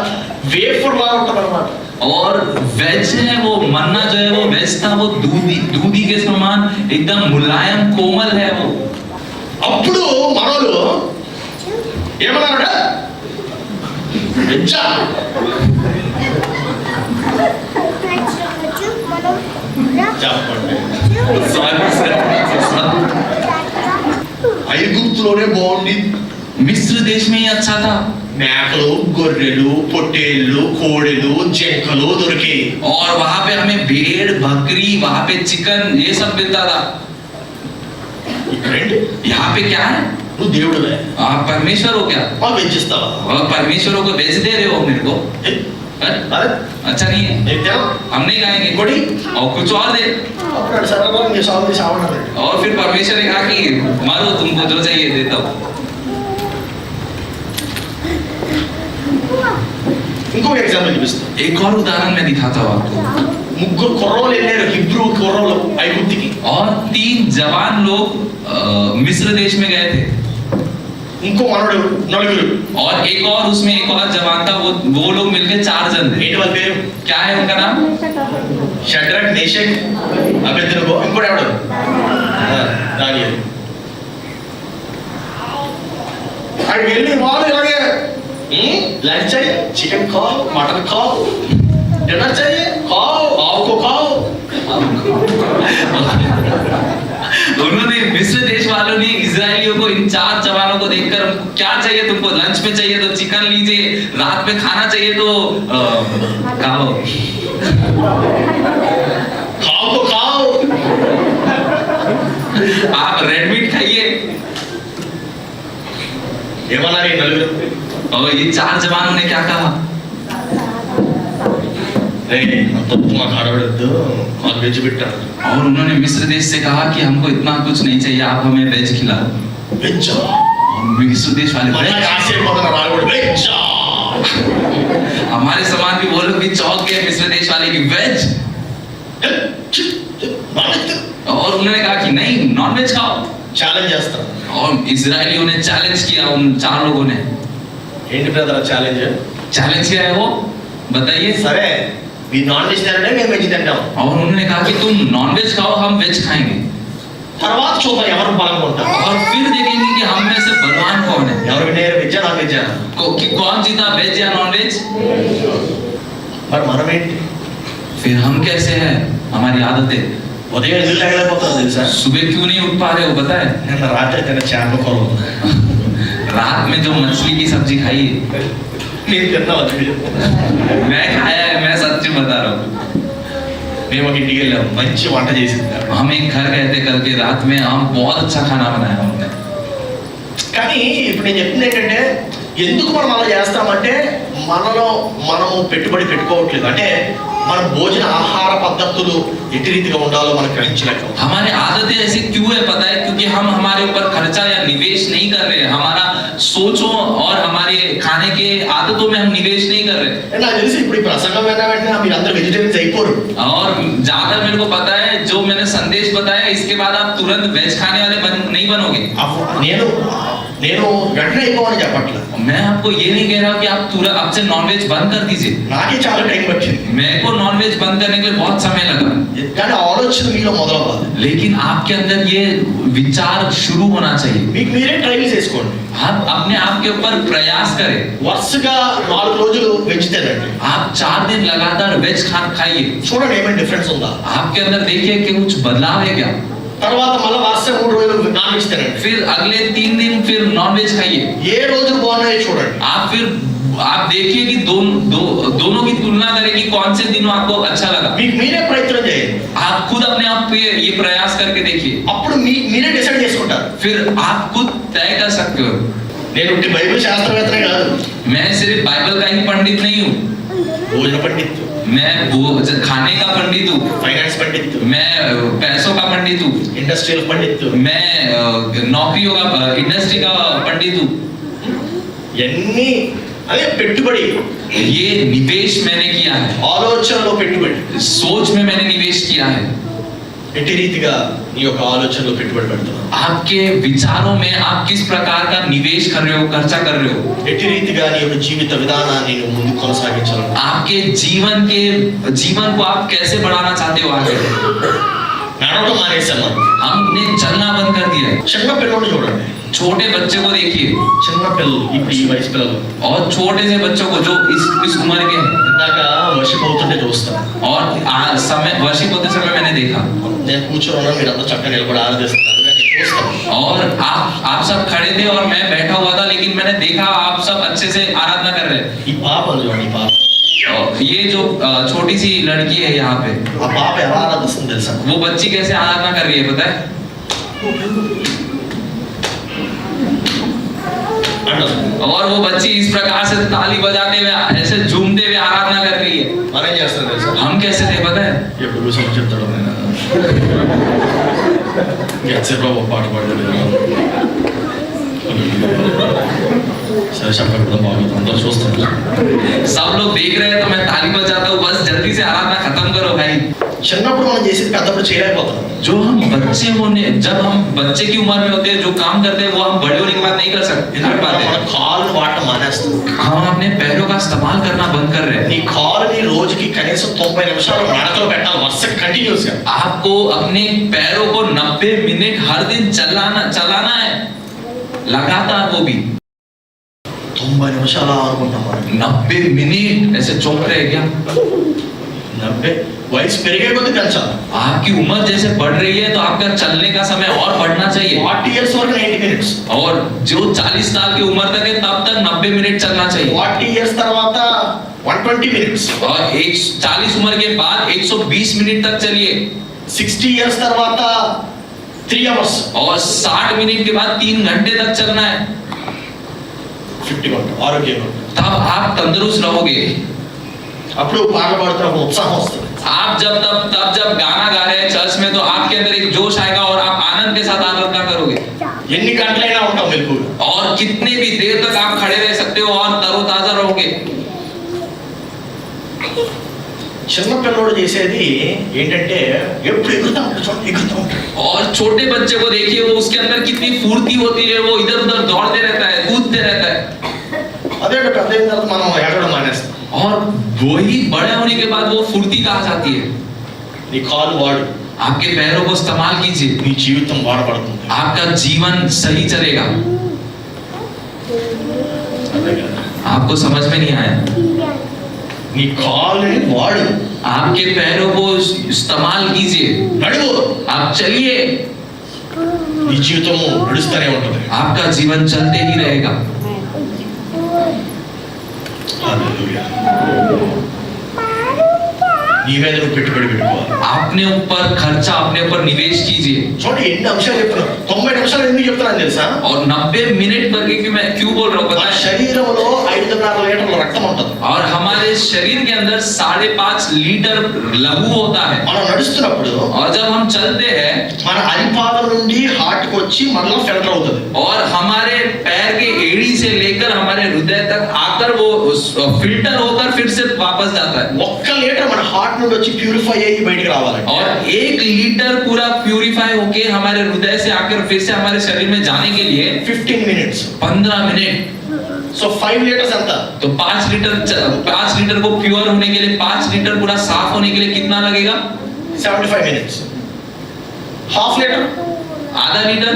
వేఫర్ లాగా ఉంటుంది అన్నమాట. और वेज है वो, मन्ना जो है वो वेज था, वो दूधी के समान एकदम मुलायम कोमल है वो. అప్పుడు మనోళ్ళు ఏమన్నారట? వెజ్జా? చెప్పండి. ఐగుప్తులోనే బాగుంది. मिस्र देश में ही अच्छा था. మేకలు, గొర్రెలు, పొట్టేళ్ళు, కోడెలు, జింకలు దొరికాయి. और वहां पे हमें भेड़, बकरी, वहां पे चिकन, ये सब मिलता था. ఇక్కడేంటి? यहाँ पे क्या है? నువ్వు దేవుడువే, आप परमेश्वर हो क्या? మాకు వెజ్ ఇస్తావా? और परमेश्वरों को वेज दे रहे हो मेरे को? అరే अच्छा नहीं है, నీకు తెలం? हम नहीं खाएंगे. ఇంకోటి और कुछ और दे. అప్పుడు సరళంగా నీ సాగు సావడం. और फिर परमेश्वर ने कहा कि मारो, तुमको जो चाहिए देता हूँ. ఇంకో ఎగ్జాంపుల్ చూపిస్తాను. एक और उदाहरण मैं दिखाता हूँ आपको. ముగ్గురు కుర్రోళ్ళు వెళ్ళారు, హిబ్రూ కుర్రోళ్ళు ఐగుప్తుకి. और 3 जवान लोग मिस्र देश में गए थे. ఇంకో మనోడు నలుగురు. और एक और उसमें एक और जवान था, वो लोग मिलके 4 जन थे. ఏంటి వాళ్ళ పేరు? क्या है उनका नाम? షడ్రక్, మేషక్, అబేద్నెగో. ఇంకోటి ఎవడు? దానియేలు. అక్కడికి వెళ్ళి వాళ్ళు ఇలాగే లంచ్ चाहिए, चिकन खाओ, मटन खाओ, डिनर चाहिए, खाओ, आपको खाओ. उन्होंने मिस्र देश वालों ने इजरायलियों को, इन 4 जवानों को देखकर, क्या चाहिए तुमको? लंच में चाहिए तो चिकन लीजिए, रात में खाना चाहिए तो खाओ. खाओ तो खाओ. आप रेड मीट खाइए. ఏమన్నారు ఈ నలుగురు? और ये 4 जवानों ने क्या कहा? తప్పు మాకు ఆడవడద్దు, మాకు వెజ్ పెట్టారు. और उन्होंने मिस्र देश से कहा कि हमको इतना कुछ नहीं चाहिए, आप हमें वेज खिलाओ. వెజ్ मिस्र देश वाले वेज. ఆశ్చర్యపోతున్నారు రాడు. వెజ్ हमारे समाज भी वो लोग भी चौंक गए, मिस्र देश वाले की वेज. और उन्होंने कहा कि नहीं, नॉन वेज खाओ. ఛాలెంజ్ చేస్తారు. और इजरायलियों ने चैलेंज किया, उन 4 लोगों ने. ఏంటి బ్రదర్ ఛాలెంజ్? चैलेंज किया है वो, बताइए. సరే మీ నాన్ వెజ్ తినండి, మేము వెజ్ తింటాం. और उन्होंने कहा कि तुम नॉन वेज खाओ, हम वेज खाएंगे. తర్వాత చూద్దాం ఎవరు బలంగా ఉంటారు. और फिर देखेंगे कि हम में से बलवान कौन है. ఎవరు వినేరు, వెజ్జా నాన్ వెజ్జా? कि कौन जीता, वेज या नॉन वेज. మరి మనం ఏంటి? फिर हम कैसे हैं, हमारी आदतें. ఉదయం ఎందుకు లేకపోతారు తెలుసా? सुबह क्यों नहीं उठ पा रहे हो, पता है? నిన్న రాత్రి తిన్న చేప కూర रात में जो मछली की सब्जी खाई है, నేను తిన్నావు. मैं खाया है, मैं सच्ची बता रहा हूँ. మేము ఒక ఇంటికి వెళ్ళాం, మంచి వంట చేసింది. हम एक घर गए थे कल के रात में, हम बहुत अच्छा खाना बनाया हमने. కానీ ఇప్పుడు నేను చెప్తుంది ఏంటంటే, ఎందుకు మనం అలా చేస్తామంటే మనలో మనము పెట్టుబడి పెట్టుకోవట్లేదు. అంటే మన భోజన ఆహార పద్ధతులు ఎట్టి రీతిగా ఉండాలో మనం గ్రహించలేక. हमारे आदतें ऐसी क्यों है, पता है? क्योंकि हम हमारे ऊपर खर्चा या निवेश नहीं कर रहे हैं. हमारा सोचों और हमारे खाने के आदतों में हम निवेश नहीं कर रहे. నాకు తెలిసి ఇప్పుడు ఈ ప్రసంగం విన్న వెంటనే మీరు అందరూ వెజిటేరియన్స్ అయిపోరు. और ज्यादा मेरे को पता है, जो मैंने संदेश बताया, इसके बाद आप तुरंत वेज खाने वाले नहीं बनोगे. నేను నేను వెంటనే అయిపోవని చెప్పట్లేదు. मैं आपको ये नहीं कह रहा कि आप तुरंत अब से नॉनवेज बंद कर दीजिए. నాకే చాలా టైం పట్టింది. मेरे को नॉनवेज बंद करने के लिए बहुत समय लगा. కానీ ఆలోచన మీలో మొదలవ్వాలి. लेकिन आपके अंदर ये विचार शुरू होना चाहिए. మీకు మీరే ట్రైల్ చేసుకోండి. आप अपने आप के ऊपर प्रयास करें. వరుసగా 4 రోజులు వెజ్ తినండి. आप 4 दिन लगातार वेज खाना खाइए. చూడండి ఏమైనా డిఫరెన్స్ ఉందా. आपके अंदर देखिए कि कुछ बदलाव है क्या. తర్వాత మళ్ళీ వరుసగా 3 రోజులు నాన్ వెజ్ తినండి. फिर अगले 3 दिन फिर नॉनवेज खाइए. ఏ రోజులు బాగున్నాయో చూడండి. आप देखिए कि दोनों की तुलना करें कि कौन से दिनों आपको अच्छा लगा. మీకు మీరే ప్రయత్నం చేయండి. आप खुद अपने आप पे ये प्रयास करके देखिए. అప్పుడు మీరే డిసైడ్ చేసుకుంటారు. फिर आप खुद तय कर सकते हो. నేను ఉట్టి బైబిల్ శాస్త్రవేత్తనే కాదు. मैं सिर्फ बाइबल का ही पंडित नहीं हूँ. భోజన పండిత్, मैं वो खाने का पंडित हूँ. ఫైనాన్స్ పండిత్, मैं पैसों का पंडित हूँ. ఇండస్ట్రియల్ పండిత్, मैं नौकरियों का इंडस्ट्री का पंडित हूँ. ఇవన్నీ అదే పెట్టుబడి. ये निवेश मैंने किया है. ఆలోచనలో పెట్టుబడి. सोच में मैंने निवेश किया है. ఎట్టి రీతిగా నీ యొక్క ఆలోచనలో పెట్టుబడి పెడుతున్నావు. आपके विचारों में आप किस प्रकार का निवेश कर रहे हो, खर्चा कर रहे हो. ఎట్టి రీతిగా నీ యొక్క జీవిత విధానాన్ని నువ్వు ముందుకు కొనసాగించాలి. आपके जीवन को आप कैसे बढ़ाना चाहते हो आगे. నడవడం మానేసామా. हमने चलना बंद कर दिया है. చిన్న పిల్లలు చూడండి. छोटे बच्चे को देखिए. చిన్న పిల్లలు, ఇప్పుడు ఈ వయసు పిల్లలు और छोटे से बच्चों को जो इस उम्र के हैं. ఇందాక వర్షిప్ అవుతుంటే చూస్తాను. और समय वर्षिप होते समय मैंने देखा. నేను కూర్చోను, మీరు అందరూ చక్కగా నిలబడి ఆరాధిస్తున్నారు, నేను చూస్తాను. और आप सब खड़े थे और मैं बैठा हुआ था, लेकिन मैंने देखा आप सब अच्छे से आराधना कर रहे हैं. ఈ పాపలు చూడండి, ఈ పాప, और ये जो छोटी सी लड़की है यहाँ पे, ఆ పాప ఎలా ఆరాధిస్తుంది తెలుసా. वो बच्ची कैसे आराधना कर रही है पता है. और वो बच्ची इस प्रकार से ताली बजाते हुए ऐसे झूमते हुए आराधना कर रही है. మనం ఏం చేస్తాం తెలుసా. हम कैसे थे पता है. ఎప్పుడు కూర్చొని చెప్తాడు నేను ఎంతసేపు ఒక పాట పాడలేదు. సరే చెప్పకూడదు, బాగుంది, అందరూ చూస్తారు. सब लोग देख रहे हैं तो मैं ताली बजाता हूँ, बस जल्दी से आराधना खत्म करो भाई. చిన్నప్పుడు మనం చేసేది పెద్దప్పుడు చేయలేకపోతాం. जो हम बच्चे होने, जब हम बच्चे की उम्र में होते हैं, जो काम करते हैं वो हम बड़े होने के बाद नहीं कर सकते, कर पाते. మన కాళ్ళు వాడటం మానేస్తాం. हम अपने पैरों का इस्तेमाल करना बंद कर रहे हैं. నీ కాలుని రోజుకి కనీసం 90 నిమిషాలు నడకలో పెట్టాలి, వరుసగా కంటిన్యూస్ గా. आपको अपने पैरों को 90 मिनट हर दिन चलाना है, लगातार. वो भी 90 నిమిషాలు అనుకుంటాం మనం. 90 मिनट ऐसे चौंक रहे हैं क्या. 90 వయసు పెరిగే కొద్ది పెంచాలి. आपकी उम्र जैसे बढ़ रही है तो आपका चलने का समय और बढ़ना चाहिए. 40 ఇయర్స్ వరకు 90 మినిట్స్. और जो 40 साल की उम्र तक है तब तक 90 मिनट चलना चाहिए. 40 ఇయర్స్ తర్వాత 120 మినిట్స్. और 40 उम्र के बाद 120 मिनट तक चलिए. 60 ఇయర్స్ తర్వాత 3 అవర్స్. और 60 मिनट के बाद 3 घंटे तक चलना है. 50 घंटे ఆరోగ్యంగా. तब आप तंदुरुस्त रहोगे. అప్పుడు పాట పాడుతున్న ఉత్సాహం వస్తుంది. आप जब गाना गा रहे हैं चर्च में तो आपके अंदर एक जोश आएगा और आप आनंद के साथ आराधना करोगे. ఎన్ని గంటలైనా ఉంటాం మెలకువగా. और कितने भी देर तक आप खड़े रह सकते हो और तरोताजा रहोगे. చిన్న పిల్లోడు చేసేది ఏంటంటే ఎప్పుడు ఎగురుతా ఉంటాడు, చూడండి ఎగురుతా ఉంటాడు. और छोटे बच्चे को देखिए, वो उसके अंदर कितनी फुर्ती होती है, वो इधर उधर दौड़ते रहता है, कूदते रहता है. అదే పెద్ద అయిన తర్వాత మనం ఎగరడం మానేస్తాం. और वही बड़े होने के बाद वो फुर्ती कहाँ जाती है. నీ కాలు వాడు, आपके पैरों को इस्तेमाल कीजिए, నీ జీవితం వాడబడుతుంది. आपका जीवन सही चलेगा. అదే కదా. आपको समझ में नहीं आया. నీ కాలుని వాడు, आपके पैरों को इस्तेमाल कीजिए, నడువు. आप चलिए. నీ జీవితము నడుస్తూనే ఉంటుంది. आपका जीवन चलते ही रहेगा. హల్లెలూయా. నీ మీద నువ్వు పెట్టుబడి పెట్టుకోవాలి. अपने ऊपर खर्चा, अपने ऊपर निवेश कीजिए. చూడండి ఎన్ని అంశాలు చెప్తున్నాను. 90 నిమిషాలు ఎందుకు చెప్తున్నాను తెలుసా. और 90 मिनट करके कि मैं क्यों बोल रहा हूँ మన पता है. శరీరంలో 5.5 లీటర్ల రక్తం ఉంటుంది. और हमारे शरीर के अंदर 5.5 लीटर लहू होता है. మనం నడుస్తున్నప్పుడు और जब हम चलते हैं మన అరిపాదం నుండి హార్ట్ కు వచ్చి మనలో ఫిల్టర్ అవుతుంది. और हमारे पैर के एड़ी से लेकर हमारे हृदय तक आकर वो फिल्टर होकर फिर से वापस जाता है. ఒక్క లీటర్ మన హార్ట్ నుండి వచ్చి ప్యూరిఫై అయ్యి బయటికి రావాలంటే और 1 लीटर पूरा प्यूरिफाई होके हमारे हृदय से आकर फिर से हमारे शरीर में जाने के लिए 15 minutes. 15 मिनट. సో 5 లీటర్స్ ఎంత? तो 5 लीटर को प्योर होने के लिए 5 लीटर पूरा साफ होने के लिए कितना लगेगा? 75 minutes. హాఫ్ లీటర్ आधा लीटर.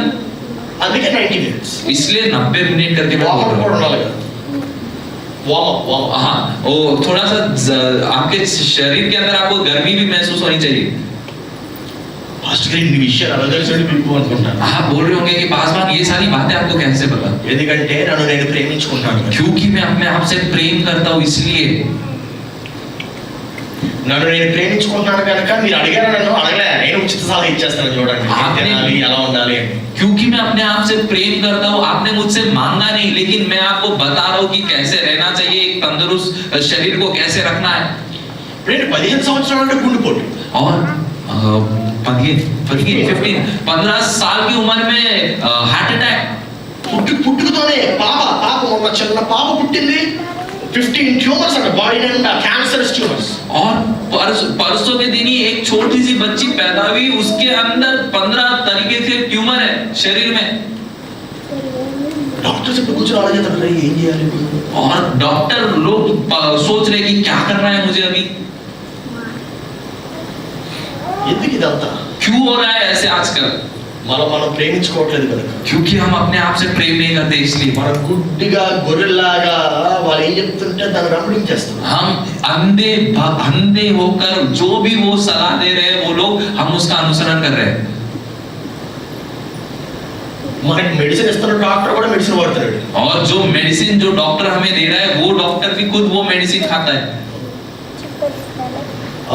అందుకే 90 minutes. इसलिए 90 मिनट करके मैं बोल వార్మ్ रहा కూడా हूँ. ఉండాలి కదా. Warm up. हाँ, वो थोड़ा सा आपके शरीर के अंदर आपको गर्मी भी महसूस होनी चाहिए. ఫస్ట్ ఇన్ని విషయాలు అలా తెలిసి మీకు అనుకుంటాను. आप बोल रहे होंगे कि पासवान ये सारी बातें आपको कैसे पता? ఎందుకంటే నన్ను నేను ప్రేమించుకుంటాను. क्योंकि मैं अपने आप से प्रेम करता हूँ इसलिए. నన్ను నేను ప్రేమించుకుంటున్నాను కనుక మీరు అడిగారు, నన్ను అడగలే, నేను ఉచిత సలహా ఇచ్చేస్తాను చూడండి ఏం తినాలి ఎలా ఉండాలి అని. क्योंकि मैं अपने आप से प्रेम करता हूँ, आपने मुझसे मांगा नहीं, लेकिन मैं आपको बता रहा हूँ कि कैसे रहना चाहिए, एक तंदुरुस्त शरीर को कैसे रखना है. ఇప్పుడు 15 సంవత్సరాల నుండి గుండెపోటు और 15 साल की उम्र में हार्ट अटैक. పుట్టుకతోనే పాప మొన్న చిన్న పాప పుట్టింది. 15 ట్యూమర్స్ అంట బాడీ నిండా క్యాన్సరస్ ట్యూమర్స్. और परसों के दिन ही एक छोटी सी बच्ची पैदा हुई, उसके अंदर 15 तरीके से ट्यूमर है शरीर में. డాక్టర్స్ ఇప్పుడు కూర్చొని ఆలోచిస్తారు ఏం చేయాలి. और डॉक्टर लोग सोच रहे कि क्या करना है मुझे अभी. ఎందుకు ఇదంతా? क्यों हो रहा है ऐसे आजकल? మనం ప్రేమించుకోవట్లేదు కనుక. क्योंकि हम अपने आप से प्रेम नहीं करते इसलिए. మనం గుడ్డిగా గొర్రెల్లాగా వాళ్ళు ఏం చెప్తుంటే దాన్ని వెంబడించేస్తాం. हम अंधे होकर जो भी वो सलाह दे रहे हैं वो लोग, हम उसका अनुसरण कर रहे हैं. మనకి మెడిసిన్ ఇస్తున్న డాక్టర్ కూడా మెడిసిన్ వాడుతున్నాడు. और जो मेडिसिन जो डॉक्टर हमें दे रहा है वो डॉक्टर भी खुद वो मेडिसिन खाता है.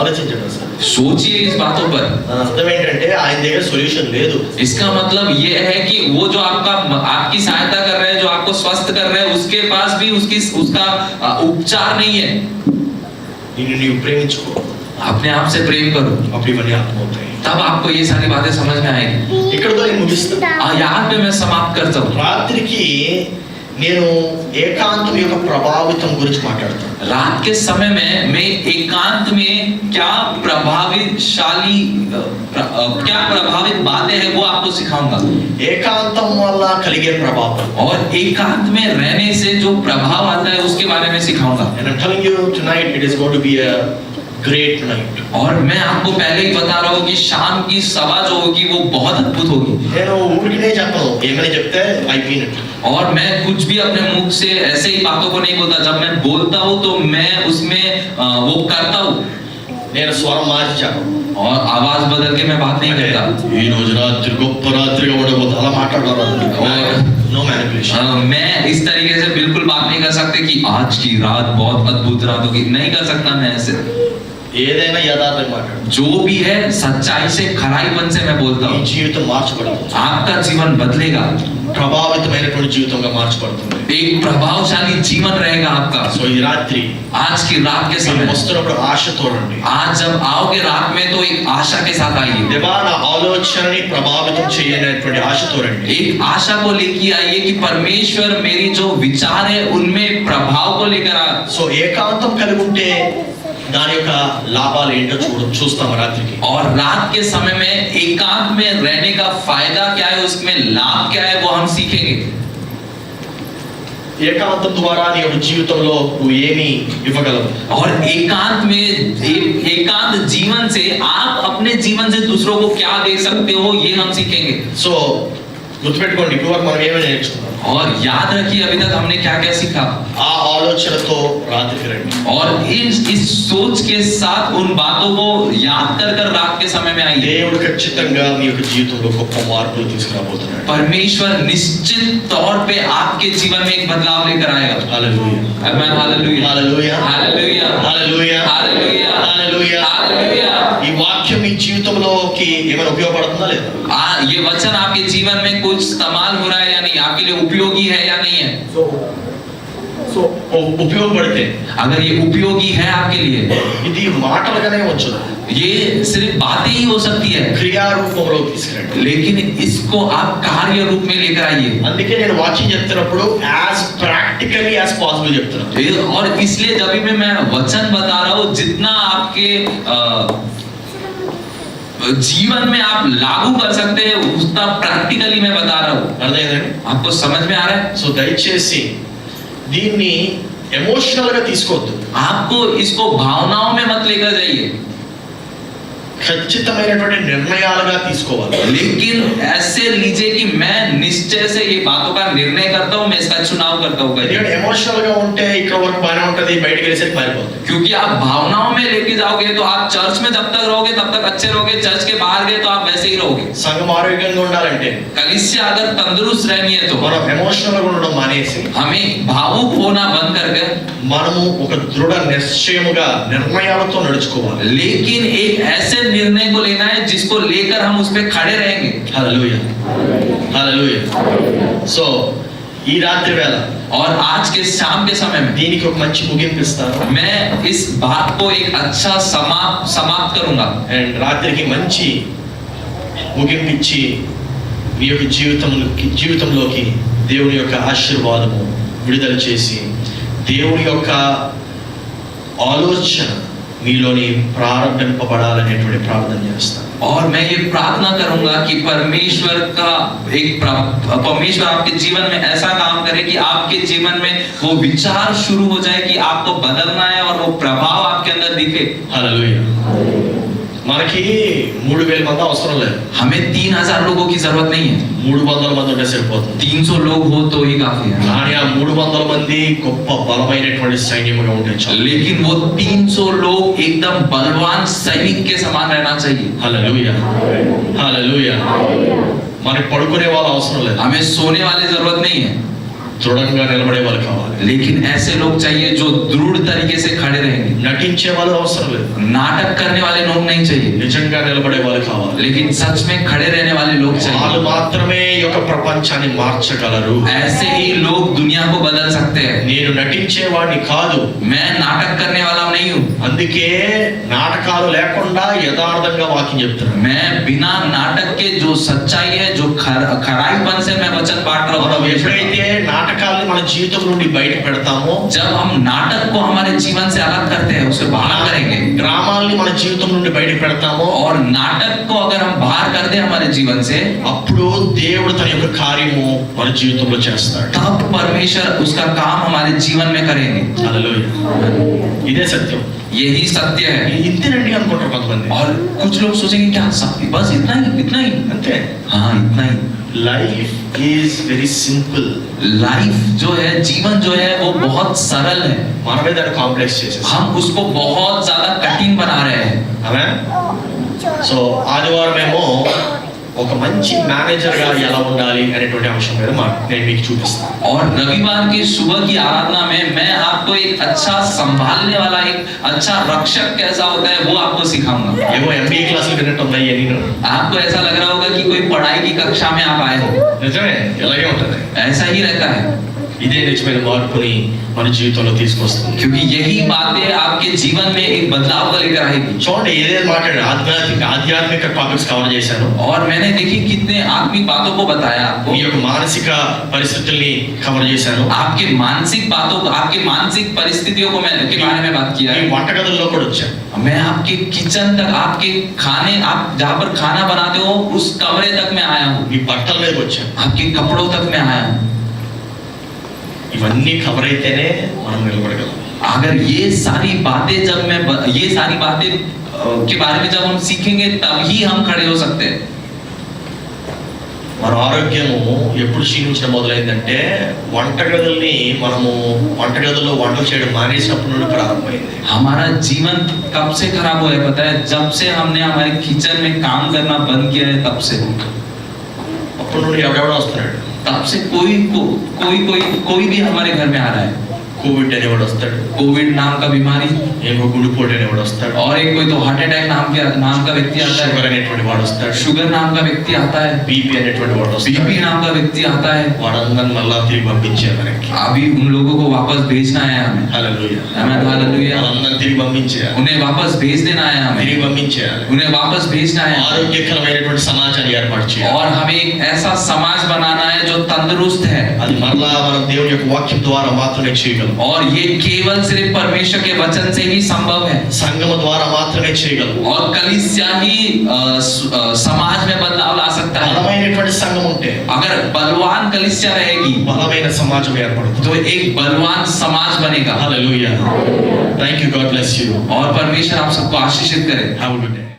ఆలోచించండి సార్. सोचिए इस बातों पर. అర్థం ఏంటంటే ఆయన దగ్గర సొల్యూషన్ లేదు. इसका मतलब ये है कि वो जो आपकी सहायता कर रहे हैं, जो आपको स्वस्थ कर रहे हैं, उसके पास भी उसका उपचार नहीं है. నిన్ను నీవు ప్రేమించుకో. अपने आप से प्रेम करो, అప్పుడు ఇవన్నీ అర్థమవుతాయి. तब आपको ये सारी बातें समझ में आएगी. ఇక్కడతో నేను ముగిస్తాను. यहाँ पे मैं समाप्त करता हूँ. రాత్రికి నేను ఏకాంతం యొక్క ప్రభావితం గురించి మాట్లాడతాను. रात के समय में मैं एकांत में क्या प्रभावित बातें हैं वो आपको सिखाऊंगा. ఏకాంతం వల్ల కలిగే ప్రభావం. और एकांत में रहने से जो प्रभाव आता है उसके बारे में सिखाऊंगा. And I'm telling you tonight it is going to be a great night. और मैं आपको पहले ही बता रहा हूँ कि शाम की सभा जो होगी वो बहुत अद्भुत होगी. నేను ఊరికినే చెప్పను, ఏమని చెప్తే I mean it. और मैं कुछ भी अपने मुख से ऐसे ही बातों को नहीं बोलता. जब मैं बोलता हूँ तो मैं उसमें वो करता हूँ. నేను స్వరం మార్చి చెప్పను. और आवाज बदल के मैं बात नहीं करता. ఈ రోజు రాత్రి గొప్ప రాత్రిగా ఉండబోతుంది అలా మాట్లాడారు. No manipulation. मैं इस तरीके से बिल्कुल बात नहीं कर सकते कि आज की रात बहुत अद्भुत रात होगी. नहीं कर सकता मैं ऐसे. ఏదైనా యథార్థంగా మాట్లాడు. जो भी है सच्चाई से, खराईपन से मैं बोलता ఈ हूँ. జీవితం మార్చబడుతుంది. आपका जीवन बदलेगा. ప్రభావితమైనటువంటి జీవితంగా మార్చబడుతుంది. एक प्रभावशाली जीवन रहेगा आपका. సో ఈ రాత్రి आज की रात के మీరు समय, వస్తున్నప్పుడు ఆశతో రండి. आज जब आओगे रात में तो एक आशा के साथ आइए. దేవా నా ఆలోచనని ప్రభావితం చేయనేటువంటి ఆశతో రండి. एक आशा को लेके आइए कि परमेश्वर मेरी जो विचार है उनमें प्रभाव को लेकर आ. సో ఏకాంతం కలిగి ఉంటే దాని యొక్క లాభాలు ఏంటో చూస్తాం రాత్రికి. और रात के समय में एकांत में रहने का फायदा क्या है, उसमें लाभ क्या है, वो हम सीखेंगे. ఏకాంతం ద్వారా నీ యొక్క జీవితంలో నువ్వు ఏమి ఇవ్వగలవు. और एकांत में एकांत जीवन से आप अपने जीवन से दूसरों को क्या दे सकते हो ये हम सीखेंगे. సో గుర్తుపెట్టుకోండి ఇప్పుడు వరకు మనం ఏమేమి నేర్చుకున్నాం. और याद रखिए अभी तक हमने क्या क्या सीखा. ఆ ఆలోచనతో రాత్రికి రండి. और इस सोच के साथ उन बातों को याद कर कर रात के समय में आइए. దేవుడు ఖచ్చితంగా మీ యొక్క జీవితంలో గొప్ప మార్పులు తీసుకురాబోతున్నాడు. परमेश्वर निश्चित तौर पे आपके जीवन में एक बदलाव लेकर आएगा. హల్లెలూయా. आमीन. हालेलुया. హల్లెలూయా. हालेलुया. హల్లెలూయా. हालेलुया. హల్లెలూయా. हालेलुया. ఈ వాక్యం మీ జీవితంలోకి ఏమైనా ఉపయోగపడుతుందా లేదా? ये वचन आपके जीवन में कुछ इस्तेमाल हो रहा है या नहीं, आपके लिए उपयोगी है या नहीं है. సో ఉపయోగపడితే अगर ये उपयोगी है आपके लिए, ఇది మాటలుగానే వచ్చదు. ये सिर्फ बातें ही हो सकती है, క్రియారూపంలో తీసుకురండి. लेकिन इसको आप कार्य रूप में लेकर आइए. అందుకే నేను వాక్యం చెప్తున్నప్పుడు యాజ్ ప్రాక్టికల్లీ యాజ్ పాసిబుల్ చెప్తున్నాను. और इसलिए जब भी मैं वचन बता रहा हूँ, जितना आपके जीवन में आप लागू कर सकते हैं उतना प्रैक्टिकली मैं बता रहा हूँ. అర్థమైందండి? आपको समझ में आ रहा है? సో దయచేసి దీన్ని ఎమోషనల్ గా తీసుకోవద్దు. आपको इसको भावनाओं में मत लेकर जाइए, ఖచ్చితమైనటువంటి నిర్ణయాలుగా తీసుకోవాలి. लेकिन ऐसे लीजिए कि मैं निश्चय से ये बातों का निर्णय करता हूँ, मैं इसका चुनाव करता हूँ. ఎందుకంటే ఎమోషనల్ గా ఉంటే ఇక్కడ వరకు బాగానే ఉంటది, బయటకు వెళ్ళేసరికి మారిపోతుంది. क्योंकि आप भावनाओं में लेके जाओगे तो आप चर्च में जब तक रहोगे तब तक अच्छे रहोगे, चर्च के बाहर गए तो आप वैसे ही रहोगे. సంఘం ఆరోగ్యంగా ఉండాలంటే कलीसिया अगर तंदुरुस्त रहनी है तो మనం ఎమోషనల్ గా ఉండడం మానేసి हमें भावुक होना बंद करके, మనము ఒక దృఢ నిశ్చయముగా నిర్ణయాలతో నడుచుకోవాలి. लेकिन एक ऐसे निर्णय को लेना है जिसको लेकर हम उस पे खड़े रहेंगे. హల్లెలూయా, హల్లెలూయా. సో ఈ రాత్రి వేళ और आज के शाम के समय में దీనికి ఒక మంచి ముగింపు ఇస్తాను. मैं इस बात को एक अच्छा समाप्त करूंगा. అండ్ రాత్రికి మంచి ముగింపు ఇచ్చి మీ యొక్క జీవితంలోకి దేవుని యొక్క ఆశీర్వాదము విడుదల చేసి దేవుని యొక్క ఆలోచన మీలోని ప్రారంభింపబడాలనేటువంటి ప్రార్థన చేస్తాను. और मैं ये प्रार्थना करूंगा कि परमेश्वर आपके जीवन में ऐसा काम करे कि आपके जीवन में वो विचार शुरू हो जाए कि आपको बदलना है और वो प्रभाव आपके अंदर दिखे. హల్లెలూయా. మనకి 3000 మంది అవసరం లేదు. हमें 3000 लोगों की जरूरत नहीं है, 300 మంది ఉంటే సరిపోతుంది. 300 लोग हो तो ही काफी है. కానీ ఆ 300 మంది గొప్ప బలమైనటువంటి సైన్యముగా ఉంటే చాలు. लेकिन वो 300 लोग एकदम बलवान सैनिक के समान रहना चाहिए. హల్లెలూయా, హల్లెలూయా. మనకి పడుకునే వాళ్ళు అవసరం లేదు, हमें सोने वाली जरूरत नहीं है, దృఢంగా నిలబడే వాళ్ళు కావాలి. लेकिन ऐसे लोग चाहिए जो दृढ़ तरीके से खड़े रहेंगे. నటించే వాళ్ళు అవసరం లేదు, नाटक करने वाले लोग नहीं चाहिए, నిజంగా నిలబడే వాళ్ళు కావాలి. लेकिन सच में खड़े रहने वाले लोग వాళ్ళు चाहिए. మాత్రమే ఈ యొక్క ప్రపంచాన్ని మార్చగలరు. ऐसे ही लोग दुनिया को बदल सकते हैं. నేను నటించేవాడిని కాదు, मैं नाटक करने वाला नहीं हूँ, అందుకే నాటకాలు లేకుండా యథార్థంగా వాక్యం చెప్తున్నాను. मैं बिना नाटक के जो सच्चाई है, जो खराईपन से मैं वचन बांट रहा మనం हूँ. ఎప్పుడైతే నాటకాలను మన జీవితం నుండి బయట పెడతామో, जब हम नाटक को हमारे जीवन से अलग करते हैं, उसे बाहर करेंगे, డ్రామాల్ని మన జీవితం నుండి బయట పెడతామో, और नाटक को अगर हम बाहर कर दें हमारे जीवन से, అప్పుడు దేవుడు తన యొక్క కార్యము మన జీవితంలో చేస్తాడు. तब परमेश्वर उसका काम हमारे जीवन में करेंगे. హల్లెలూయా. ఇదే సత్యం. यही सत्य है. ఇంతేనండి అనుకుంటారు కొంతమంది. और कुछ लोग सोचेंगे क्या बस इतना ही అంతే. हाँ इतना ही. Life is very simple. Life जो है, जीवन जो है वो बहुत सरल है. మనమే దాన్ని కాంప్లెక్స్ చేసేసాం. हम उसको बहुत ज्यादा कठिन बना रहे हैं. ఆమేన్. సో ఆదివారం ఏమో ఒక మంచి మేనేజర్ గా ఎలా ఉండాలి అనేటువంటి అంశం మీద నేను మీకు చూపిస్తాను. और रविवार की सुबह की आराधना में मैं आपको एक अच्छा संभालने वाला, एक अच्छा रक्षक कैसा होता है वो आपको सिखाऊंगा. ఏమో ఎంబీఏ క్లాసులు విన్నట్టుందా నేను? आपको ऐसा लग रहा होगा कि कोई पढ़ाई की कक्षा में आप आए हो. నిజమే, ఇలాగే ఉంటది. ऐसा ही रहता है, ఇదే నిజమైన మార్పుని మన జీవితంలో తీసుకొస్తుంది. क्योंकि यही बातें आपके जीवन में एक बदलाव को लेकर आएगी. చూడండి, ఏదైతే మాట్లాడారు ఆధ్యాత్మిక టాపిక్స్ కవర్ చేశాను. और मैंने देखी कितने आत्मिक बातों को बताया आपको. మీ యొక్క మానసిక పరిస్థితుల్ని కవర్ చేశాను. आपके मानसिक बातों को, आपके मानसिक परिस्थितियों को मैं के बारे में बात किया ఈ है. వంటగదుల్లో కూడా వచ్చాను. मैं आपके किचन तक, आपके खाने, आप जहाँ पर खाना बनाते हो उस कमरे तक मैं आया हूँ. మీ बట్టల మీదకి వచ్చాను. आपके कपड़ों तक मैं आया हूँ. ఇవన్నీ కవర్ అయితేనే మనం నిలబడగలం. अगर ये सारी बातें के बारे में जब हम सीखेंगे तभी हम खड़े हो सकते हैं. మన ఆరోగ్యము ఎప్పుడు క్షీణించడం మొదలైందంటే వంటగదుల్లో వంటలు చేయడం మానేసినప్పటి నుండి ప్రారంభమైంది. हमारा जीवन कब से खराब हुआ है पता है? जब से हमने हमारे किचन में काम करना बंद किया है, तब से. అప్పటి నుండి ఎవడెవడో వస్తున్నాడు. तब से कोई भी हमारे घर में आ रहा है. కోవిడ్ అనేవాడు వస్తాడు, कोविड नाम का बीमारी, ఇంకో గుండెపోటు అనేవాడు వస్తాడు, और एक कोई तो हार्ट अटैक नाम का व्यक्ति आता है, షుగర్ అనేటువంటి వాడు వస్తాడు, शुगर नाम का व्यक्ति आता है, బీపీ అనేటువంటి వాడు వస్తాడు. बीपी नाम का व्यक्ति आता है। వాడందరిని మళ్ళా తిరిగి పంపించారు మనకి. अभी उन लोगों को वापस भेजना है हमें। హల్లెలూయా. आमेन, हालेलुया। వాళ్ళందరిని తిరిగి పంపించారు, उन्हें वापस भेज देना है हमें, తిరిగి పంపించారు. उन्हें वापस भेजना है, ఆరోగ్యకరమైనటువంటి సమాజాన్ని ఏర్పాటు చేయాలి. और हमें एक ऐसा समाज बनाना है जो तंदुरुस्त है, అది మరలా మనం దేవుని యొక్క వాక్యం ద్వారా మాత్రమే చేయగలం. और ये केवल सिर्फ परमेश्वर के वचन से ही संभव है, సంఘం ద్వారా మాత్రమే చేయగలం. और कलीसिया ही समाज में बदलाव ला सकता है। బలమైనటువంటి సంఘం ఉంటే अगर बलवान कलीसिया रहेगी బలమైన సమాజం ఏర్పడుతుంది. तो एक बलवान समाज बनेगा। హల్లెలూయా. థాంక్యూ. God bless you. और परमेश्वर आप सबको आशीषित करे। Have a good day.